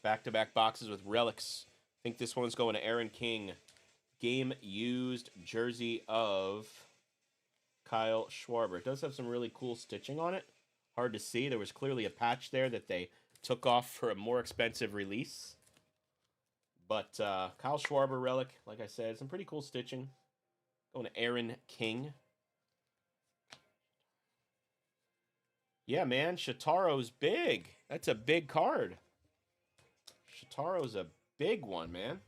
[SPEAKER 1] Back-to-back boxes with relics. I think this one's going to Aaron King. Game used jersey of Kyle Schwarber. It does have some really cool stitching on it. Hard to see. There was clearly a patch there that they took off for a more expensive release. But Kyle Schwarber relic, like I said, some pretty cool stitching. Going to Aaron King. Yeah, man, Shataro's big. That's a big card. Shataro's a big one, man.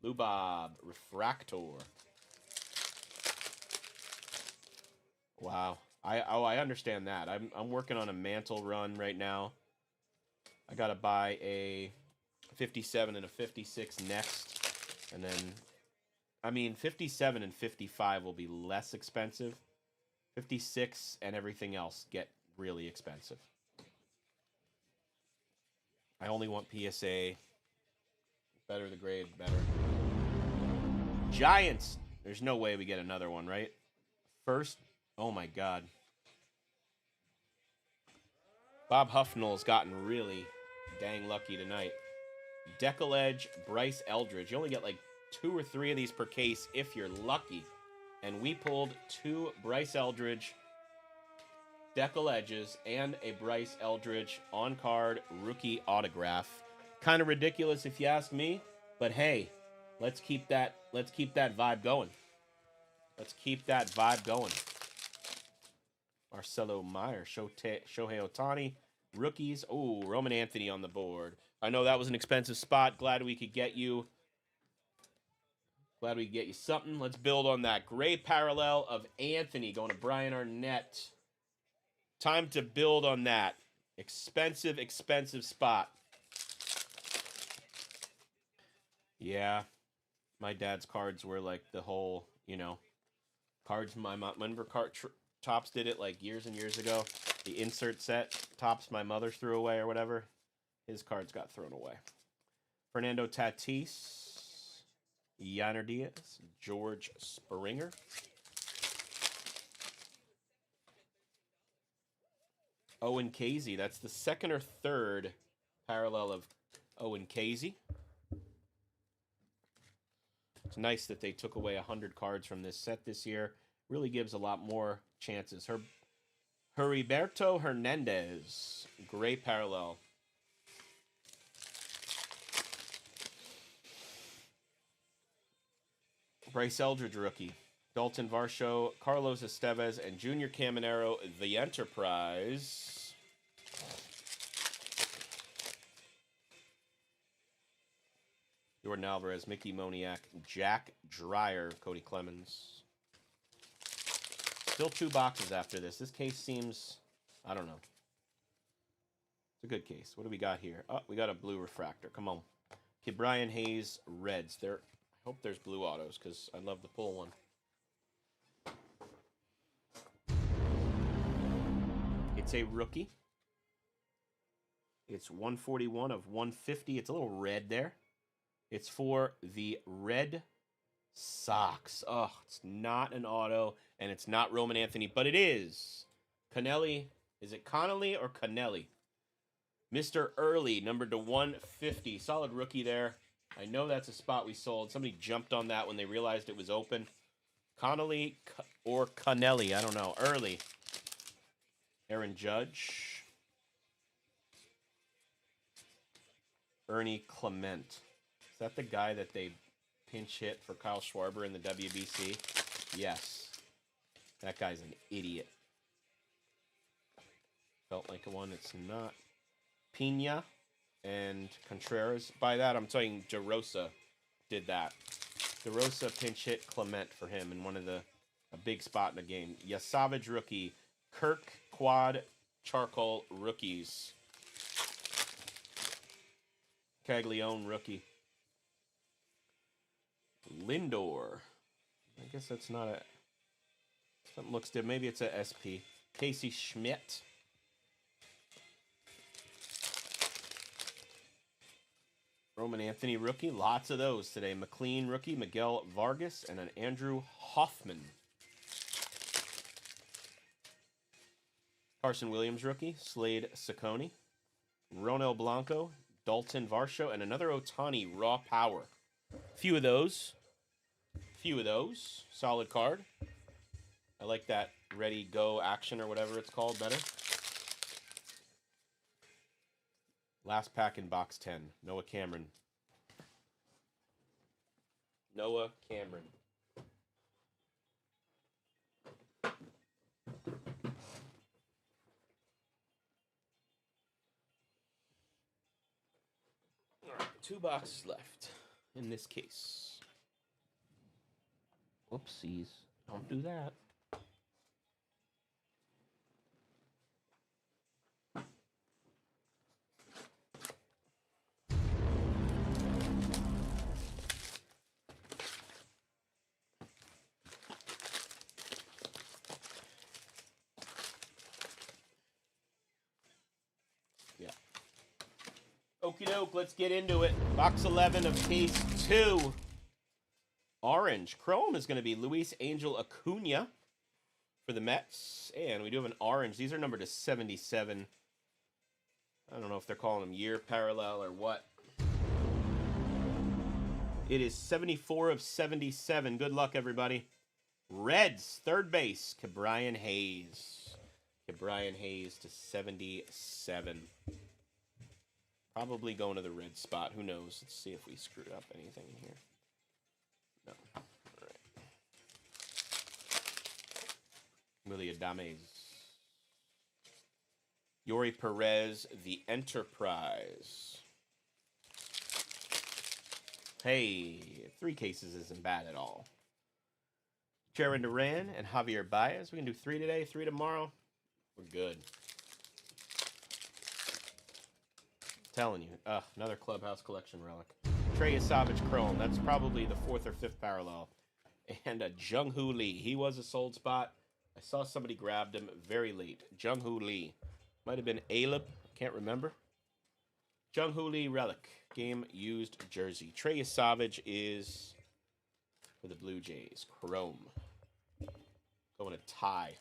[SPEAKER 1] Lubob, Refractor. Wow. I understand that. I'm working on a mantle run right now. I gotta buy a 57 and a 56 next. And then, I mean, 57 and 55 will be less expensive. 56 and everything else get really expensive. I only want PSA. Better the grade, better. Giants. There's no way we get another one, right? First, oh my God. Bob Huffnall's gotten really dang lucky tonight. Deckle Edge, Bryce Eldridge. You only get like 2 or 3 of these per case if you're lucky. And we pulled 2 Bryce Eldridge Deckle Edges and a Bryce Eldridge on-card rookie autograph. Kind of ridiculous if you ask me, but hey, let's keep that vibe going. Let's keep that vibe going. Marcelo Meyer, Shohei Ohtani, rookies. Oh, Roman Anthony on the board. I know that was an expensive spot. Glad we could get you something. Let's build on that. Gray parallel of Anthony going to Brian Arnett. Time to build on that. Expensive spot. Yeah. My dad's cards were like the whole, cards. My mom, remember Topps did it like years and years ago. The insert set Topps my mother threw away or whatever. His cards got thrown away. Fernando Tatis, Yainer Diaz, George Springer. Owen Casey. That's the second or third parallel of Owen Casey. It's nice that they took away 100 cards from this set this year. Really gives a lot more chances. Heriberto Hernandez. Gray parallel. Bryce Eldridge rookie. Dalton Varsho, Carlos Estevez, and Junior Caminero, the Enterprise. Jordan Alvarez, Mickey Moniak, Jack Dreyer, Cody Clemens. Still 2 boxes after this. This case seems, I don't know. It's a good case. What do we got here? Oh, we got a blue refractor. Come on. Okay, Brian Hayes, Reds. I hope there's blue autos because I'd love to pull one. It's a rookie. It's 141 of 150. It's a little red there. It's for the Red Sox. Oh, it's not an auto, and it's not Roman Anthony, but it is. Connelly. Is it Connelly or Connelly? Mr. Early, numbered to 150. Solid rookie there. I know that's a spot we sold. Somebody jumped on that when they realized it was open. Connelly or Connelly. I don't know. Early. Aaron Judge. Ernie Clement. Is that the guy that they pinch hit for Kyle Schwarber in the WBC? Yes. That guy's an idiot. Felt like one. It's not. Pena and Contreras. By that, I'm saying DeRosa did that. DeRosa pinch hit Clement for him in a big spot in the game. Yasavage rookie. Kirk Quad Charcoal rookies. Caglione rookie. Lindor. I guess that's not a... Something looks different. Maybe it's a SP. Casey Schmidt. Roman Anthony rookie. Lots of those today. McLean rookie. Miguel Vargas. And an Andrew Hoffman. Carson Williams rookie. Slade Ciccone. Ronel Blanco. Dalton Varsho. And another Ohtani raw power. Few of those. Solid card. I like that ready go action or whatever it's called better. Last pack in box 10. Noah Cameron. All right, 2 boxes left in this case. Whoopsies. Don't do that. Okie doke, let's get into it. Box 11 of case 2. Orange. Chrome is going to be Luis Angel Acuna for the Mets. And we do have an orange. These are numbered to 77. I don't know if they're calling them year parallel or what. It is 74 of 77. Good luck, everybody. Reds, third base, Ke'Bryan Hayes. Ke'Bryan Hayes to 77. Probably going to the red spot. Who knows? Let's see if we screwed up anything here. No. All right. Willie Adames. Yori Perez, the Enterprise. Hey, 3 cases isn't bad at all. Sharon Duran and Javier Baez. We can do 3 today, 3 tomorrow. We're good. Telling you. Another Clubhouse Collection relic. Trey Savage Chrome. That's probably the 4th or 5th parallel. And a Jung-Hoo Lee. He was a sold spot. I saw somebody grabbed him very late. Jung-Hoo Lee. Might have been Aleb. Can't remember. Jung-Hoo Lee relic. Game used jersey. Trey Savage is for the Blue Jays. Chrome. Going to tie.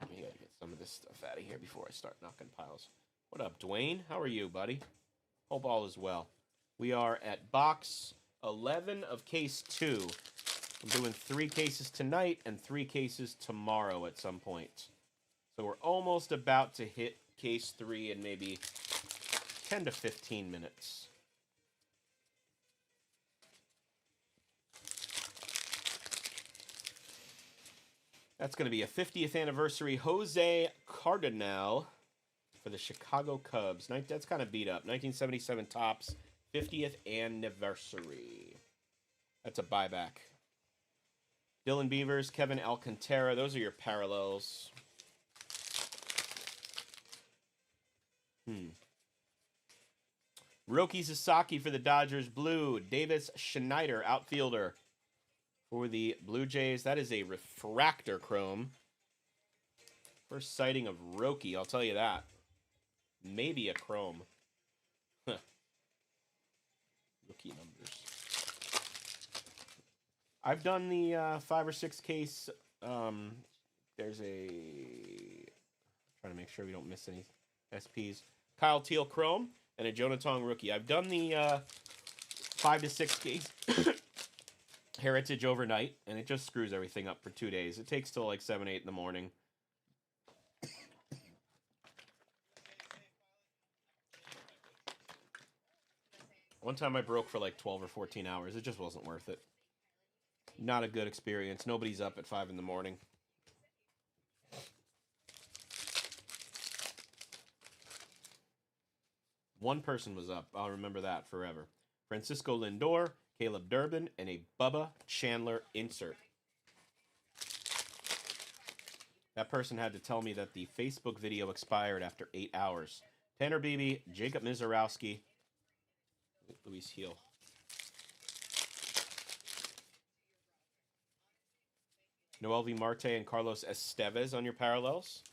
[SPEAKER 1] We gotta get some of this stuff out of here before I start knocking piles. What up, Dwayne? How are you, buddy? Hope all is well. We are at box 11 of case 2. I'm doing 3 cases tonight and 3 cases tomorrow at some point. So we're almost about to hit case 3 in maybe 10 to 15 minutes. That's going to be a 50th anniversary Jose Cardinal for the Chicago Cubs. That's kind of beat up. 1977 Topps, 50th anniversary. That's a buyback. Dylan Beavers, Kevin Alcantara. Those are your parallels. Roki Sasaki for the Dodgers Blue. Davis Schneider, outfielder for the Blue Jays. That is a refractor chrome. First sighting of Roki, I'll tell you that. Maybe a chrome. Huh. Rookie numbers. I've done the 5 or 6 case. There's a... trying to make sure we don't miss any SPs. Kyle Teal Chrome and a Jonathan rookie. I've done the 5 to 6 case Heritage overnight, and it just screws everything up for 2 days. It takes till like 7, 8 in the morning. One time I broke for like 12 or 14 hours. It just wasn't worth it. Not a good experience. Nobody's up at 5 in the morning. One person was up. I'll remember that forever. Francisco Lindor, Caleb Durbin, and a Bubba Chandler insert. That person had to tell me that the Facebook video expired after 8 hours. Tanner Beebe, Jacob Mizorowski, Luis Heel. Noel V. Marte and Carlos Estevez on your parallels.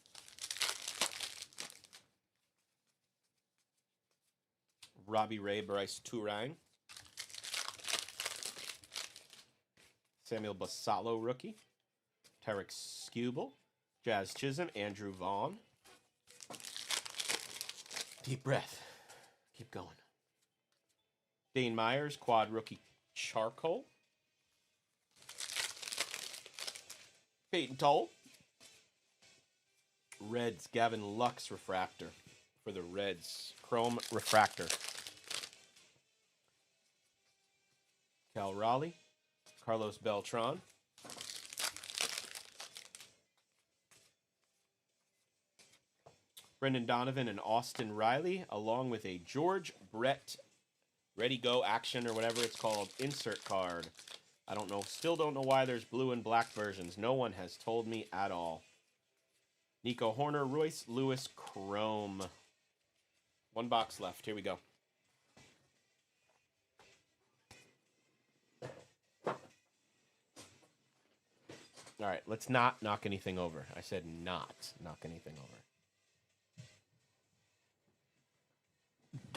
[SPEAKER 1] Robbie Ray, Bryce Turang. Samuel Basallo, rookie. Tarek Skubal. Jazz Chisholm, Andrew Vaughn. Deep breath. Keep going. Dane Myers, quad rookie Charcoal. Peyton Toll. Reds, Gavin Lux refractor for the Reds. Chrome refractor. Cal Raleigh. Carlos Beltran. Brendan Donovan and Austin Riley, along with a George Brett Ready Go Action or whatever it's called insert card. I don't know, still don't know why there's blue and black versions. No one has told me at all. Nico Horner, Royce Lewis Chrome. 1 box left. Here we go. All right, let's not knock anything over. I said not knock anything over.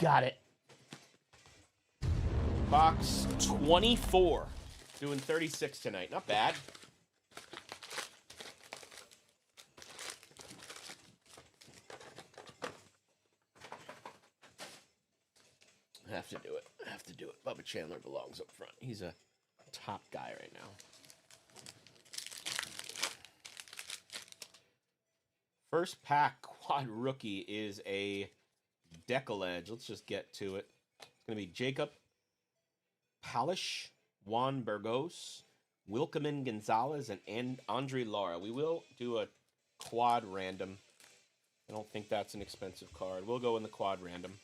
[SPEAKER 1] Got it. Box 24. Doing 36 tonight. Not bad. I have to do it. I have to do it. Bubba Chandler belongs up front. He's a top guy right now. First pack quad rookie is a Decoledge. Let's just get to it. It's going to be Jacob Palish, Juan Burgos, Wilkeman Gonzalez, and Andre Lara. We will do a quad random. I don't think that's an expensive card. We'll go in the quad random.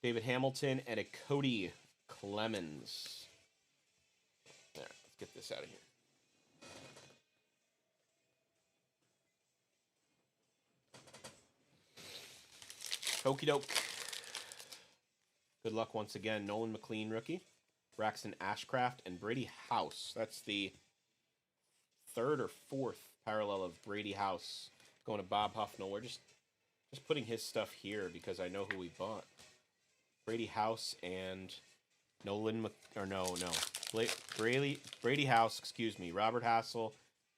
[SPEAKER 1] David Hamilton and a Cody Clemens. There, let's get this out of here. Okie doke. Good luck once again. Nolan McLean, rookie. Braxton Ashcraft and Brady House. That's the third or fourth parallel of Brady House. Going to Bob Huffnell. We're just putting his stuff here because I know who we bought. Brady House and Brady House, excuse me. Robert Hassel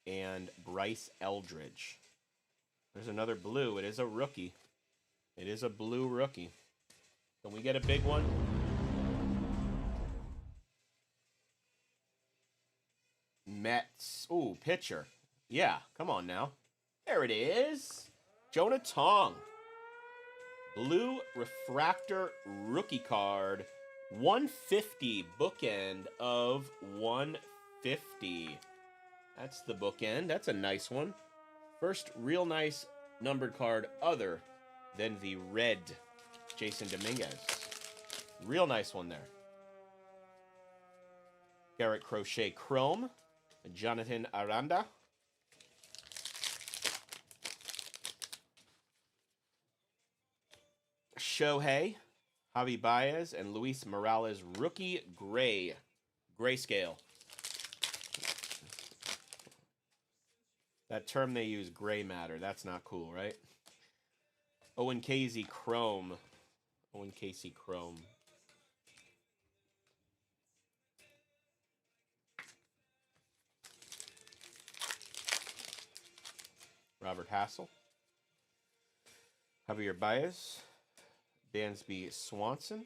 [SPEAKER 1] and Bryce Eldridge. There's another blue. It is a rookie. It is a blue rookie. Can we get a big one? Mets. Ooh, pitcher. Yeah, come on now. There it is. Jonah Tong. Blue refractor rookie card. 150. Bookend of 150. That's the bookend. That's a nice one. First real nice numbered card other than the red Jason Dominguez. Real nice one there. Garrett Crochet Chrome. Jonathan Aranda. Shohei, Javi Baez, and Luis Morales rookie gray. Grayscale. That term they use, gray matter. That's not cool, right? Owen Casey Chrome. Owen Casey Chrome. Robert Hassel. Javier Baez. Dansby Swanson.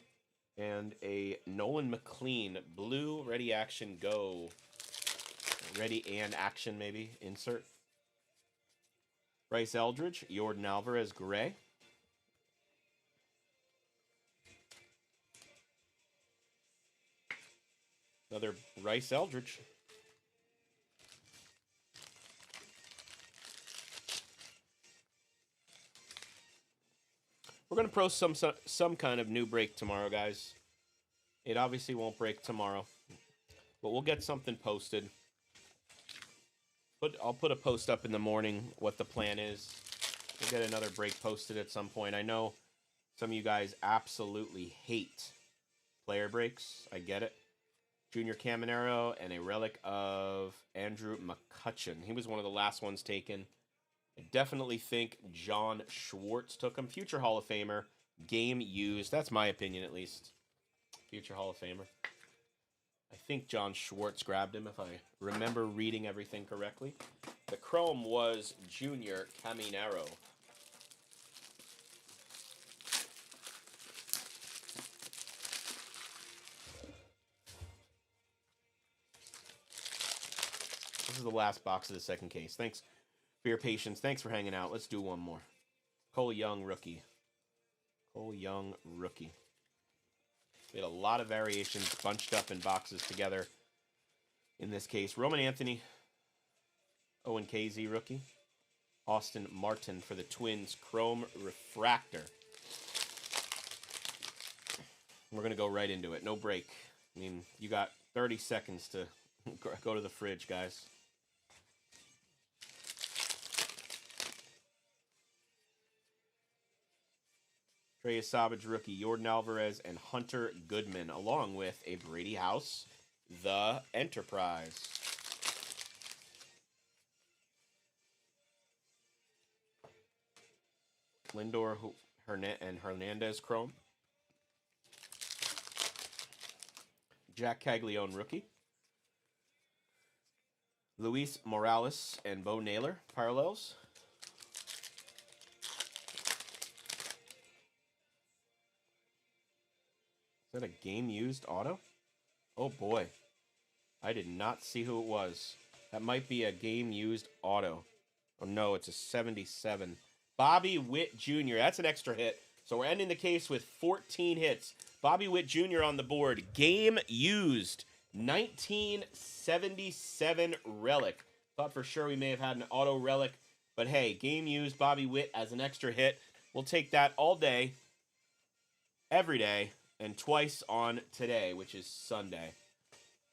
[SPEAKER 1] And a Nolan McLean. Blue, ready, action, go. Ready and action, maybe. Insert. Bryce Eldridge. Jordan Alvarez, gray. Another Bryce Eldridge. We're going to post some kind of new break tomorrow, guys. It obviously won't break tomorrow, but we'll get something posted. I'll put a post up in the morning what the plan is. We'll get another break posted at some point. I know some of you guys absolutely hate player breaks. I get it. Junior Caminero and a relic of Andrew McCutcheon. He was one of the last ones taken. I definitely think John Schwartz took him. Future Hall of Famer. Game used. That's my opinion, at least. Future Hall of Famer. I think John Schwartz grabbed him, if I remember reading everything correctly. The Chrome was Junior Caminero. This is the last box of the second case. Thanks for your patience. Thanks for hanging out. Let's do one more. Cole Young, rookie. Cole Young, rookie. We had a lot of variations bunched up in boxes together. In this case, Roman Anthony, Owen Casey, rookie. Austin Martin for the Twins, Chrome Refractor. We're going to go right into it. No break. I mean, you got 30 seconds to go to the fridge, guys. Trey Savage, rookie. Jordan Alvarez and Hunter Goodman, along with a Brady House, the Enterprise. Lindor Hernandez Chrome. Jack Caglione rookie. Luis Morales and Bo Naylor parallels. Is that a game-used auto? Oh, boy. I did not see who it was. That might be a game-used auto. Oh, no, it's a 77. Bobby Witt Jr. That's an extra hit. So we're ending the case with 14 hits. Bobby Witt Jr. on the board. Game-used. 1977 relic. Thought for sure we may have had an auto relic. But, hey, game-used Bobby Witt as an extra hit. We'll take that all day, every day, and twice on today, which is Sunday.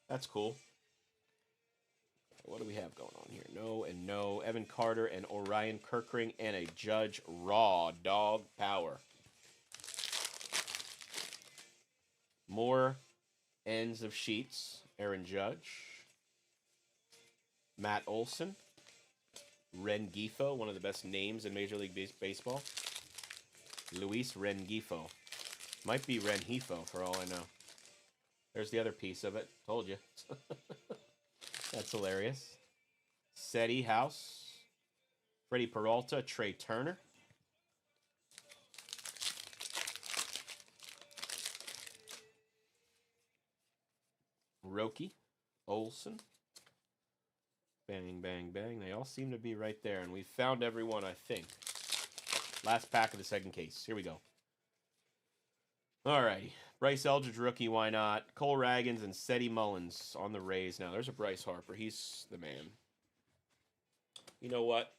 [SPEAKER 1] That's cool. What do we have going on here? No and no. Evan Carter and Orion Kirkring and a Judge Raw. Dog power. More ends of sheets. Aaron Judge. Matt Olson. Rengifo, one of the best names in Major League Baseball. Luis Rengifo. Might be Rengifo for all I know. There's the other piece of it. Told you. That's hilarious. Seti House. Freddie Peralta. Trey Turner. Roki. Olson. Bang, bang, bang. They all seem to be right there. And we found everyone, I think. Last pack of the second case. Here we go. All righty. Bryce Eldridge, rookie, why not? Cole Ragans and Seti Mullins on the Rays. Now, there's a Bryce Harper. He's the man. You know what?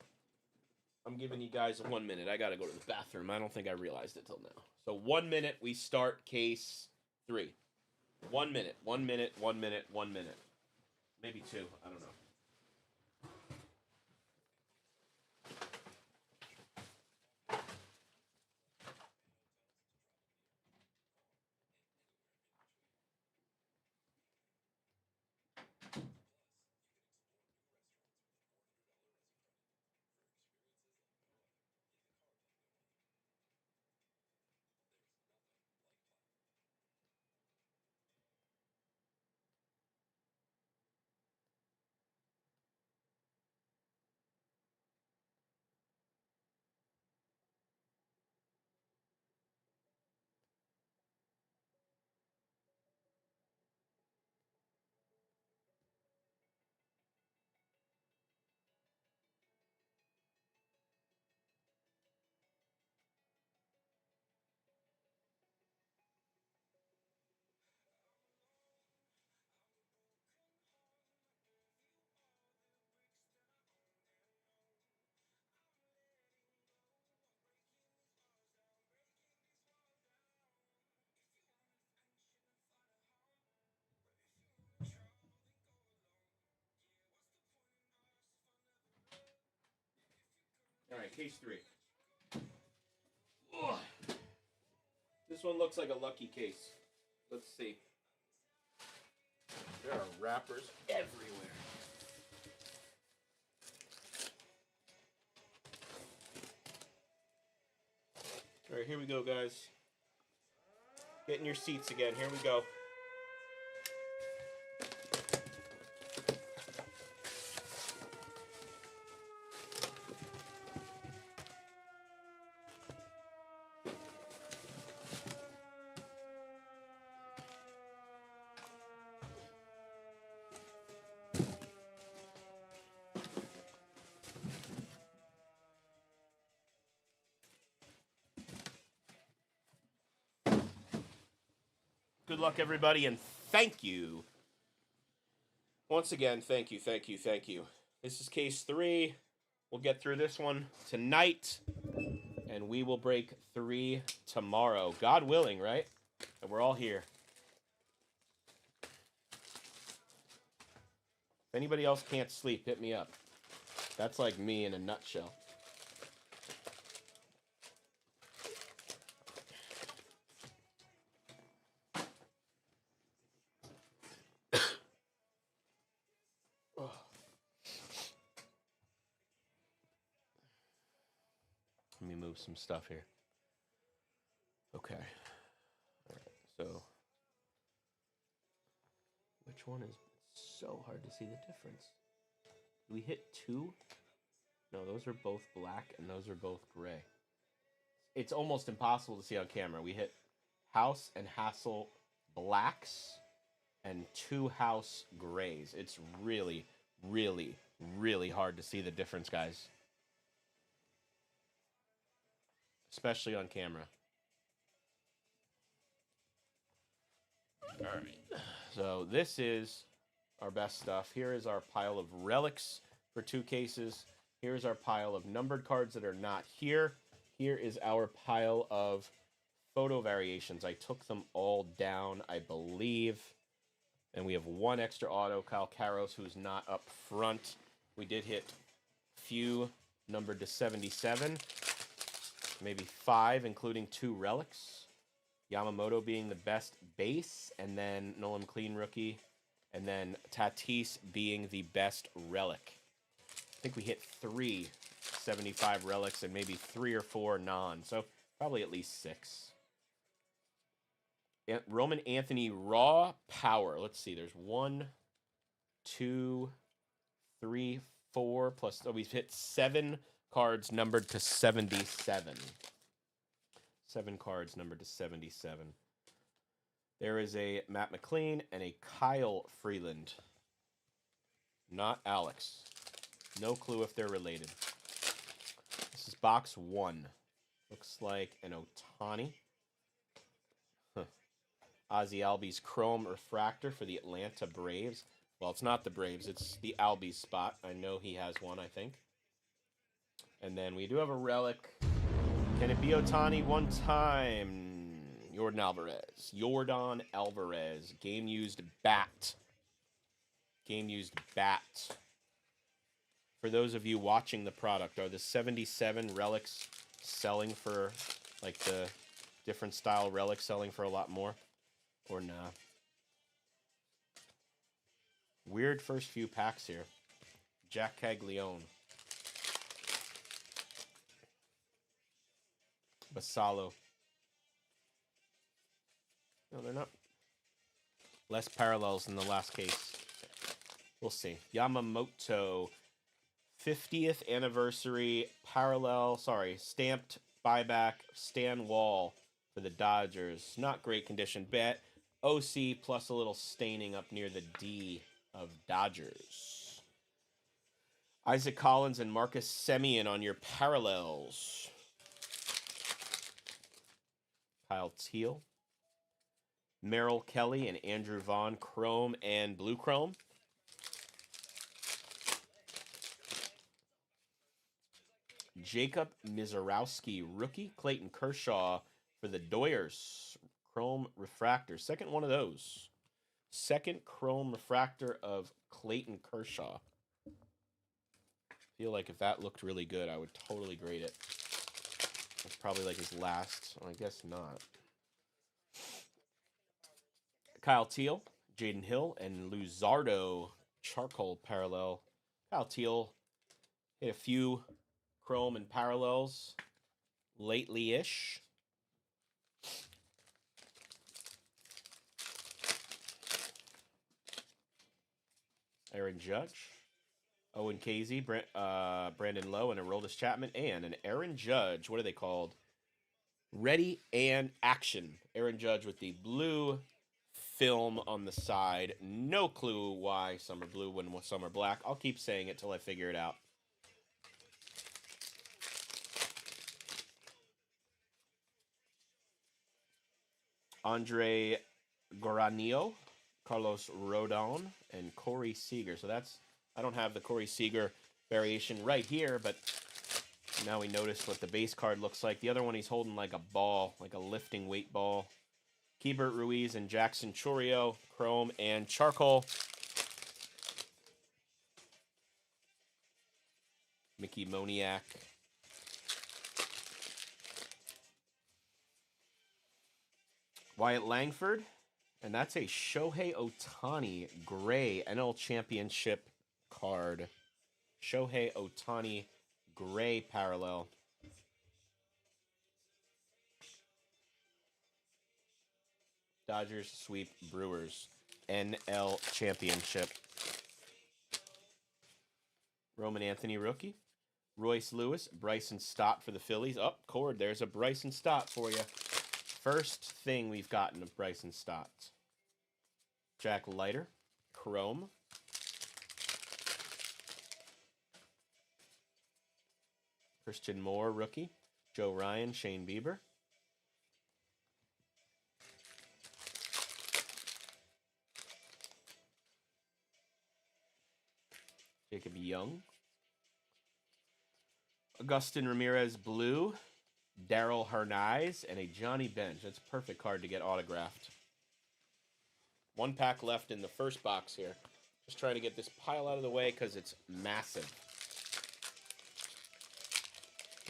[SPEAKER 1] I'm giving you guys 1 minute. I got to go to the bathroom. I don't think I realized it till now. So 1 minute, we start case 3. 1 minute, 1 minute, 1 minute, 1 minute. Maybe 2. I don't know. All right, case 3. Ugh. This one looks like a lucky case. Let's see. There are wrappers everywhere. All right, here we go, guys. Get in your seats again. Here we go. Good luck, everybody, and thank you. Once again, thank you, thank you, thank you. This is case 3. We'll get through this one tonight, and we will break 3 tomorrow. God willing, right? And we're all here. If anybody else can't sleep, hit me up. That's like me in a nutshell. Let me move some stuff here. Okay. All right. So, which one is so hard to see the difference? Did we hit 2? No, those are both black and those are both gray. It's almost impossible to see on camera. We hit House and Hassel blacks and 2 House grays. It's really, really, really hard to see the difference, guys. Especially on camera. All right. So this is our best stuff. Here is our pile of relics for 2 cases. Here's our pile of numbered cards that are not here. Here is our pile of photo variations. I took them all down, I believe. And we have 1 extra auto, Kyle Caros, who's not up front. We did hit few numbered to 77. Maybe 5, including 2 relics. Yamamoto being the best base, and then Nolan Clean rookie, and then Tatis being the best relic. I think we hit 3 75 relics and maybe 3 or 4 non, so probably at least 6. Roman Anthony raw power. Let's see. There's 1, 2, 3, 4 plus. So we've hit 7 cards numbered to 77. 7 cards numbered to 77. There is a Matt McLean and a Kyle Freeland. Not Alex. No clue if they're related. This is box 1. Looks like an Ohtani. Ozzy Albies Chrome Refractor for the Atlanta Braves. Well, it's not the Braves. It's the Albies spot. I know he has one, I think. And then we do have a relic. Can it be Ohtani one time? Yordan Alvarez. Game-used bat. Game-used bat. For those of you watching the product, are the 77 relics selling for, like, the different style relics selling for a lot more? Or nah? Weird first few packs here. Jack Caglione. Basalo. No, they're not. Less parallels in the last case. We'll see. Yamamoto. 50th anniversary parallel. Sorry, stamped buyback. Stan Wall for the Dodgers. Not great condition. Bet. OC plus a little staining up near the D of Dodgers. Isaac Collins and Marcus Semien on your parallels. Kyle Teal. Merrill Kelly and Andrew Vaughn, Chrome and Blue Chrome. Jacob Mizorowski, rookie. Clayton Kershaw for the Doyers. Chrome Refractor. Second one of those. Second Chrome Refractor of Clayton Kershaw. Feel like if that looked really good, I would totally grade it. That's probably like his last. I guess not. Kyle Teal, Jaden Hill, and Luzardo charcoal parallel. Kyle Teal hit a few chrome and parallels lately-ish. Aaron Judge, Owen Casey, Brandon Lowe, and Aroldis Chapman, and an Aaron Judge. What are they called? Ready and Action. Aaron Judge with the blue film on the side. No clue why some are blue when some are black. I'll keep saying it till I figure it out. Andre Goranillo, Carlos Rodon, and Corey Seager. So that's, I don't have the Corey Seager variation right here, but now we notice what the base card looks like. The other one, he's holding like a ball, like a lifting weight ball. Keibert Ruiz and Jackson Chourio, chrome and charcoal. Mickey Moniak. Wyatt Langford. And that's a Shohei Ohtani gray NL Championship card. Shohei Ohtani gray parallel. Dodgers sweep Brewers. NL Championship. Roman Anthony rookie. Royce Lewis, Bryson Stott for the Phillies. Oh, Cord, there's a Bryson Stott for you. First thing we've gotten of Bryson Stott. Jack Leiter, Chrome. Christian Moore, rookie. Joe Ryan, Shane Bieber. Jacob Young. Augustin Ramirez, blue. Daryl Hernandez, and a Johnny Bench. That's a perfect card to get autographed. One pack left in the first box here. Just trying to get this pile out of the way because it's massive.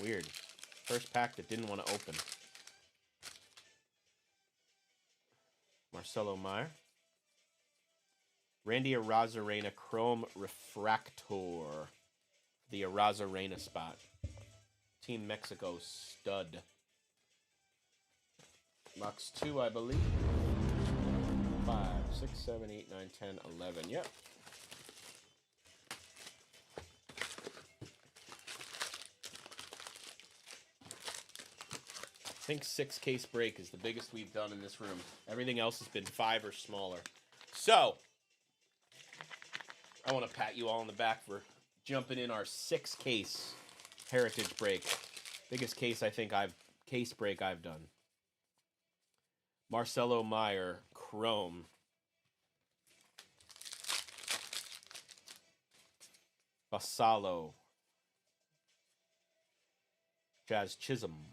[SPEAKER 1] Weird. First pack that didn't want to open. Marcelo Meyer. Randy Arozarena Chrome Refractor. The Arozarena spot. Team Mexico stud. Box 2, I believe. 5, 6, 7, 8, 9, 10, 11. Yep. I think 6 case break is the biggest we've done in this room. Everything else has been 5 or smaller. So, I want to pat you all on the back for jumping in our 6 case heritage break. Biggest case case break I've done. Marcelo Meyer, Chrome. Basalo. Jazz Chisholm.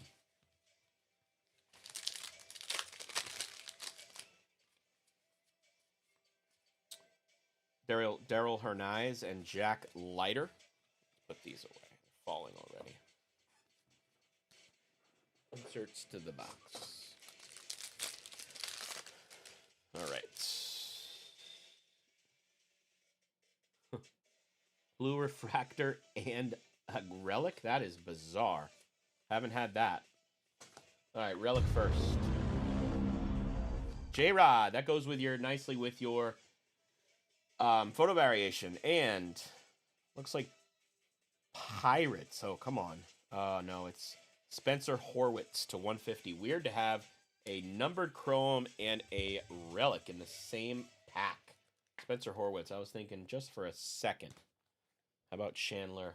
[SPEAKER 1] Daryl Hernandez and Jack Leiter. Put these away. They're falling already. Inserts to the box. All right. Blue Refractor and a Relic? That is bizarre. Haven't had that. All right, Relic first. J-Rod. That goes with your nicely with your photo variation. And looks like Pirates. Oh, come on. No, it's Spencer Horwitz to 150. Weird to have a numbered Chrome and a Relic in the same pack. Spencer Horwitz. I was thinking just for a second. How about Chandler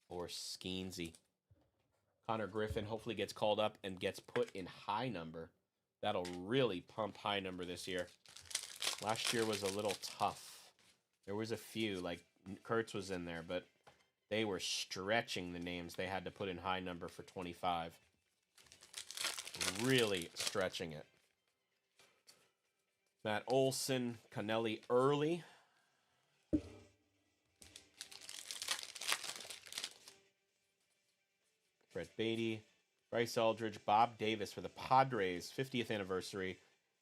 [SPEAKER 1] or Skeensy? Connor Griffin hopefully gets called up and gets put in high number. That'll really pump high number this year. Last year was a little tough. There was a few, like Kurtz was in there, but they were stretching the names they had to put in high number for 25. Really stretching it. Matt Olson, Connelly Early. Brett Beatty, Bryce Aldridge, Bob Davis for the Padres 50th anniversary.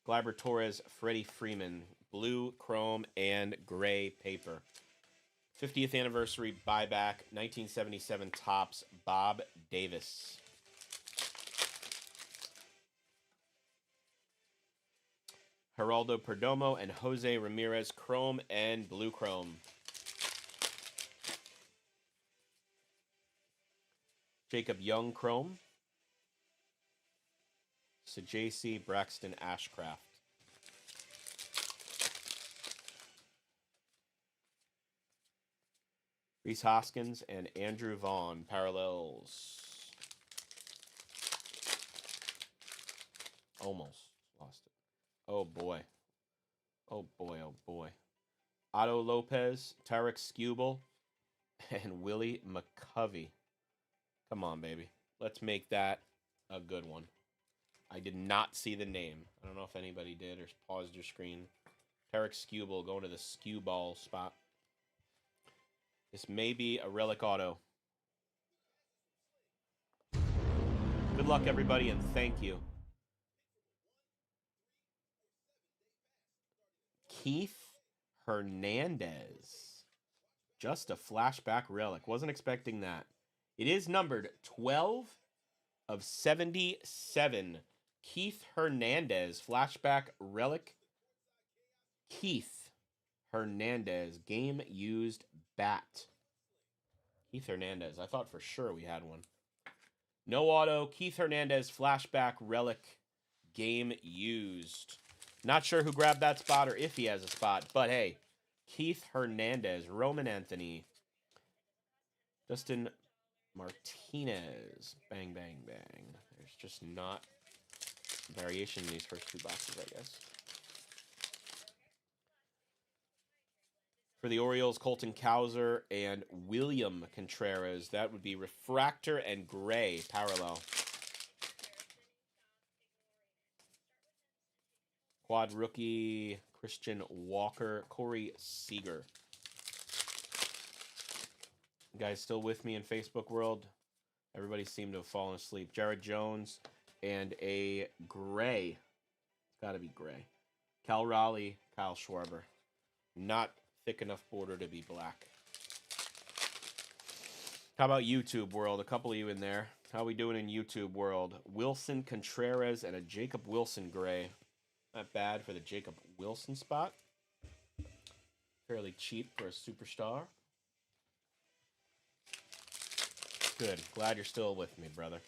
[SPEAKER 1] Gleyber Torres, Freddie Freeman, blue, chrome, and gray paper. 50th anniversary buyback, 1977 Topps, Bob Davis. Geraldo Perdomo and Jose Ramirez, chrome and blue chrome. Jacob Young, chrome. Sajacy Braxton Ashcraft. Reese Hoskins and Andrew Vaughn, parallels. Almost lost it. Oh boy. Oh boy, oh boy. Otto Lopez, Tarek Skubal, and Willie McCovey. Come on, baby. Let's make that a good one. I did not see the name. I don't know if anybody did or paused your screen. Tarek Skubal going to the skew ball spot. This may be a relic auto. Good luck, everybody, and thank you. Keith Hernandez. Just a flashback relic. Wasn't expecting that. It is numbered 12 of 77. Keith Hernandez, flashback relic. Keith Hernandez, game used bat. Keith Hernandez. I thought for sure we had one. No auto. Keith Hernandez, flashback relic, game used. Not sure who grabbed that spot or if he has a spot, but hey, Keith Hernandez, Roman Anthony, Justin Martinez. Bang, bang, bang. There's just not variation in these first two boxes, I guess. For the Orioles, Colton Cowser and William Contreras. That would be refractor and gray parallel. Quad rookie, Christian Walker, Corey Seager. You guys still with me in Facebook world? Everybody seemed to have fallen asleep. Jared Jones and a gray. It's got to be gray. Cal Raleigh, Kyle Schwarber. Not thick enough border to be black. How about YouTube world? A couple of you in there. How we doing in YouTube world? Wilson Contreras and a Jacob Wilson gray. Not bad for the Jacob Wilson spot. Fairly cheap for a superstar. Good. Glad you're still with me, brother.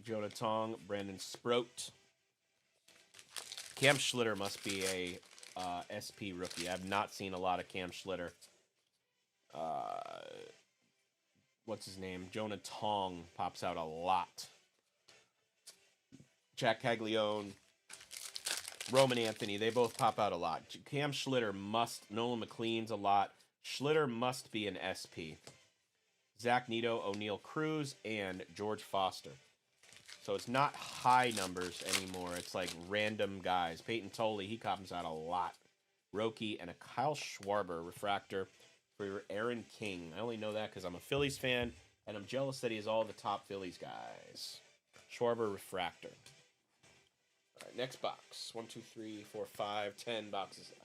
[SPEAKER 1] Jonah Tong, Brandon Sproat. Cam Schlitter must be a SP rookie. I've not seen a lot of Cam Schlitter. What's his name? Jonah Tong pops out a lot. Jack Caglione, Roman Anthony, they both pop out a lot. Cam Schlitter must, Nolan McLean's a lot. Schlitter must be an SP. Zach Neto, O'Neal Cruz, and George Foster. So it's not high numbers anymore. It's like random guys. Peyton Tolley, he comes out a lot. Roki and a Kyle Schwarber refractor for Aaron King. I only know that because I'm a Phillies fan, and I'm jealous that he has all the top Phillies guys. Schwarber refractor. All right, next box. 1, 2, 3, 4, 5, 10 boxes left.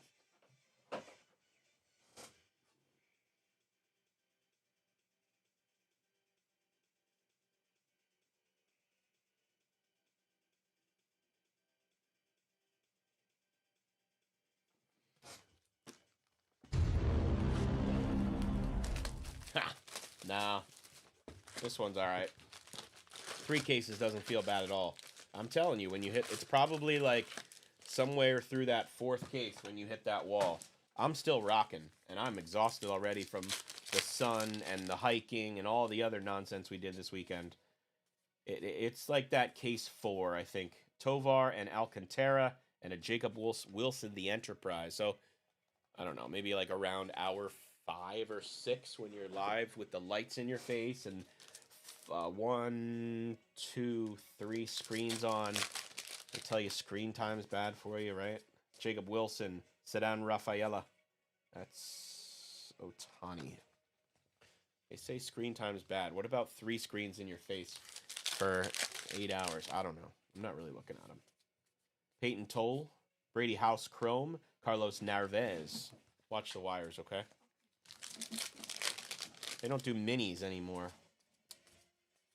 [SPEAKER 1] Nah, this one's all right. 3 cases doesn't feel bad at all. I'm telling you, when you hit, it's probably like somewhere through that 4th case when you hit that wall. I'm still rocking, and I'm exhausted already from the sun and the hiking and all the other nonsense we did this weekend. It's like that case 4, I think. Tovar and Alcantara and a Jacob Wilson, the Enterprise. So, I don't know, maybe like around hour 5 or 6 when you're live with the lights in your face and 1, 2, 3 screens on. They tell you screen time's bad for you, right? Jacob Wilson, Sedan Rafaela. That's Otani. They say screen time's bad. What about 3 screens in your face for 8 hours? I don't know. I'm not really looking at them. Peyton Toll, Brady House Chrome, Carlos Narvaez. Watch the wires, okay? They don't do minis anymore.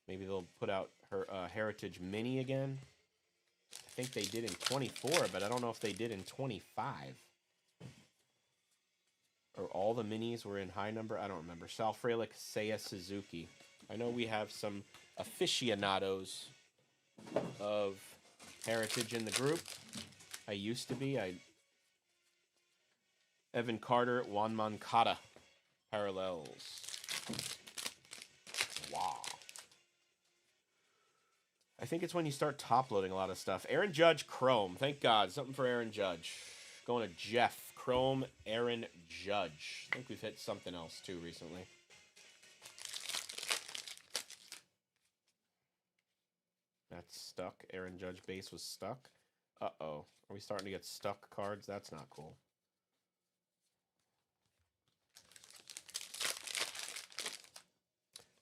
[SPEAKER 1] Maybe they'll put out her Heritage Mini again. I think they did in 24, but I don't know if they did in 25. Or all the minis were in high number. I don't remember. Sal Frelick, Seiya Suzuki. I know we have some aficionados of Heritage in the group. I used to be. Evan Carter, Juan Moncada. Parallels. Wow. I think it's when you start top-loading a lot of stuff. Aaron Judge, Chrome. Thank God. Something for Aaron Judge. Going to Jeff. Chrome, Aaron Judge. I think we've hit something else, too, recently. That's stuck. Aaron Judge base was stuck. Uh-oh. Are we starting to get stuck cards? That's not cool.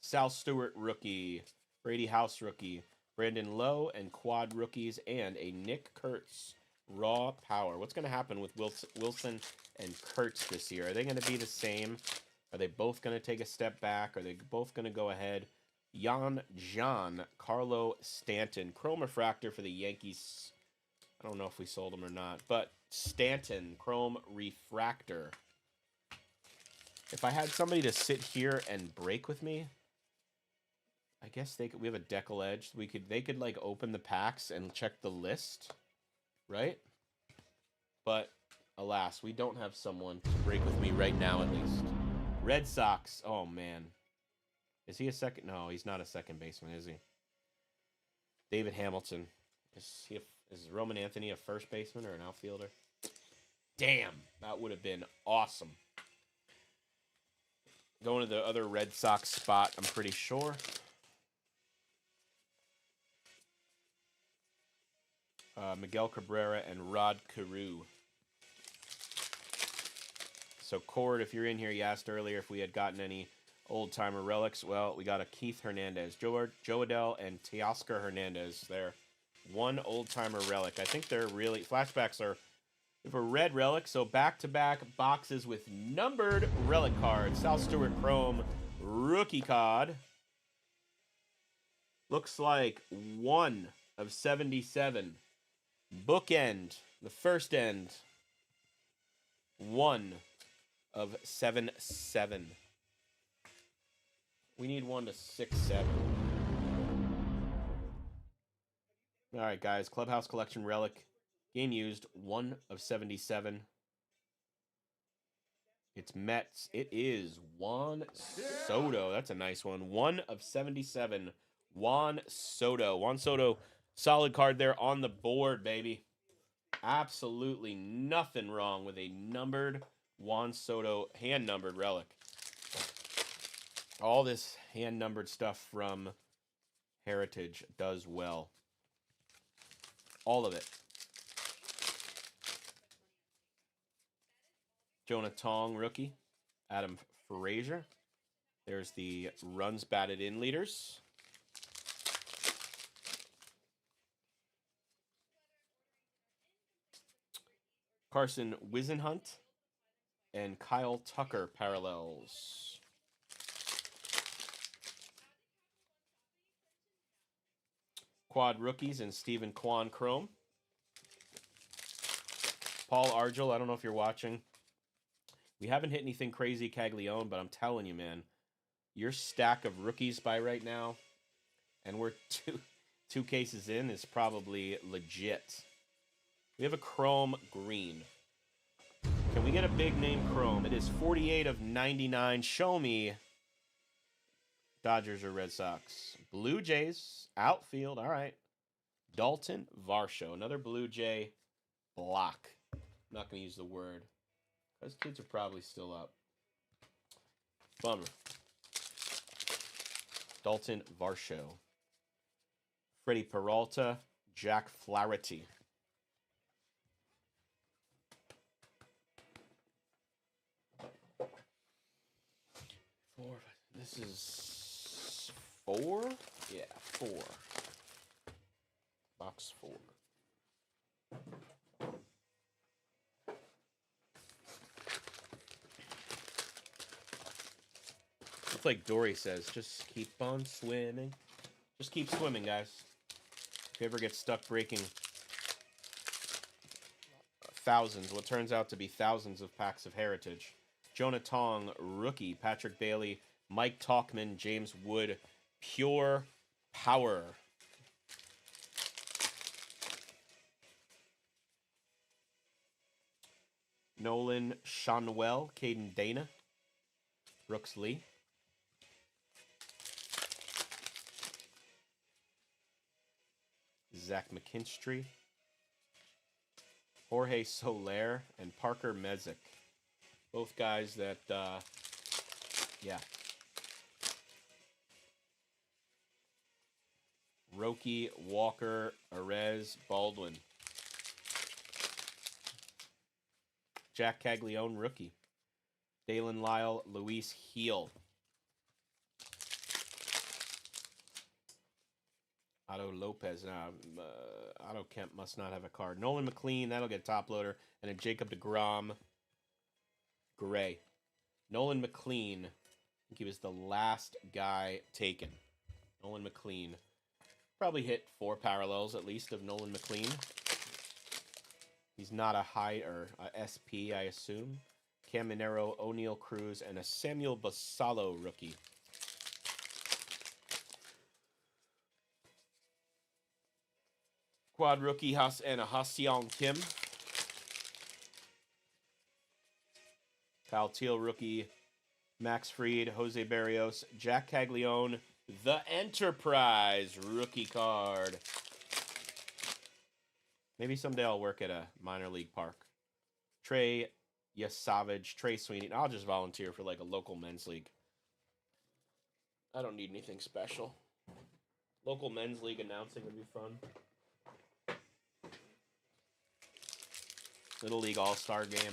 [SPEAKER 1] Sal Stewart, rookie. Brady House, rookie. Brandon Lowe and quad rookies, and a Nick Kurtz raw power. What's going to happen with Wilson and Kurtz this year? Are they going to be the same? Are they both going to take a step back? Are they both going to go ahead? Carlo Stanton. Chrome refractor for the Yankees. I don't know if we sold him or not, but Stanton, Chrome refractor. If I had somebody to sit here and break with me, I guess they could. We have a decal edge. They could like open the packs and check the list, right? But alas, we don't have someone to break with me right now, at least. Red Sox. Oh man, is he a second? No, he's not a second baseman, is he? David Hamilton. Is Roman Anthony a first baseman or an outfielder? Damn, that would have been awesome. Going to the other Red Sox spot, I'm pretty sure. Miguel Cabrera and Rod Carew. So, Cord, if you're in here, you asked earlier if we had gotten any old-timer relics. Well, we got a Keith Hernandez, Joe Adell, and Teoscar Hernandez there. One old-timer relic. I think they're really... Flashbacks are... for red relic, so back-to-back boxes with numbered relic cards. Sal Stewart Chrome rookie card. Looks like 1 of 77. Bookend, the first end. 1 of 7-7. We need 1 to 6-7. All right, guys. Clubhouse Collection relic. Game used, 1 of 77. It's Mets. It is Juan Soto. That's a nice one. 1 of 77. Juan Soto. Juan Soto, solid card there on the board, baby. Absolutely nothing wrong with a numbered Juan Soto hand-numbered relic. All this hand-numbered stuff from Heritage does well. All of it. Jonah Tong, rookie. Adam Frazier. There's the runs batted in leaders. Carson Wisenhunt and Kyle Tucker parallels. Quad rookies and Stephen Kwan Chrome. Paul Argel, I don't know if you're watching. We haven't hit anything crazy Caglione, but I'm telling you, man, your stack of rookies by right now, and we're two cases in, is probably legit. We have a Chrome green. Can we get a big name Chrome? It is 48 of 99. Show me Dodgers or Red Sox. Blue Jays, outfield, all right. Dalton Varsho, another Blue Jay block. I'm not going to use the word. Those kids are probably still up. Bummer. Dalton Varsho. Freddie Peralta. Jack Flaherty. This is 4? Yeah, 4. Box 4. It's like Dory says, just keep on swimming. Just keep swimming, guys. If you ever get stuck breaking thousands, what turns out to be thousands of packs of Heritage. Jonah Tong, rookie. Patrick Bailey, Mike Talkman, James Wood, pure power. Nolan Shanwell, Caden Dana, Brooks Lee. Zach McKinstry, Jorge Soler, and Parker Mezek. Both guys that, yeah. Roki, Walker, Arez, Baldwin. Jack Caglione, rookie. Dalen Lyle, Luis Heel. Otto Lopez. Otto Kemp must not have a card. Nolan McLean, that'll get a top loader. And a Jacob deGrom gray. Nolan McLean, I think he was the last guy taken. Nolan McLean. Probably hit 4 parallels at least of Nolan McLean. He's not a high or a SP, I assume. Caminero, O'Neal Cruz, and a Samuel Basallo rookie. Quad rookie and a Ha-Seong Kim. Kyle Teal rookie. Max Fried, Jose Barrios, Jack Caglione, the Enterprise rookie card. Maybe someday I'll work at a minor league park. Trey Yasavage, Trey Sweeney. I'll just volunteer for like a local men's league. I don't need anything special. Local men's league announcing would be fun. Little League All-Star game.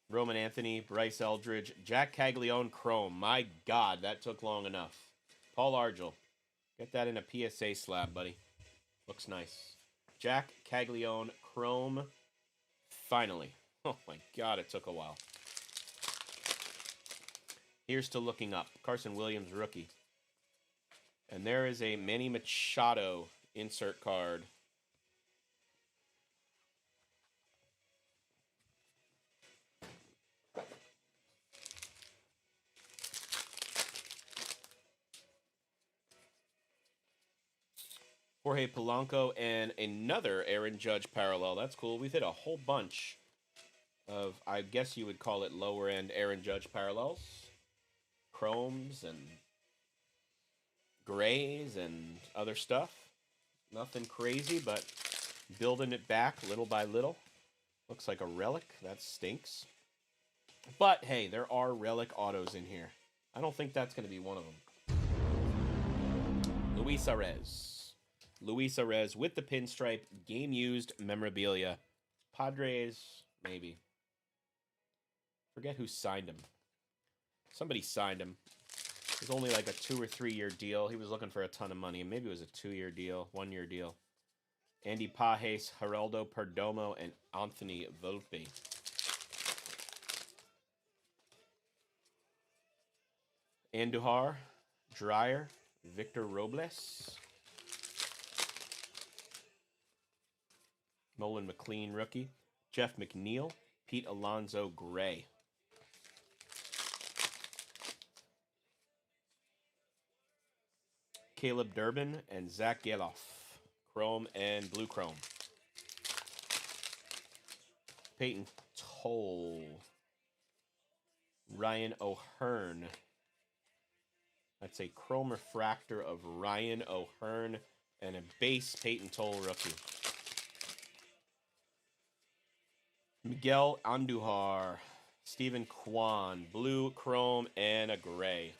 [SPEAKER 1] Roman Anthony, Bryce Eldridge, Jack Caglione, Chrome. My God, that took long enough. Paul Argel. Get that in a PSA slab, buddy. Looks nice. Jack Caglione, Chrome. Finally. Oh my God, it took a while. Here's to looking up. Carson Williams, rookie. And there is a Manny Machado insert card. Jorge Polanco and another Aaron Judge parallel. That's cool. We've hit a whole bunch of, I guess you would call it lower-end Aaron Judge parallels. Chromes and grays and other stuff. Nothing crazy, but building it back little by little. Looks like a relic. That stinks. But, hey, there are relic autos in here. I don't think that's going to be one of them. Luis Arez. Luis Arez with the pinstripe, game-used memorabilia. Padres, maybe. Forget who signed him. Somebody signed him. It was only like a 2 or 3 year deal. He was looking for a ton of money. Maybe it was a 2-year deal, 1-year deal. Andy Pajes, Geraldo Perdomo, and Anthony Volpe. Andujar, Dreyer, Victor Robles. Nolan McLean, rookie. Jeff McNeil, Pete Alonso, gray. Caleb Durbin and Zach Geloff, chrome and blue chrome. Peyton Toll, Ryan O'Hearn. That's a chrome refractor of Ryan O'Hearn and a base Peyton Toll rookie. Miguel Andujar, Stephen Kwan, blue, chrome, and a gray.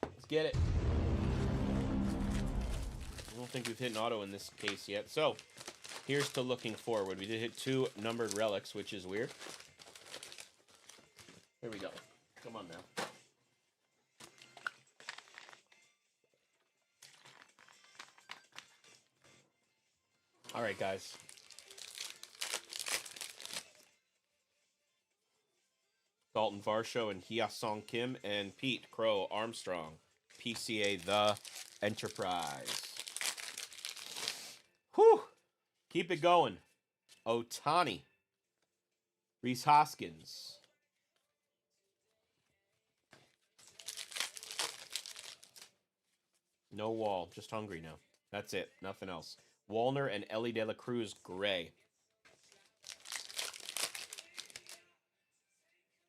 [SPEAKER 1] Let's get it. I don't think we've hit an auto in this case yet. So, here's to looking forward. We did hit 2 numbered relics, which is weird. Here we go. Come on now. All right, guys. Dalton Varsho and Hya-Sung Kim and Pete Crow Armstrong. PCA The Enterprise. Whew. Keep it going. Otani. Rhys Hoskins. No Wall. Just hungry now. That's it. Nothing else. Wallner and Ellie De La Cruz, gray.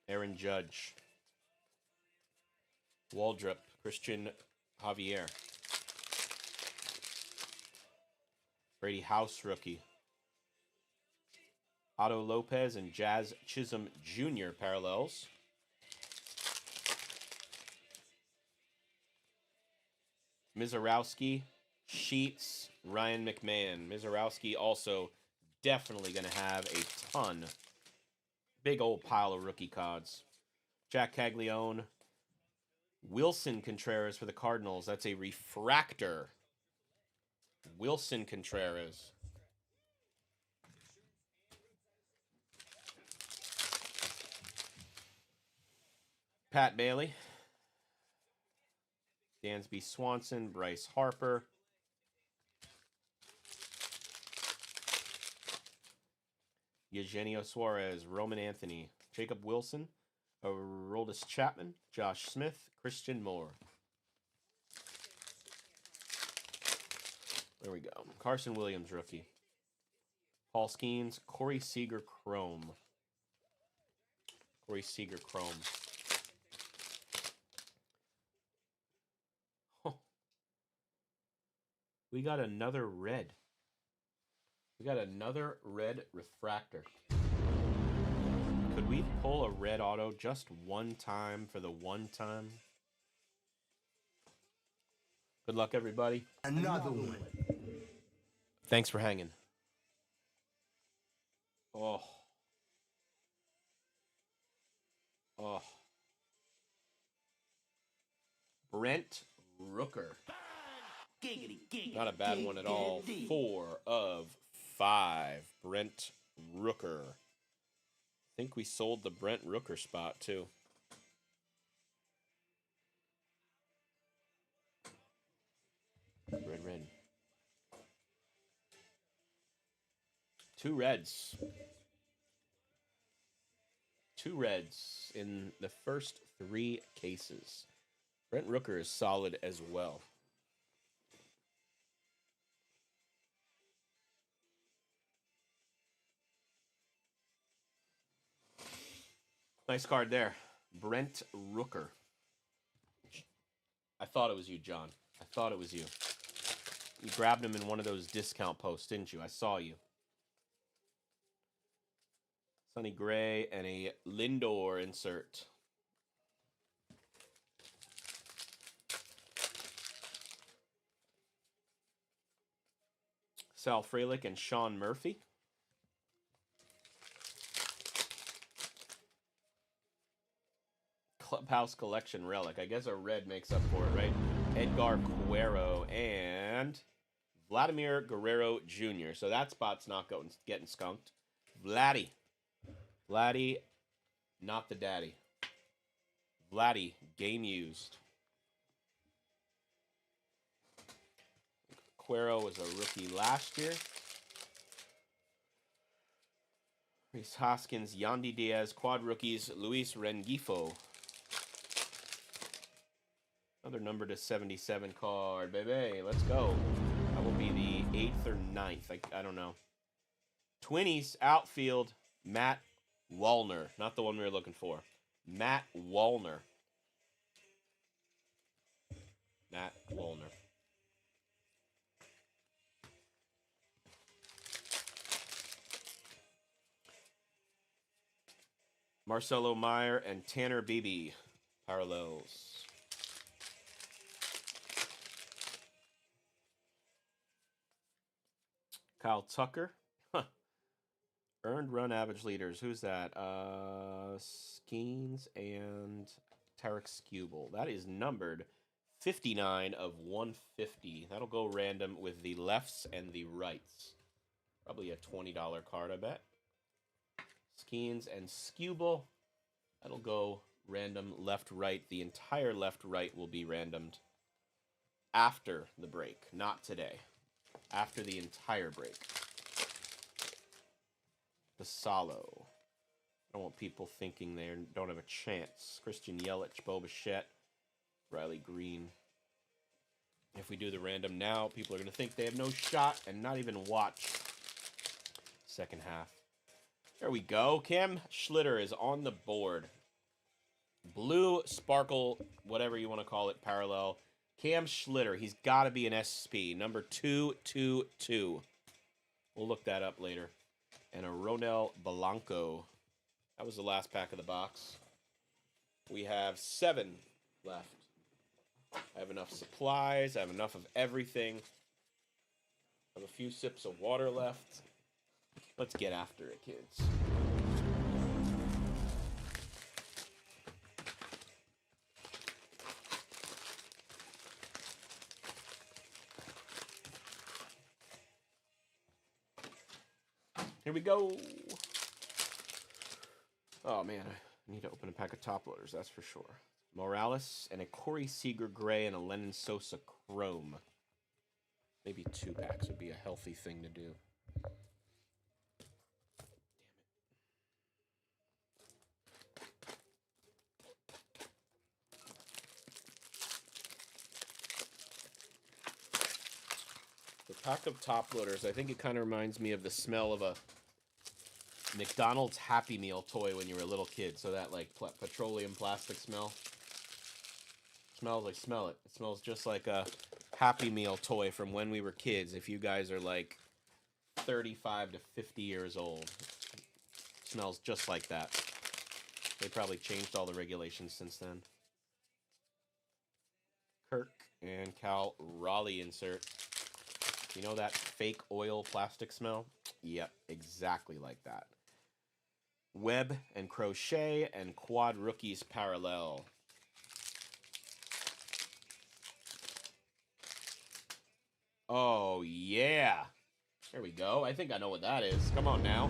[SPEAKER 1] Aaron Judge. Waldrop, Christian Javier. Brady House, rookie. Otto Lopez and Jazz Chisholm Jr. parallels. Mizorowski, Sheets, Ryan McMahon. Mizorowski also definitely going to have a ton. Big old pile of rookie cards. Jack Caglione. Wilson Contreras for the Cardinals. That's a refractor. Wilson Contreras. Pat Bailey, Dansby Swanson, Bryce Harper, Eugenio Suarez, Roman Anthony, Jacob Wilson, Aroldis Chapman, Josh Smith, Christian Moore. There we go. Carson Williams, rookie. Paul Skeens, Corey Seager, Chrome. Corey Seager, Chrome. Oh. We got another red. We got another red refractor. Could we pull a red auto just one time for the one time? Good luck, everybody.
[SPEAKER 2] Another one.
[SPEAKER 1] Thanks for hanging. Oh. Oh. Brent Rooker. Not a bad one at all. 4 of 5. Brent Rooker. I think we sold the Brent Rooker spot, too. Red. 2 reds. 2 reds in the first 3 cases. Brent Rooker is solid as well. Nice card there. Brent Rooker. I thought it was you, John. I thought it was you. You grabbed him in one of those discount posts, didn't you? I saw you. Sonny Gray and a Lindor insert. Sal Frelick and Sean Murphy. Clubhouse Collection Relic. I guess a red makes up for it, right? Edgar Guerrero and Vladimir Guerrero Jr. So that spot's not getting skunked. Vladdy, not the daddy. Vladdy, game used. Guerrero was a rookie last year. Reese Hoskins, Yandy Diaz, quad rookies, Luis Rengifo. Another number to 77 card, baby. Let's go. That will be the 8th or 9th. I don't know. Twinnies, outfield, Matt Wallner. Not the one we were looking for. Matt Wallner. Matt Wallner. Marcelo Meyer and Tanner Beebe. Parallels. Kyle Tucker. Huh. Earned run average leaders. Who's that? Skeens and Tarek Skubal. That is numbered 59 of 150. That'll go random with the lefts and the rights. Probably a $20 card, I bet. Skeens and Skubal. That'll go random left-right. The entire left-right will be randomed after the break, not today. After the entire break. Basalo. I don't want people thinking they don't have a chance. Christian Yelich, Bo Bichette, Riley Green. If we do the random now, people are going to think they have no shot and not even watch second half. There we go. Cam Schlitter is on the board. Blue Sparkle, whatever you want to call it, parallel. Cam Schlitter, he's got to be an SP, number 222. We'll look that up later. And a Ronel Blanco. That was the last pack of the box. We have 7 left. I have enough supplies. I have enough of everything. I have a few sips of water left. Let's get after it, kids. Here we go. Oh, man. Need to open a pack of top loaders, that's for sure. Morales and a Corey Seager gray and a Lennon Sosa chrome. Maybe 2 packs would be a healthy thing to do. The pack of top loaders, I think it kind of reminds me of the smell of a McDonald's Happy Meal toy when you were a little kid. So that like petroleum plastic smell. Smells like, smell it. It smells just like a Happy Meal toy from when we were kids. If you guys are like 35 to 50 years old, it smells just like that. They probably changed all the regulations since then. Kirk and Cal Raleigh insert. You know that fake oil plastic smell? Yep, exactly like that. Web and Crochet and Quad Rookies Parallel. Oh, yeah. There we go. I think I know what that is. Come on now.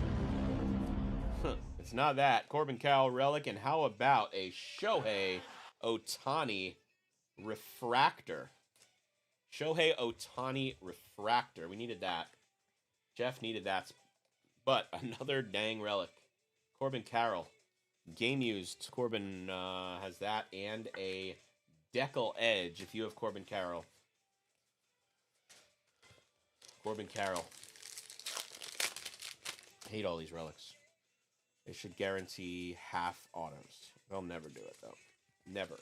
[SPEAKER 1] It's not that. Corbin Carroll Relic. And how about a Shohei Ohtani Refractor? Shohei Ohtani Refractor. We needed that. Jeff needed that. But another dang relic. Corbin Carroll. Game used. Corbin has that and a Decal Edge if you have Corbin Carroll. Corbin Carroll. I hate all these relics. They should guarantee half autos. They'll never do it, though. Never.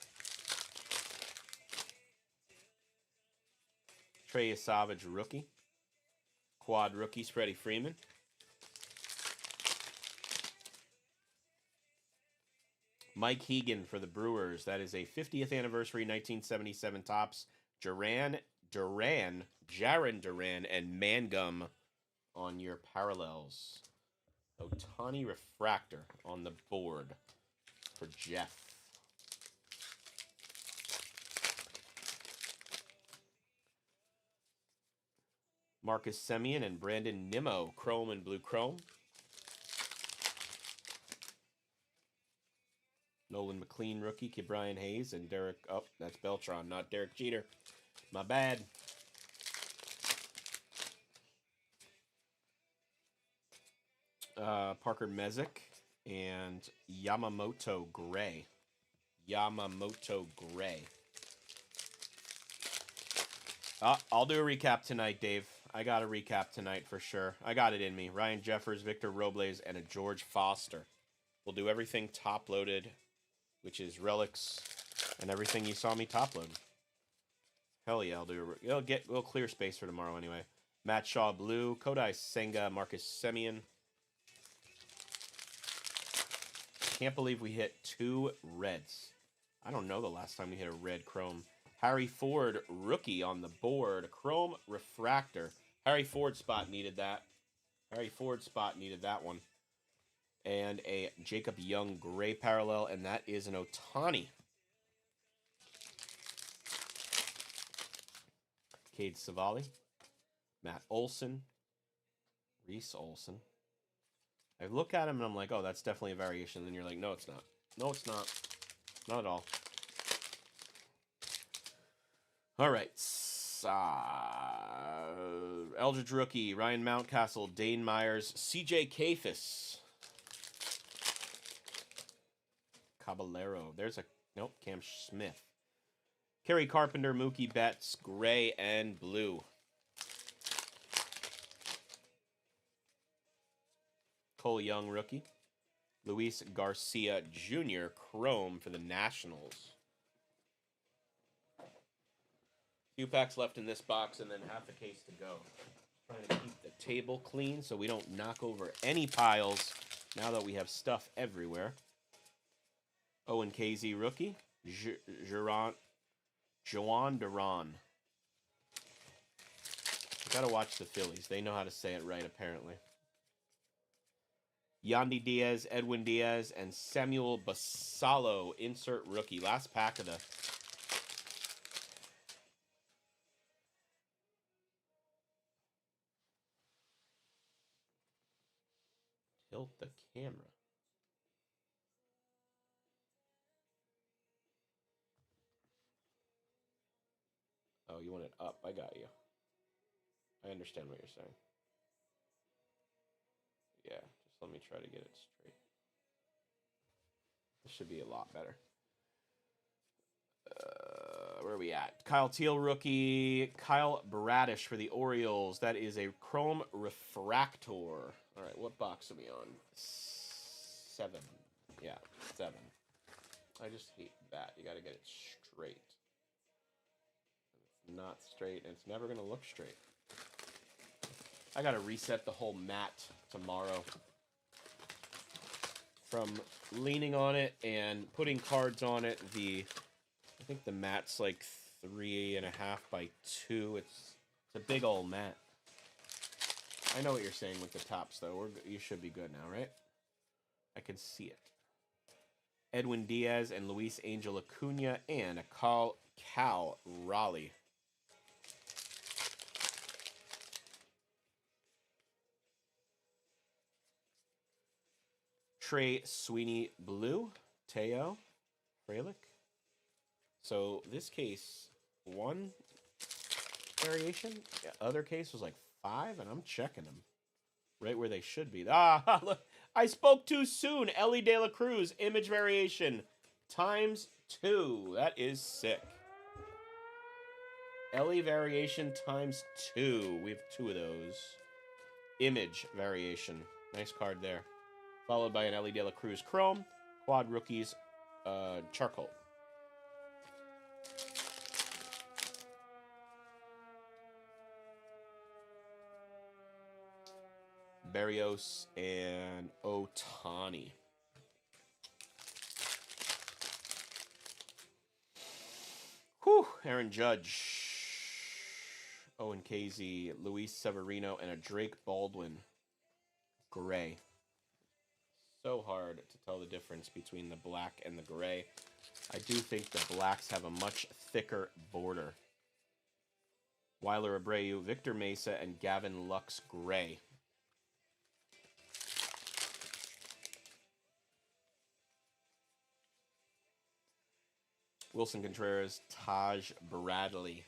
[SPEAKER 1] Trey Savage rookie. Quad rookie, Freddie Freeman. Mike Hegan for the Brewers. That is a 50th anniversary 1977 Topps. Jaron Duran, and Mangum on your parallels. Ohtani Refractor on the board for Jeff. Marcus Semien and Brandon Nimmo, chrome and blue chrome. Nolan McLean rookie, Brian Hayes, and Derek. Oh, that's Beltron, not Derek Jeter. My bad. Parker Messick and Yamamoto Gray. I'll do a recap tonight, Dave. I got a recap tonight for sure. I got it in me. Ryan Jeffers, Victor Robles, and a George Foster. We'll do everything top loaded, which is relics and everything you saw me top load. Hell yeah, I'll do it. We'll clear space for tomorrow anyway. Matt Shaw blue, Kodai Senga, Marcus Semien. Can't believe we hit 2 reds. I don't know the last time we hit a red chrome. Harry Ford rookie on the board. Chrome refractor. Harry Ford spot needed that. One. And a Jacob Young gray parallel, and that is an Ohtani. Cade Savali. Matt Olson. Reese Olson. I look at him and I'm like, oh, that's definitely a variation. And then you're like, no, it's not. No, it's not. Not at all. All right. Eldridge rookie, Ryan Mountcastle, Dane Myers, CJ Kafis. Caballero. There's a, nope, Cam Smith. Kerry Carpenter, Mookie Betts, gray and blue. Cole Young, rookie. Luis Garcia Jr., chrome for the Nationals. Few packs left in this box and then half a case to go. Trying to keep the table clean so we don't knock over any piles now that we have stuff everywhere. Owen KZ, rookie. Joan Duran. Gotta watch the Phillies. They know how to say it right, apparently. Yandy Diaz, Edwin Diaz, and Samuel Basallo, insert rookie. Last pack of the... Tilt the camera. you want it up. I got you. I understand what you're saying. Yeah, just let me try to get it straight. This should be a lot better. Where are we at? Kyle Teal rookie. Kyle Bradish for the Orioles. That is a Chrome Refractor. All right, what box are we on? 7. Yeah, 7. I just hate that. You got to get it straight. It's not straight, and it's never going to look straight. I got to reset the whole mat tomorrow. From leaning on it and putting cards on it, I think the mat's like 3.5 by 2. It's a big old mat. I know what you're saying with the tops, though. You should be good now, right? I can see it. Edwin Diaz and Luis Angel Acuna and a Cal Raleigh. Trey Sweeney Blue, Teo, Fralick. So this case, 1 variation. The other case was like 5, and I'm checking them right where they should be. Ah, look, I spoke too soon. Ellie De La Cruz, image variation, ×2. That is sick. Ellie variation ×2. We have 2 of those. Image variation. Nice card there. Followed by an Ellie De La Cruz Chrome. Quad Rookies Charcoal. Berrios and Ohtani. Whew. Aaron Judge. Owen Casey. Luis Severino. And a Drake Baldwin. Gray. So hard to tell the difference between the black and the gray. I do think the blacks have a much thicker border. Weiler Abreu, Victor Mesa, and Gavin Lux Gray. Wilson Contreras, Taj Bradley.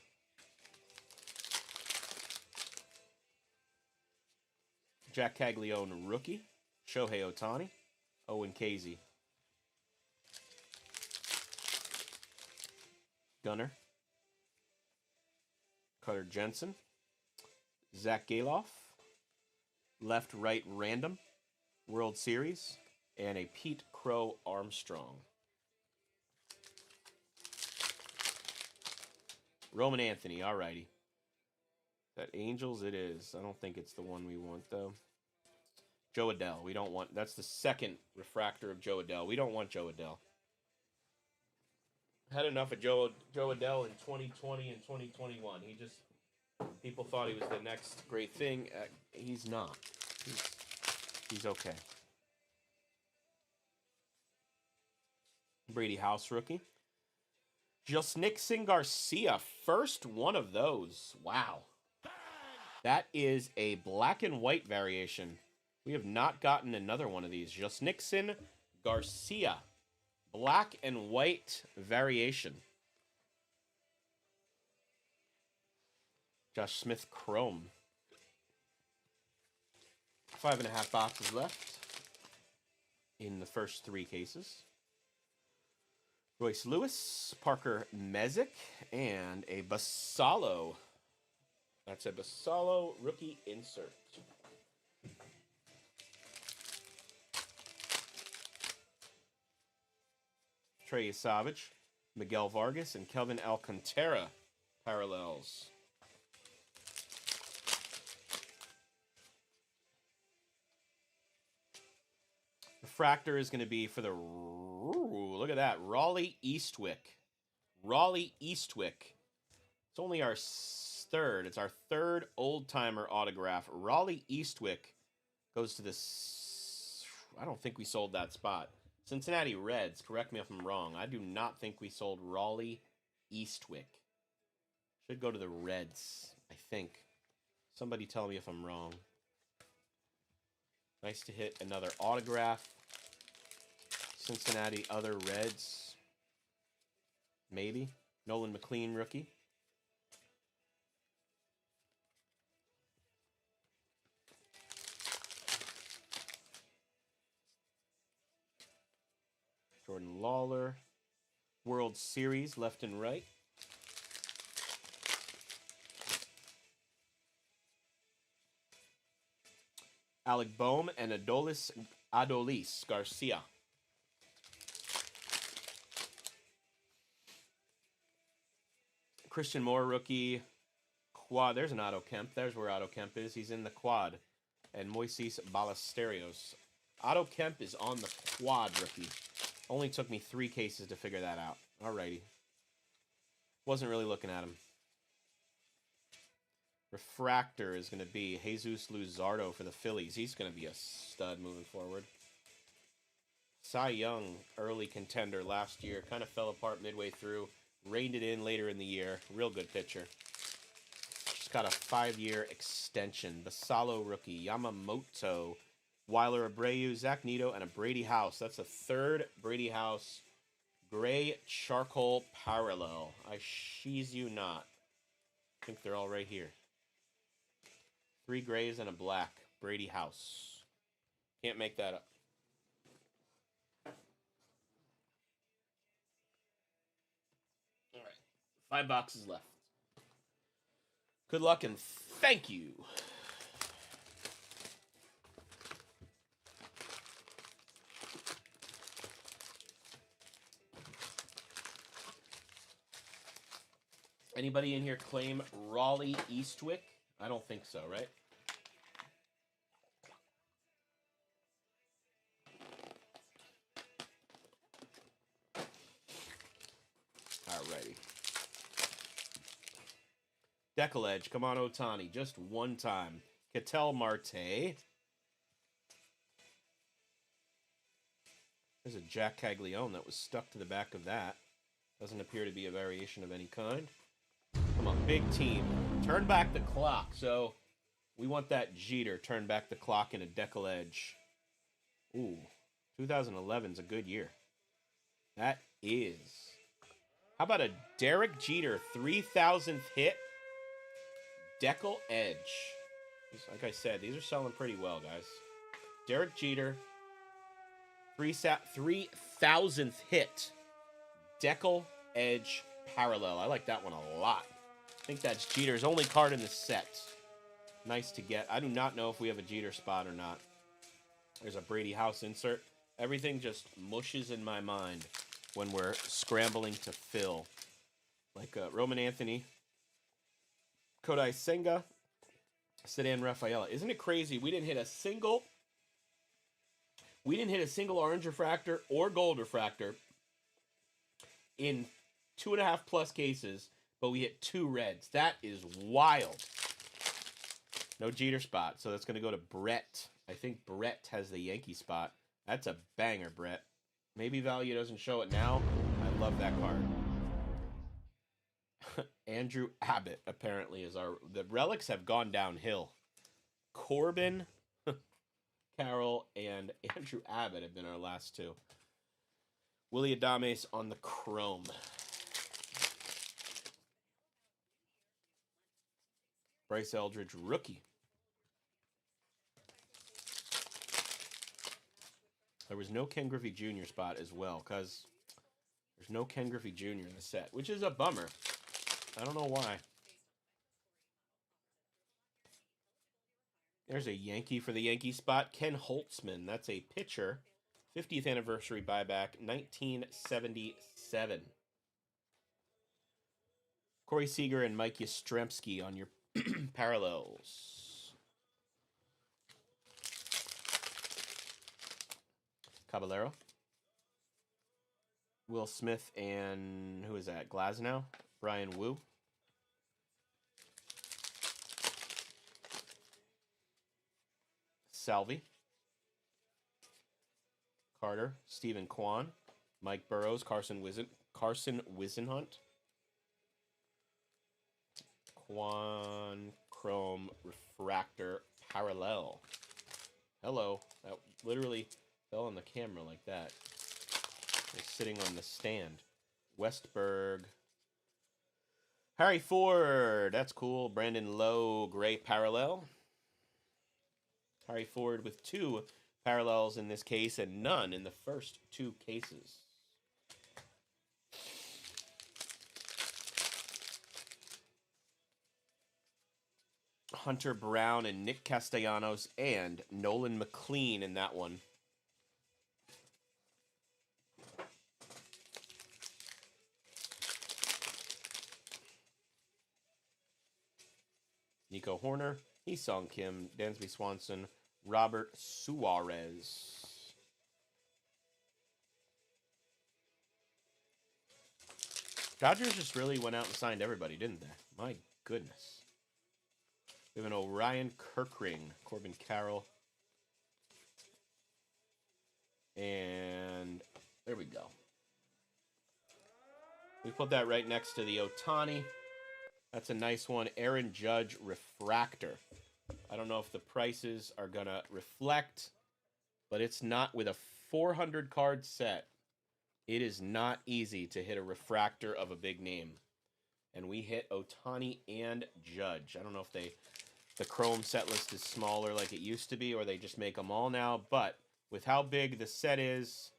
[SPEAKER 1] Jack Caglione, rookie. Shohei Ohtani. Owen Casey. Gunner. Cutter Jensen. Zach Galoff. Left, right, random. World Series. And a Pete Crow Armstrong. Roman Anthony, alrighty. That Angels it is. I don't think it's the one we want, though. Joe Adell. We don't want... That's the second refractor of Joe Adell. We don't want Joe Adell. Had enough of Joe Adell in 2020 and 2021. He just... People thought he was the next great thing. He's not. He's okay. Brady House rookie. Josnixon Garcia. First one of those. Wow. That is a black and white variation. We have not gotten another one of these. Josnixon Garcia. Black and white variation. Josh Smith Chrome. 5.5 boxes left in the first 3 cases. Royce Lewis, Parker Mezek, and a Basallo. That's a Basallo rookie insert. Trey Savage, Miguel Vargas, and Kelvin Alcantara parallels. Refractor is going to be for the... Ooh, look at that. Raleigh Eastwick. Raleigh Eastwick. It's only our third. It's our third old-timer autograph. Raleigh Eastwick goes to this... I don't think we sold that spot. Cincinnati Reds. Correct me if I'm wrong. I do not think we sold Raleigh Eastwick. Should go to the Reds, I think. Somebody tell me if I'm wrong. Nice to hit another autograph. Cincinnati other Reds. Maybe. Nolan McLean rookie. Jordan Lawler. World Series, left and right. Alec Boehm and Adolis Garcia. Christian Moore, rookie. Quad. There's an Otto Kemp. There's where Otto Kemp is. He's in the quad. And Moises Ballesteros. Otto Kemp is on the quad, rookie. Only took me 3 cases to figure that out. Alrighty. Wasn't really looking at him. Refractor is going to be Jesus Luzardo for the Phillies. He's going to be a stud moving forward. Cy Young, early contender last year. Kind of fell apart midway through. Reined it in later in the year. Real good pitcher. Just got a 5-year extension. Basalo rookie. Yamamoto. Weiler Abreu. Zach Neto. And a Brady House. That's a 3rd Brady House. Gray charcoal parallel. I sheeze you not. I think they're all right here. 3 grays and a black. Brady House. Can't make that up. All right. 5 boxes left. Good luck and thank you. Anybody in here claim Raleigh Eastwick? I don't think so, right? Alrighty. Deckle Edge, come on Otani, just one time. Ketel Marte. There's a Jack Caglione that was stuck to the back of that. Doesn't appear to be a variation of any kind. Come on, big team. Turn back the clock. So we want that Jeter. Turn back the clock in a Deckle Edge. Ooh, 2011's a good year. That is. How about a Derek Jeter 3,000th hit? Deckle Edge. Like I said, these are selling pretty well, guys. Derek Jeter, 3,000th hit. Deckle Edge parallel. I like that one a lot. I think that's Jeter's only card in the set. Nice to get. I do not know if we have a Jeter spot or not. There's a Brady House insert. Everything just mushes in my mind when we're scrambling to fill. Like Roman Anthony, Kodai Senga, Sedan Rafaela. Isn't it crazy? We didn't hit a single orange refractor or gold refractor in 2.5 plus cases, but we hit 2 reds. That is wild. No Jeter spot, so that's going to go to Brett. I think Brett has the Yankee spot. That's a banger, Brett. Maybe value doesn't show it now. I love that card. Andrew Abbott, apparently, is our... The relics have gone downhill. Corbin, Carroll, and Andrew Abbott have been our last 2. Willie Adames on the chrome. Bryce Eldridge, rookie. There was no Ken Griffey Jr. spot as well, because there's no Ken Griffey Jr. in the set, which is a bummer. I don't know why. There's a Yankee for the Yankee spot. Ken Holtzman, that's a pitcher. 50th anniversary buyback, 1977. Corey Seager and Mike Yastrzemski on your parallels. Caballero. Will Smith and who is that? Glasnow? Brian Wu. Salvi. Carter. Stephen Kwan. Mike Burrows. Carson Wisenhunt. Quan Chrome Refractor Parallel. Hello. That literally fell on the camera like that. It's sitting on the stand. Westberg. Harry Ford. That's cool. Brandon Lowe. Gray Parallel. Harry Ford with 2 parallels in this case and none in the first 2 cases. Hunter Brown and Nick Castellanos and Nolan McLean in that one. Nico Horner, Hee-Sung Kim, Dansby Swanson, Robert Suarez. Dodgers just really went out and signed everybody, didn't they? My goodness. We have an Orion Kirkring, Corbin Carroll. And there we go. We put that right next to the Ohtani. That's a nice one. Aaron Judge Refractor. I don't know if the prices are going to reflect, but it's not with a 400 card set. It is not easy to hit a refractor of a big name. And we hit Ohtani and Judge. I don't know if the Chrome set list is smaller like it used to be, or they just make them all now. But with how big the set is,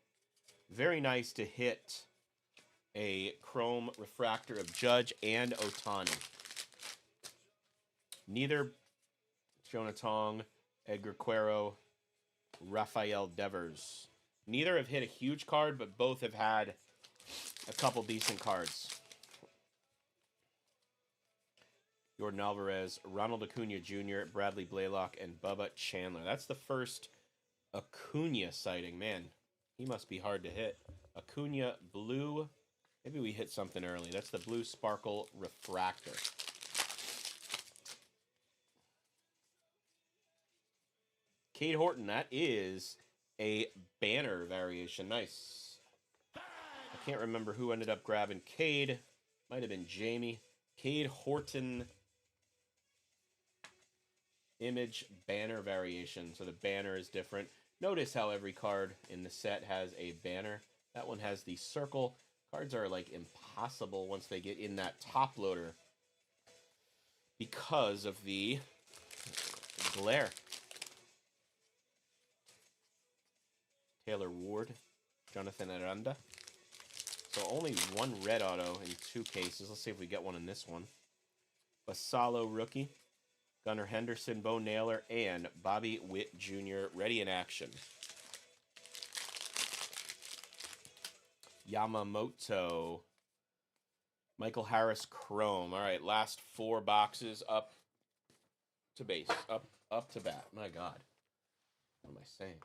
[SPEAKER 1] very nice to hit a Chrome refractor of Judge and Ohtani. Neither Jonah Tong, Edgar Cuero, Rafael Devers. Neither have hit a huge card, but both have had a couple decent cards. Jordan Alvarez, Ronald Acuna Jr., Bradley Blaylock, and Bubba Chandler. That's the first Acuna sighting. Man, he must be hard to hit. Acuna blue. Maybe we hit something early. That's the blue sparkle refractor. Cade Horton, that is a banner variation. Nice. I can't remember who ended up grabbing Cade. Might have been Jamie. Cade Horton image banner variation. So the banner is different. Notice how every card in the set has a banner. That one has the circle. Cards are like impossible once they get in that top loader because of the glare. Taylor Ward, Jonathan Aranda. So only one red auto in 2 cases. Let's see if we get one in this one. Basalo rookie, Gunnar Henderson, Bo Naylor, and Bobby Witt Jr. ready in action. Yamamoto, Michael Harris Chrome. All right, last 4 boxes up to base, up to bat. My God, what am I saying?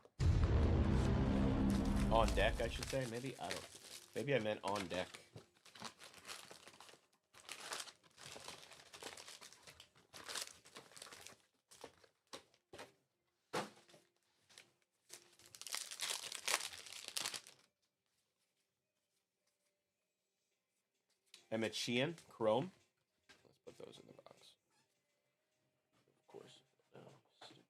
[SPEAKER 1] On deck, I should say. Maybe I don't. Maybe I meant on deck. Emmett Sheehan, Chrome. Let's put those in the box. Of course. Oh, stupid.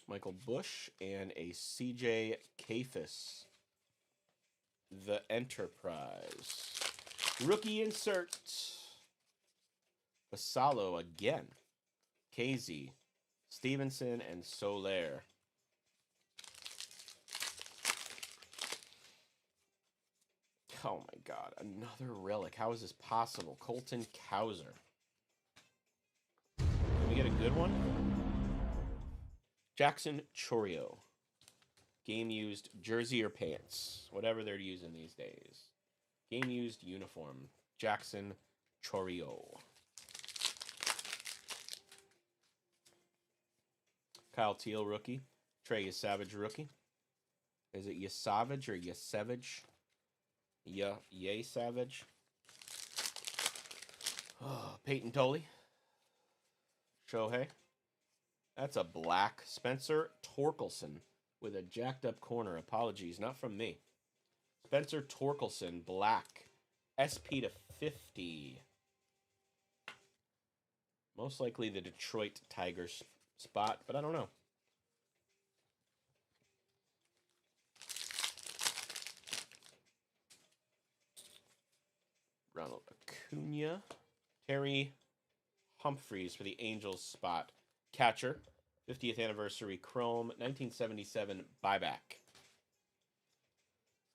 [SPEAKER 1] Michael Bush and a CJ Kafis. The Enterprise. Rookie insert. Basalo again. KZ, Stevenson, and Soler. Oh my God, another relic. How is this possible? Colton Cowser. Can we get a good one? Jackson Chorio. Game used jersey or pants. Whatever they're using these days. Game used uniform. Jackson Chorio. Kyle Teal rookie. Trey Yesavage rookie. Is it Yesavage or Yesavage? Yay Savage. Oh, Peyton Tolley. Shohei. That's a black. Spencer Torkelson with a jacked up corner. Apologies, not from me. Spencer Torkelson, black. SP to 50. Most likely the Detroit Tigers spot, but I don't know. Ronald Acuna. Terry Humphreys for the Angels spot. Catcher, 50th anniversary Chrome, 1977 buyback.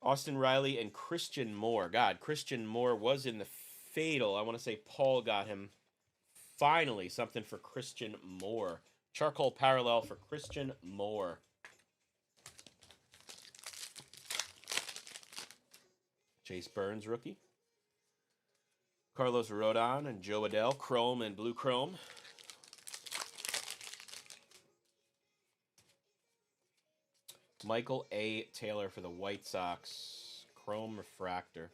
[SPEAKER 1] Austin Riley and Christian Moore. God, Christian Moore was in the Fatal. I want to say Paul got him. Finally, something for Christian Moore. Charcoal parallel for Christian Moore. Chase Burns, rookie. Carlos Rodon and Joe Adell, chrome and blue chrome. Michael A. Taylor for the White Sox, chrome refractor.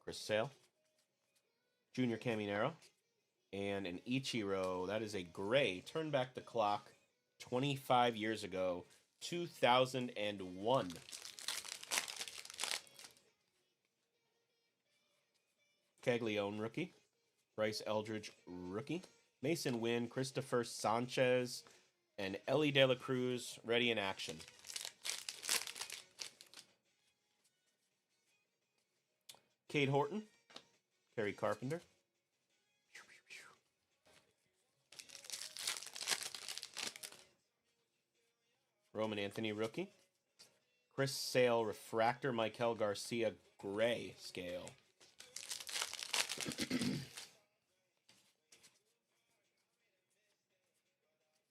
[SPEAKER 1] Chris Sale, Junior Caminero, and an Ichiro. That is a gray. Turn back the clock 25 years ago, 2001. Caglione rookie. Bryce Eldridge rookie. Mason Wynn, Christopher Sanchez, and Ellie De La Cruz ready in action. Cade Horton, Kerry Carpenter. Roman Anthony rookie. Chris Sale refractor, Michael Garcia gray scale.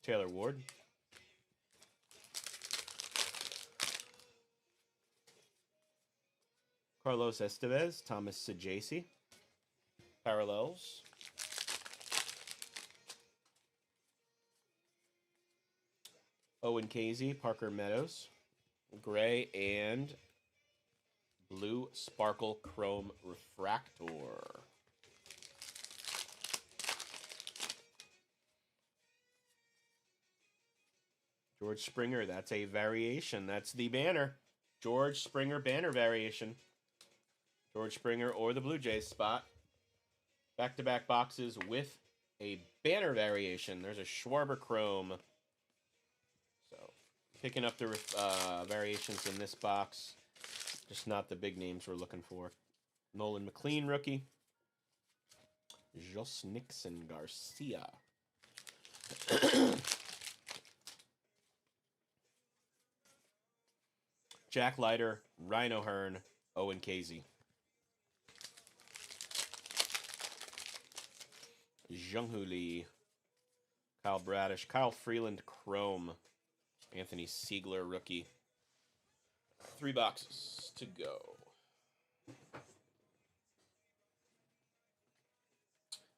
[SPEAKER 1] Taylor Ward. Carlos Estevez, Thomas Sajaci. Parallels. Owen Casey, Parker Meadows. Gray and blue sparkle chrome refractor. George Springer, that's a variation. That's the banner. George Springer banner variation. George Springer or the Blue Jays spot. Back-to-back boxes with a banner variation. There's a Schwarber chrome. So, picking up the variations in this box. Just not the big names we're looking for. Nolan McLean, rookie. Jos Nixon Garcia. Jack Leiter, Rhino Hearn, Owen Casey. Jung-Hoo Lee, Kyle Bradish, Kyle Freeland, chrome. Anthony Siegler, rookie. 3 boxes to go.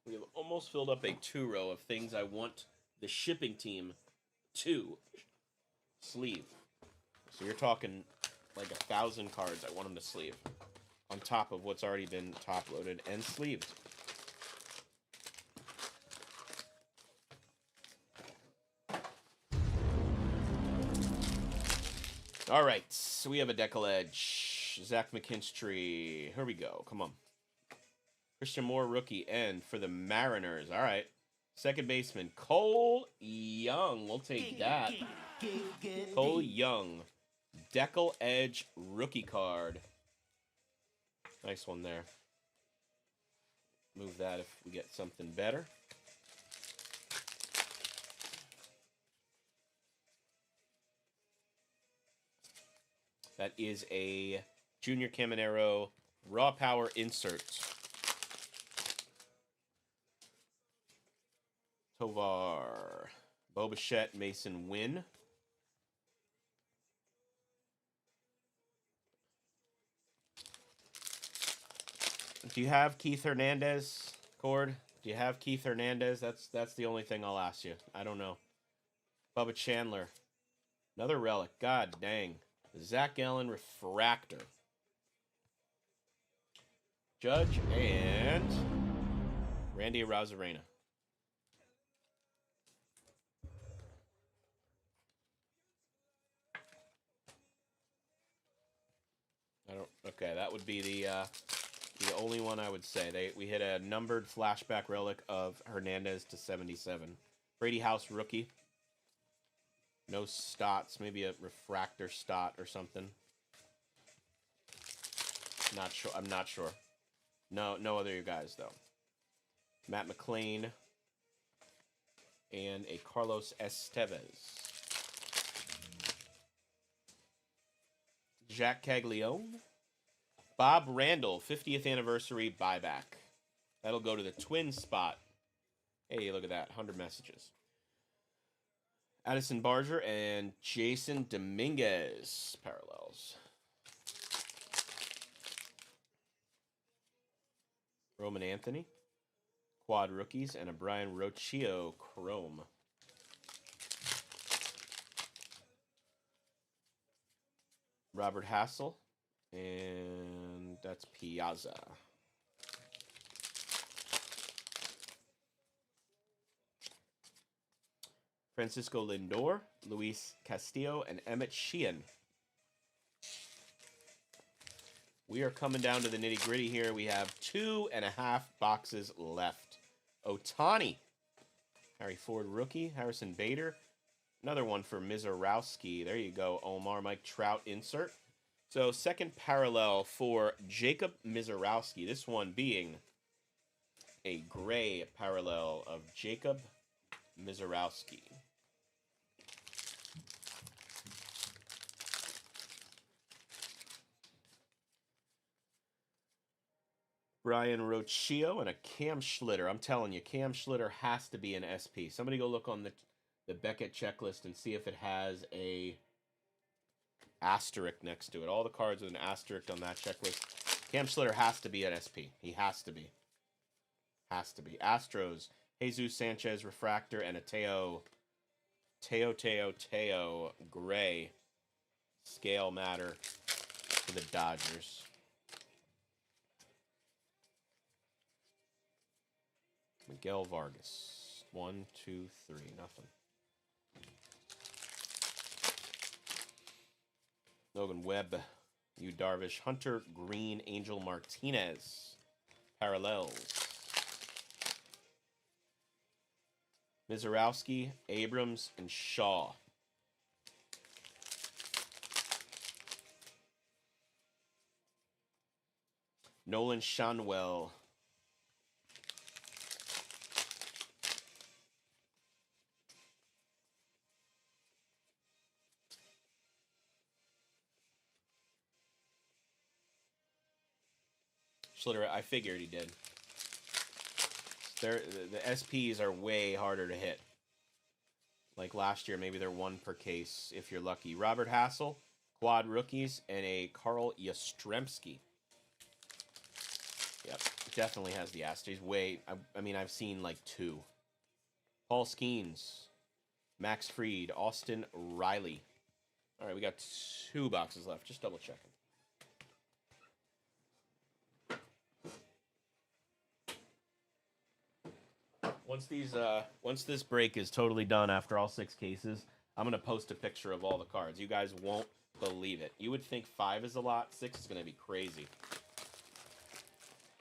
[SPEAKER 1] We have almost filled up a 2-row of things I want the shipping team to sleeve. So you're talking like 1,000 cards I want them to sleeve on top of what's already been top loaded and sleeved. All right, so we have a Deckle Edge. Zach McKinstry. Here we go. Come on. Christian Moore, rookie. And for the Mariners. All right. Second baseman, Cole Young. We'll take that. Cole Young. Deckle Edge rookie card. Nice one there. Move that if we get something better. That is a Junior Caminero Raw Power insert. Tovar. Bo Bichette, Mason Wynn. Do you have Keith Hernandez, Cord? Do you have Keith Hernandez? That's the only thing I'll ask you. I don't know. Bubba Chandler. Another relic. God dang. Zach Gallen refractor. Judge and Randy Arozarena. Okay, that would be the only one I would say. We hit a numbered flashback relic of Hernandez to 77. Brady House rookie. No Stotts, maybe a refractor Stott or something. Not sure. I'm not sure. No other guys though. Matt McLean and a Carlos Estevez. Jack Caglione. Bob Randall, 50th anniversary buyback. That'll go to the twin spot. Hey, look at that. 100 messages. Addison Barger and Jason Dominguez parallels. Roman Anthony. Quad rookies and a Brian Rocchio chrome. Robert Hassel. And that's Piazza. Francisco Lindor, Luis Castillo, and Emmett Sheehan. We are coming down to the nitty-gritty here. We have 2.5 boxes left. Ohtani. Harry Ford rookie. Harrison Bader. Another one for Mizorowski. There you go, Omar. Mike Trout insert. So second parallel for Jacob Mizorowski. This one being a gray parallel of Jacob Mizorowski. Brian Rocchio and a Cam Schlitter. I'm telling you, Cam Schlitter has to be an SP. Somebody go look on the Beckett checklist and see if it has a asterisk next to it. All the cards with an asterisk on that checklist. Cam Schlitter has to be an SP. He has to be. Has to be. Astros, Jesus Sanchez refractor and a Teo gray scale matter for the Dodgers. Miguel Vargas. 1, 2, 3. Nothing. Logan Webb. Yu Darvish. Hunter Green. Angel Martinez. Parallels. Mizorowski, Abrams, and Shaw. Nolan Shanwell. Schlitter, I figured he did. The SPs are way harder to hit. Like last year, maybe they're 1 per case if you're lucky. Robert Hassel, quad rookies, and a Carl Yastrzemski. Yep, definitely has the asterisk. I mean, I've seen like 2. Paul Skeens, Max Fried, Austin Riley. All right, we got 2 boxes left. Just double checking. Once this break is totally done after all 6 cases, I'm gonna post a picture of all the cards. You guys won't believe it. You would think 5 is a lot. 6 is gonna be crazy.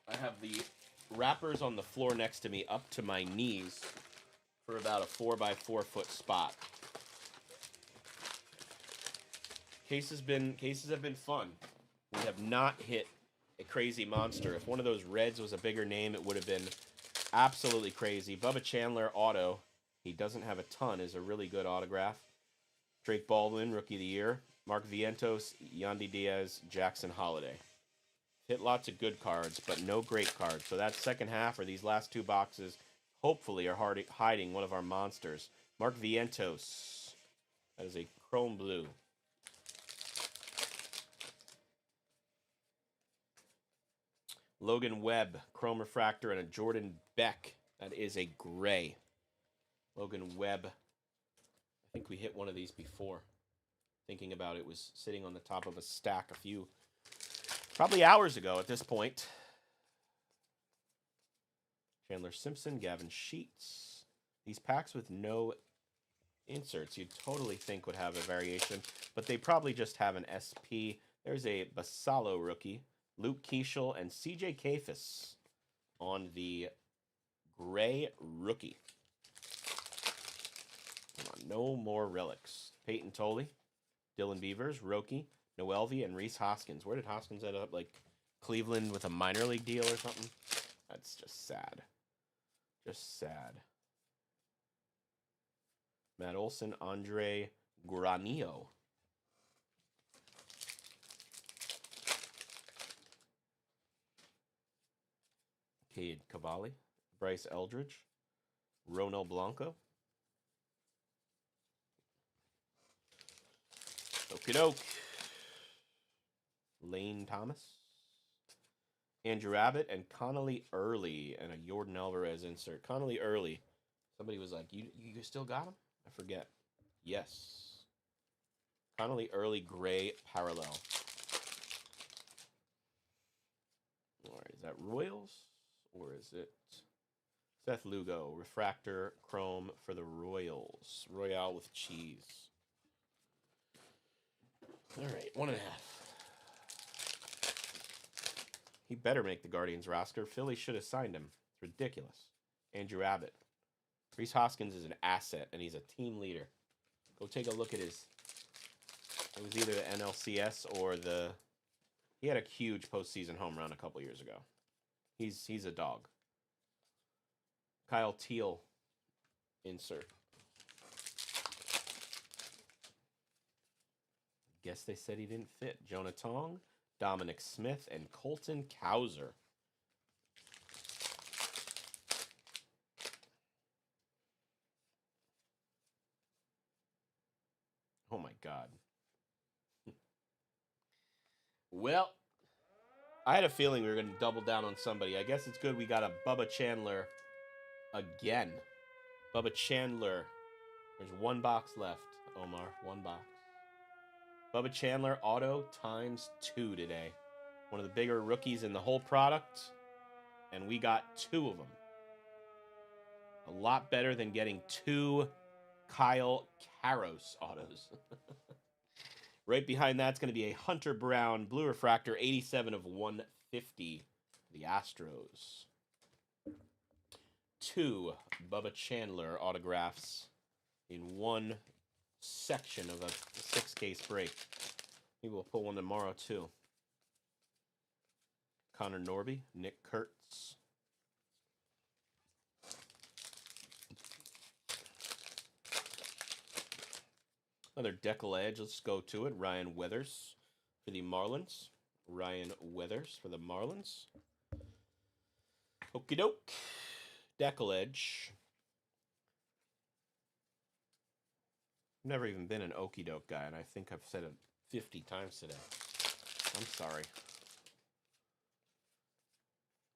[SPEAKER 1] I have the wrappers on the floor next to me up to my knees for about a 4x4 foot spot. Cases have been fun. We have not hit a crazy monster. If one of those reds was a bigger name, it would have been absolutely crazy. Bubba Chandler auto. He doesn't have a ton. Is a really good autograph. Drake Baldwin, Rookie of the Year. Mark Vientos, Yandy Diaz, Jackson Holiday. Hit lots of good cards, but no great cards. So that second half, or these last 2 boxes, hopefully are hiding one of our monsters. Mark Vientos. That is a chrome blue. Logan Webb, chrome refractor, and a Jordan Beck. That is a gray. Logan Webb. I think we hit one of these before. Thinking about it, was sitting on the top of a stack probably hours ago at this point. Chandler Simpson, Gavin Sheets. These packs with no inserts you'd totally think would have a variation, but they probably just have an SP. There's a Basallo rookie. Luke Keeschel and CJ Kafis on the gray rookie. No more relics. Peyton Tolley, Dylan Beavers, Roki, Noelvi, and Reese Hoskins. Where did Hoskins end up? Like Cleveland with a minor league deal or something. That's just sad. Just sad. Matt Olson, Andre Granillo. Cade Cavalli, Bryce Eldridge, Ronald Blanco. Okie doke. Lane Thomas, Andrew Abbott, and Connolly Early, and a Jordan Alvarez insert. Connolly Early. Somebody was like, you still got him? I forget. Yes. Connolly Early gray parallel. All right, is that Royals? Or is it Seth Lugo, refractor chrome for the Royals. Royale with cheese. All right, 1.5. He better make the Guardians roster. Philly should have signed him. It's ridiculous. Andrew Abbott. Rhys Hoskins is an asset, and he's a team leader. Go take a look at his... It was either the NLCS or the... He had a huge postseason home run a couple years ago. He's a dog. Kyle Teal. Insert. Guess they said he didn't fit. Jonah Tong, Dominic Smith, and Colton Cowser. Oh my God. Well, I had a feeling we were going to double down on somebody. I guess it's good we got a Bubba Chandler again. Bubba Chandler. There's one box left, Omar. One box. Bubba Chandler auto ×2 today. One of the bigger rookies in the whole product. And we got 2 of them. A lot better than getting 2 Kyle Karros autos. Right behind that's going to be a Hunter Brown Blue Refractor 87 of 150. The Astros. 2 Bubba Chandler autographs in one section of a 6-case break. Maybe we'll pull one tomorrow too. Connor Norby, Nick Kurtz. Another Deckle Edge. Let's go to it. Ryan Weathers for the Marlins. Ryan Weathers for the Marlins. Okie doke. Deckle Edge. I've never even been an okie doke guy, and I think I've said it 50 times today. I'm sorry.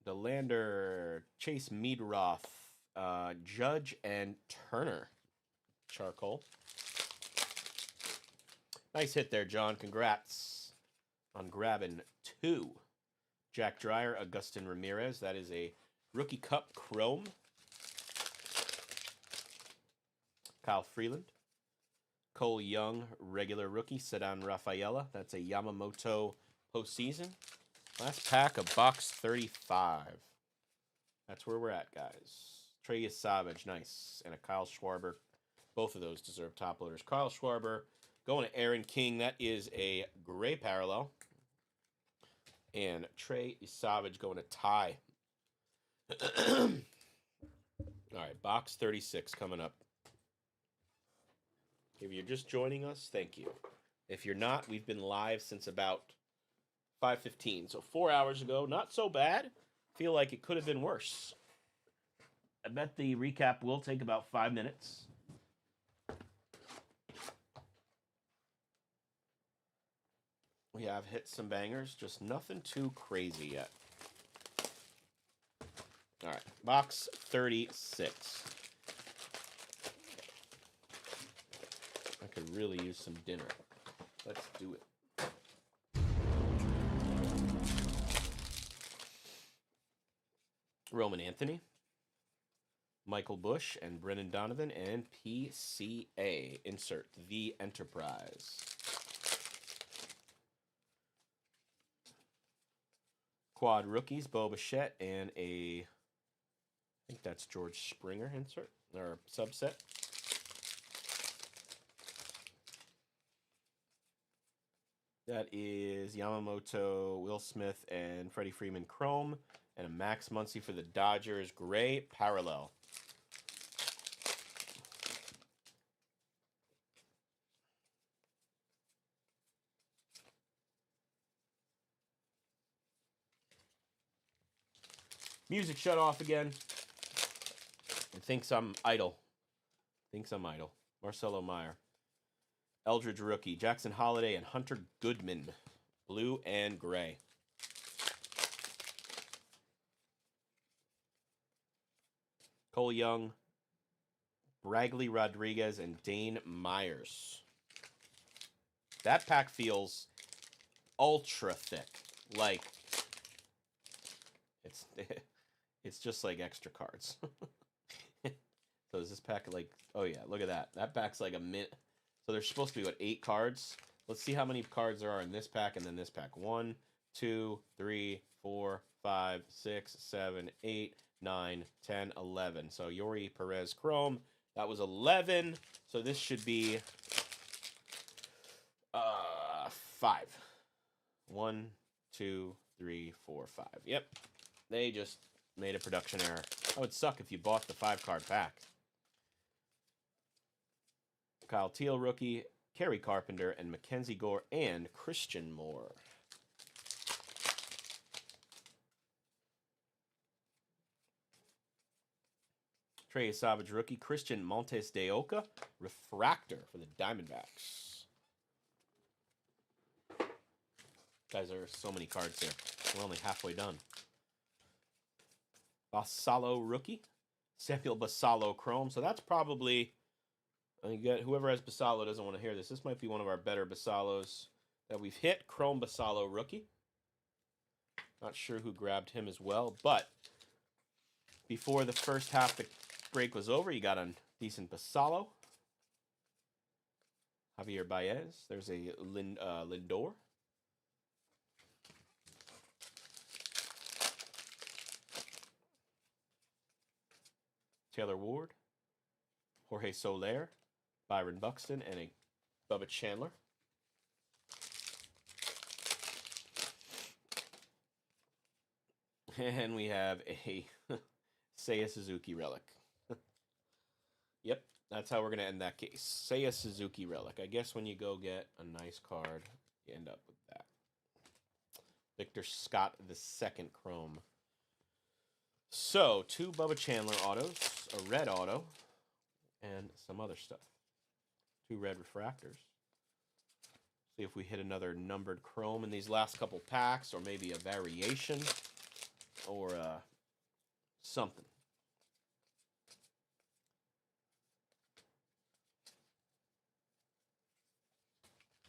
[SPEAKER 1] DeLander, Chase Meadroth, Judge, and Turner. Charcoal. Nice hit there, John. Congrats on grabbing 2. Jack Dreyer, Augustin Ramirez. That is a Rookie Cup Chrome. Kyle Freeland. Cole Young, regular rookie. Ceddanne Rafaela. That's a Yamamoto postseason. Last pack of box 35. That's where we're at, guys. Trey Savage, nice. And a Kyle Schwarber. Both of those deserve top loaders. Kyle Schwarber going to Aaron King. That is a gray parallel. And Trey Savage going to Ty. All right, box 36 coming up. If you're just joining us, thank you. If you're not, we've been live since about 5:15. So 4 hours ago. Not so bad. Feel like it could have been worse. I bet the recap will take about 5 minutes. We have hit some bangers, just nothing too crazy yet. All right, box 36. I could really use some dinner. Let's do it. Roman Anthony, Michael Bush, and Brennan Donovan, and PCA. Insert the Enterprise. Quad rookies, Bo Bichette, and I think that's George Springer insert, or subset. That is Yamamoto, Will Smith, and Freddie Freeman Chrome. And a Max Muncy for the Dodgers Gray Parallel. Music shut off again. It thinks I'm idle. Marcelo Meyer. Eldridge Rookie. Jackson Holiday and Hunter Goodman. Blue and gray. Cole Young. Bragley Rodriguez and Dane Myers. That pack feels ultra thick. Like, it's just like extra cards. So is this pack like, oh yeah, look at that. That pack's like a mint. So there's supposed to be, what, 8 cards? Let's see how many cards there are in this pack and then this pack. 1, 2, 3, 4, 5, 6, 7, 8, 9, 10, 11. So Yori Perez Chrome. That was 11. So this should be 5. 1, 2, 3, 4, 5. Yep. They just made a production error. That would suck if you bought the 5-card pack. Kyle Teal, rookie, Kerry Carpenter, and Mackenzie Gore, and Christian Moore. Trey Savage, rookie, Christian Montes de Oca, refractor for the Diamondbacks. Guys, there are so many cards here. We're only halfway done. Basallo, rookie, Samuel Basallo, Chrome. So that's probably... You get whoever has Basallo doesn't want to hear this. This might be one of our better Basallos that we've hit. Chrome Basallo rookie. Not sure who grabbed him as well, but before the first half the break was over, you got a decent Basallo. Javier Baez. There's a Lindor. Taylor Ward. Jorge Soler. Byron Buxton, and a Bubba Chandler. And we have a Seiya Suzuki relic. Yep, that's how we're going to end that case. Seiya Suzuki relic. I guess when you go get a nice card, you end up with that. Victor Scott II Chrome. So, 2 Bubba Chandler autos, a red auto, and some other stuff. 2 red refractors. See if we hit another numbered Chrome in these last couple packs, or maybe a variation, or something.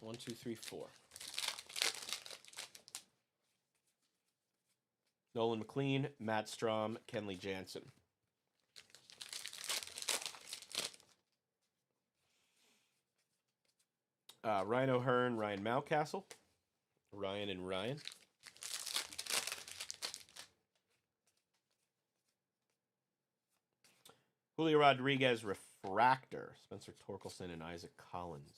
[SPEAKER 1] One, two, three, 4. Nolan McLean, Matt Strom, Kenley Jansen. Ryan O'Hearn, Ryan Mountcastle. Ryan and Ryan. Julio Rodriguez, refractor. Spencer Torkelson and Isaac Collins.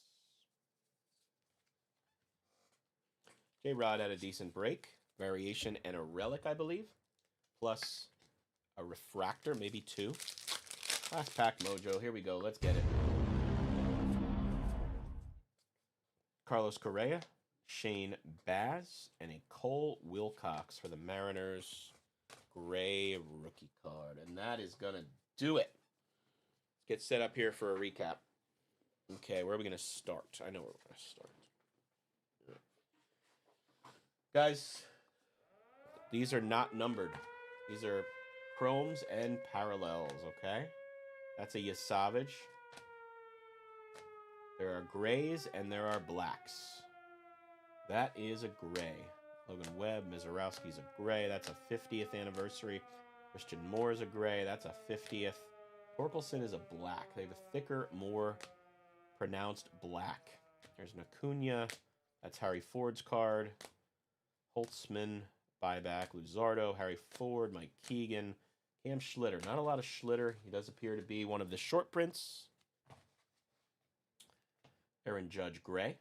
[SPEAKER 1] J-Rod had a decent break. Variation and a relic, I believe. Plus a refractor, maybe 2. Last pack mojo. Here we go. Let's get it. Carlos Correa, Shane Baz, and a Cole Wilcox for the Mariners. Gray rookie card. And that is going to do it. Let's get set up here for a recap. Okay, where are we going to start? I know where we're going to start. Guys, these are not numbered. These are chromes and parallels, okay? That's a Yasavage. There are grays and there are blacks. That is a gray. Logan Webb, Mizorowski's a gray. That's a 50th anniversary. Christian Moore is a gray. That's a 50th. Torkelson is a black. They have a thicker, more pronounced black. There's an Acuna. That's Harry Ford's card. Holtzman, buyback. Luzardo, Harry Ford, Mike Keegan, Cam Schlitter. Not a lot of Schlitter. He does appear to be one of the short prints. Aaron Judge Gray.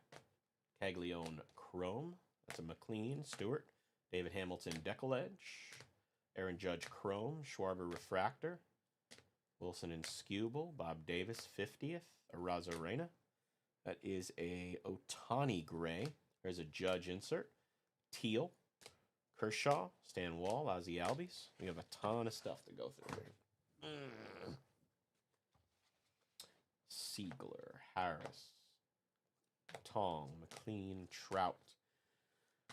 [SPEAKER 1] Caglione Chrome. That's a McLean, Stewart. David Hamilton, Decoledge. Aaron Judge, Chrome. Schwarber, Refractor. Wilson and Skubal. Bob Davis, 50th. Arozarena. That is a Otani Gray. There's a Judge insert. Teal. Kershaw. Stan Wall. Ozzie Albies. We have a ton of stuff to go through here. Siegler. Harris. Tong. McLean. Trout.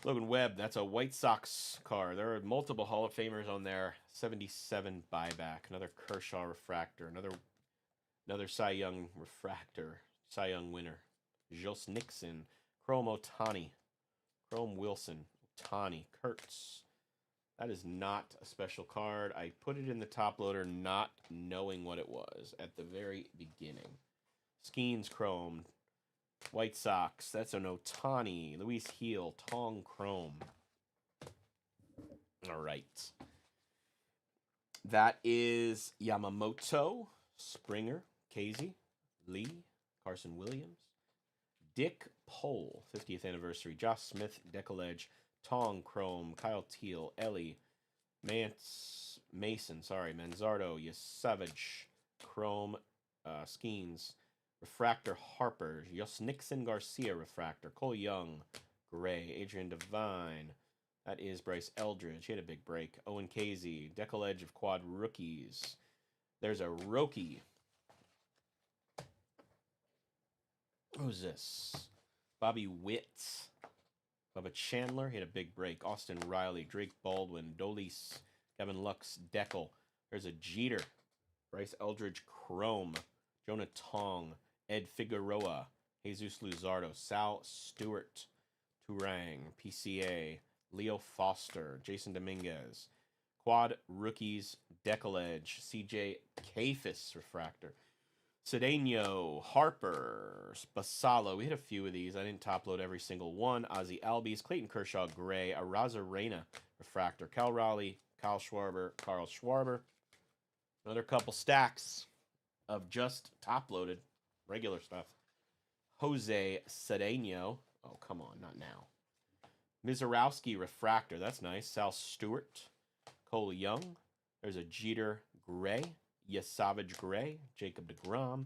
[SPEAKER 1] Logan Webb, that's a White Sox car. There are multiple Hall of Famers on there. 77 buyback. Another Kershaw refractor. Another Cy Young refractor. Cy Young winner. Jos Nixon. Chrome Otani. Chrome Wilson. Otani. Kurtz. That is not a special card. I put it in the top loader not knowing what it was at the very beginning. Skeens Chrome. White Sox, that's an Otani. Luis Heel, Tong Chrome. All right. That is Yamamoto, Springer, Casey, Lee, Carson Williams, Dick Pole, 50th anniversary, Josh Smith, Decoledge, Tong Chrome, Kyle Teal, Ellie, Mason, Manzardo, Yasavage, Chrome, Skeens, Refractor Harper, Jos Nixon Garcia Refractor, Cole Young, Gray, Adrian Devine. That is Bryce Eldridge. He had a big break. Owen Casey, Decoledge of Quad Rookies. There's a Roki. Who's this? Bobby Witt. Bubba Chandler. He had a big break. Austin Riley, Drake Baldwin, Dolis, Kevin Lux, Deckel. There's a Jeter. Bryce Eldridge Chrome. Jonah Tong. Ed Figueroa, Jesus Luzardo, Sal Stewart, Turang, PCA, Leo Foster, Jason Dominguez, Quad Rookies, Decoledge, CJ Kafis Refractor, Cedeno, Harper, Basalo. We hit a few of these. I didn't top load every single one. Ozzie Albies, Clayton Kershaw, Gray, Arozarena Refractor, Cal Raleigh, Carl Schwarber. Another couple stacks of just top loaded. Regular stuff. Jose Cedeno. Oh, come on, not now. Mizorowski Refractor. That's nice. Sal Stewart. Cole Young. There's a Jeter Gray. Yasavage Gray. Jacob deGrom.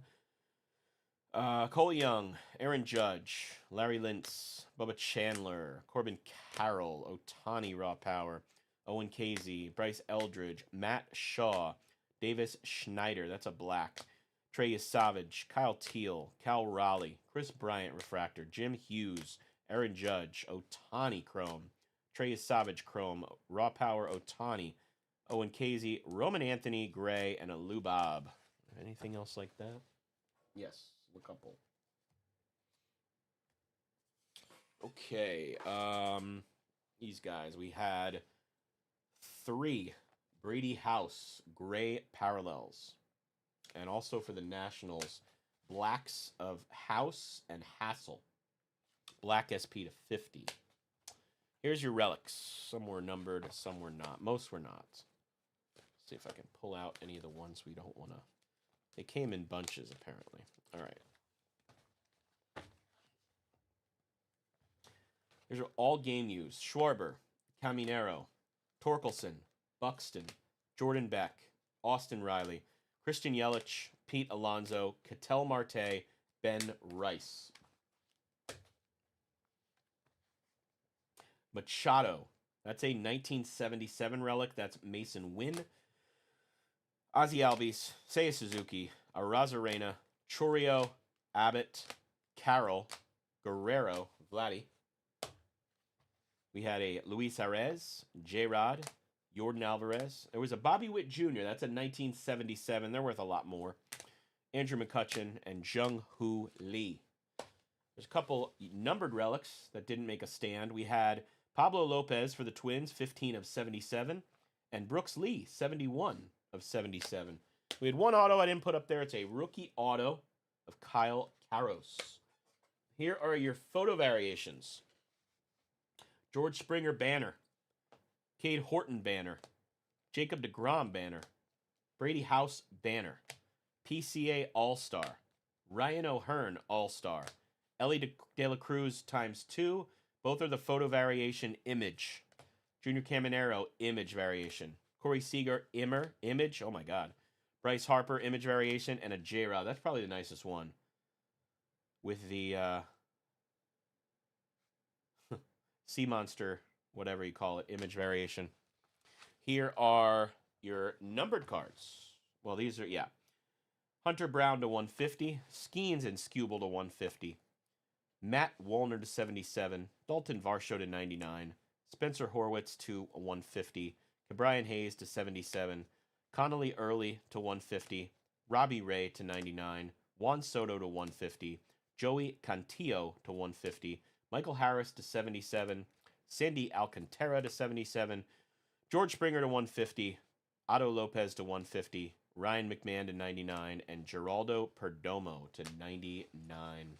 [SPEAKER 1] Cole Young. Aaron Judge. Larry Lintz. Bubba Chandler. Corbin Carroll. Otani Raw Power. Owen Casey. Bryce Eldridge. Matt Shaw. Davis Schneider. That's a black. Trey Savage, Kyle Teal, Cal Raleigh, Chris Bryant Refractor, Jim Hughes, Aaron Judge, Otani Chrome, Trey Savage Chrome, Raw Power Otani, Owen Casey, Roman Anthony Gray, and a Lou Bob. Anything else like that? Yes, a couple. Okay, these guys. We had 3 Brady House Gray Parallels. And also for the Nationals, blacks of House and Hassel. Black SP to 50. Here's your relics. Some were numbered, some were not. Most were not. Let's see if I can pull out any of the ones we don't want to. They came in bunches, apparently. All right. Here's all game use. Schwarber, Caminero, Torkelson, Buxton, Jordan Beck, Austin Riley, Christian Yelich, Pete Alonso, Ketel Marte, Ben Rice. Machado. That's a 1977 relic. That's Mason Wynn. Ozzie Albies, Seiya Suzuki, Arozarena, Chorio, Abbott, Carroll, Guerrero, Vladdy. We had a Luis Arez, J-Rod, Jordan Alvarez. There was a Bobby Witt Jr. That's a 1977. They're worth a lot more. Andrew McCutchen and Jung Hoo Lee. There's a couple numbered relics that didn't make a stand. We had Pablo Lopez for the Twins, 15 of 77. And Brooks Lee, 71 of 77. We had one auto I didn't put up there. It's a rookie auto of Kyle Karros. Here are your photo variations. George Springer banner. Cade Horton banner. Jacob deGrom banner. Brady House banner. PCA All-Star. Ryan O'Hearn All-Star. Ellie De La Cruz ×2. Both are the photo variation image. Junior Caminero, image variation. Corey Seager, image. Oh my God. Bryce Harper, image variation, and a J-Rod. That's probably the nicest one. With the Sea Monster, whatever you call it, image variation. Here are your numbered cards. Well, these are, yeah. Hunter Brown to 150. Skeens and Skubal to 150. Matt Wallner to 77. Dalton Varsho to 99. Spencer Horwitz to 150. Brian Hayes to 77. Connolly Early to 150. Robbie Ray to 99. Juan Soto to 150. Joey Cantillo to 150. Michael Harris to 77. Sandy Alcantara to 77. George Springer to 150. Otto Lopez to 150. Ryan McMahon to 99. And Geraldo Perdomo to 99.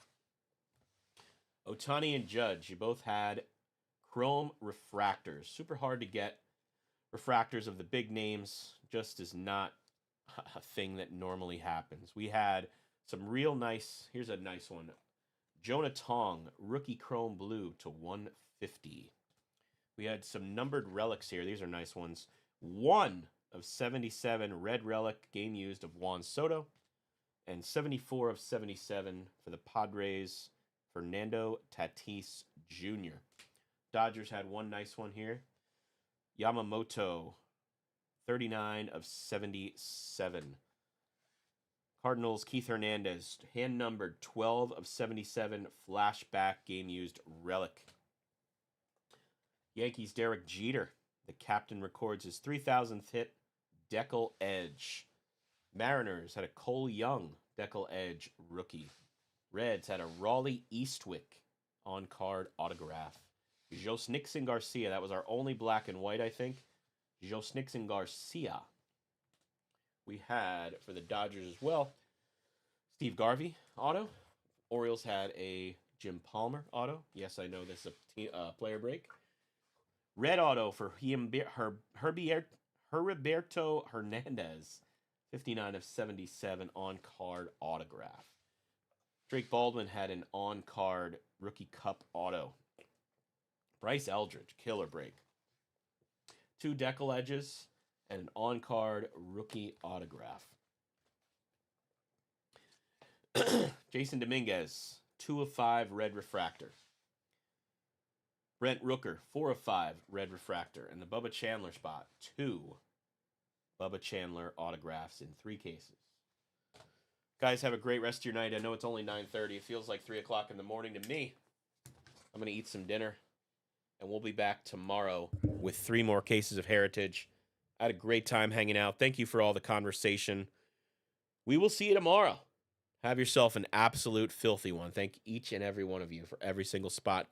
[SPEAKER 1] Otani and Judge, you both had chrome refractors. Super hard to get refractors of the big names. Just is not a thing that normally happens. We had some real nice, here's a nice one. Jonah Tong, rookie chrome blue to 150. We had some numbered relics here. These are nice ones. 1 of 77 red relic game used of Juan Soto. And 74 of 77 for the Padres, Fernando Tatis Jr. Dodgers had one nice one here. Yamamoto, 39 of 77. Cardinals, Keith Hernandez, hand-numbered 12 of 77 flashback game-used relic. Yankees, Derek Jeter. The captain records his 3,000th hit, Decal Edge. Mariners had a Cole Young, Decal Edge rookie. Reds had a Raleigh Eastwick on-card autograph. Josnixon Garcia, that was our only black and white, I think. Josnixon Garcia. We had, for the Dodgers as well, Steve Garvey auto. Orioles had a Jim Palmer auto. Yes, I know this is a player break. Red auto for Heriberto Hernandez. 59 of 77 on-card autograph. Drake Baldwin had an on-card Rookie Cup auto. Bryce Eldridge, killer break. 2 Decal Edges and an on-card rookie autograph. Jason Dominguez, 2 of 5 red refractor. Brent Rooker, 4 of 5 red refractor. And the Bubba Chandler spot, 2 Bubba Chandler autographs in 3 cases. Guys, have a great rest of your night. I know it's only 9:30. It feels like 3 o'clock in the morning to me. I'm going to eat some dinner. And we'll be back tomorrow with 3 more cases of Heritage. I had a great time hanging out. Thank you for all the conversation. We will see you tomorrow. Have yourself an absolute filthy one. Thank each and every one of you for every single spot.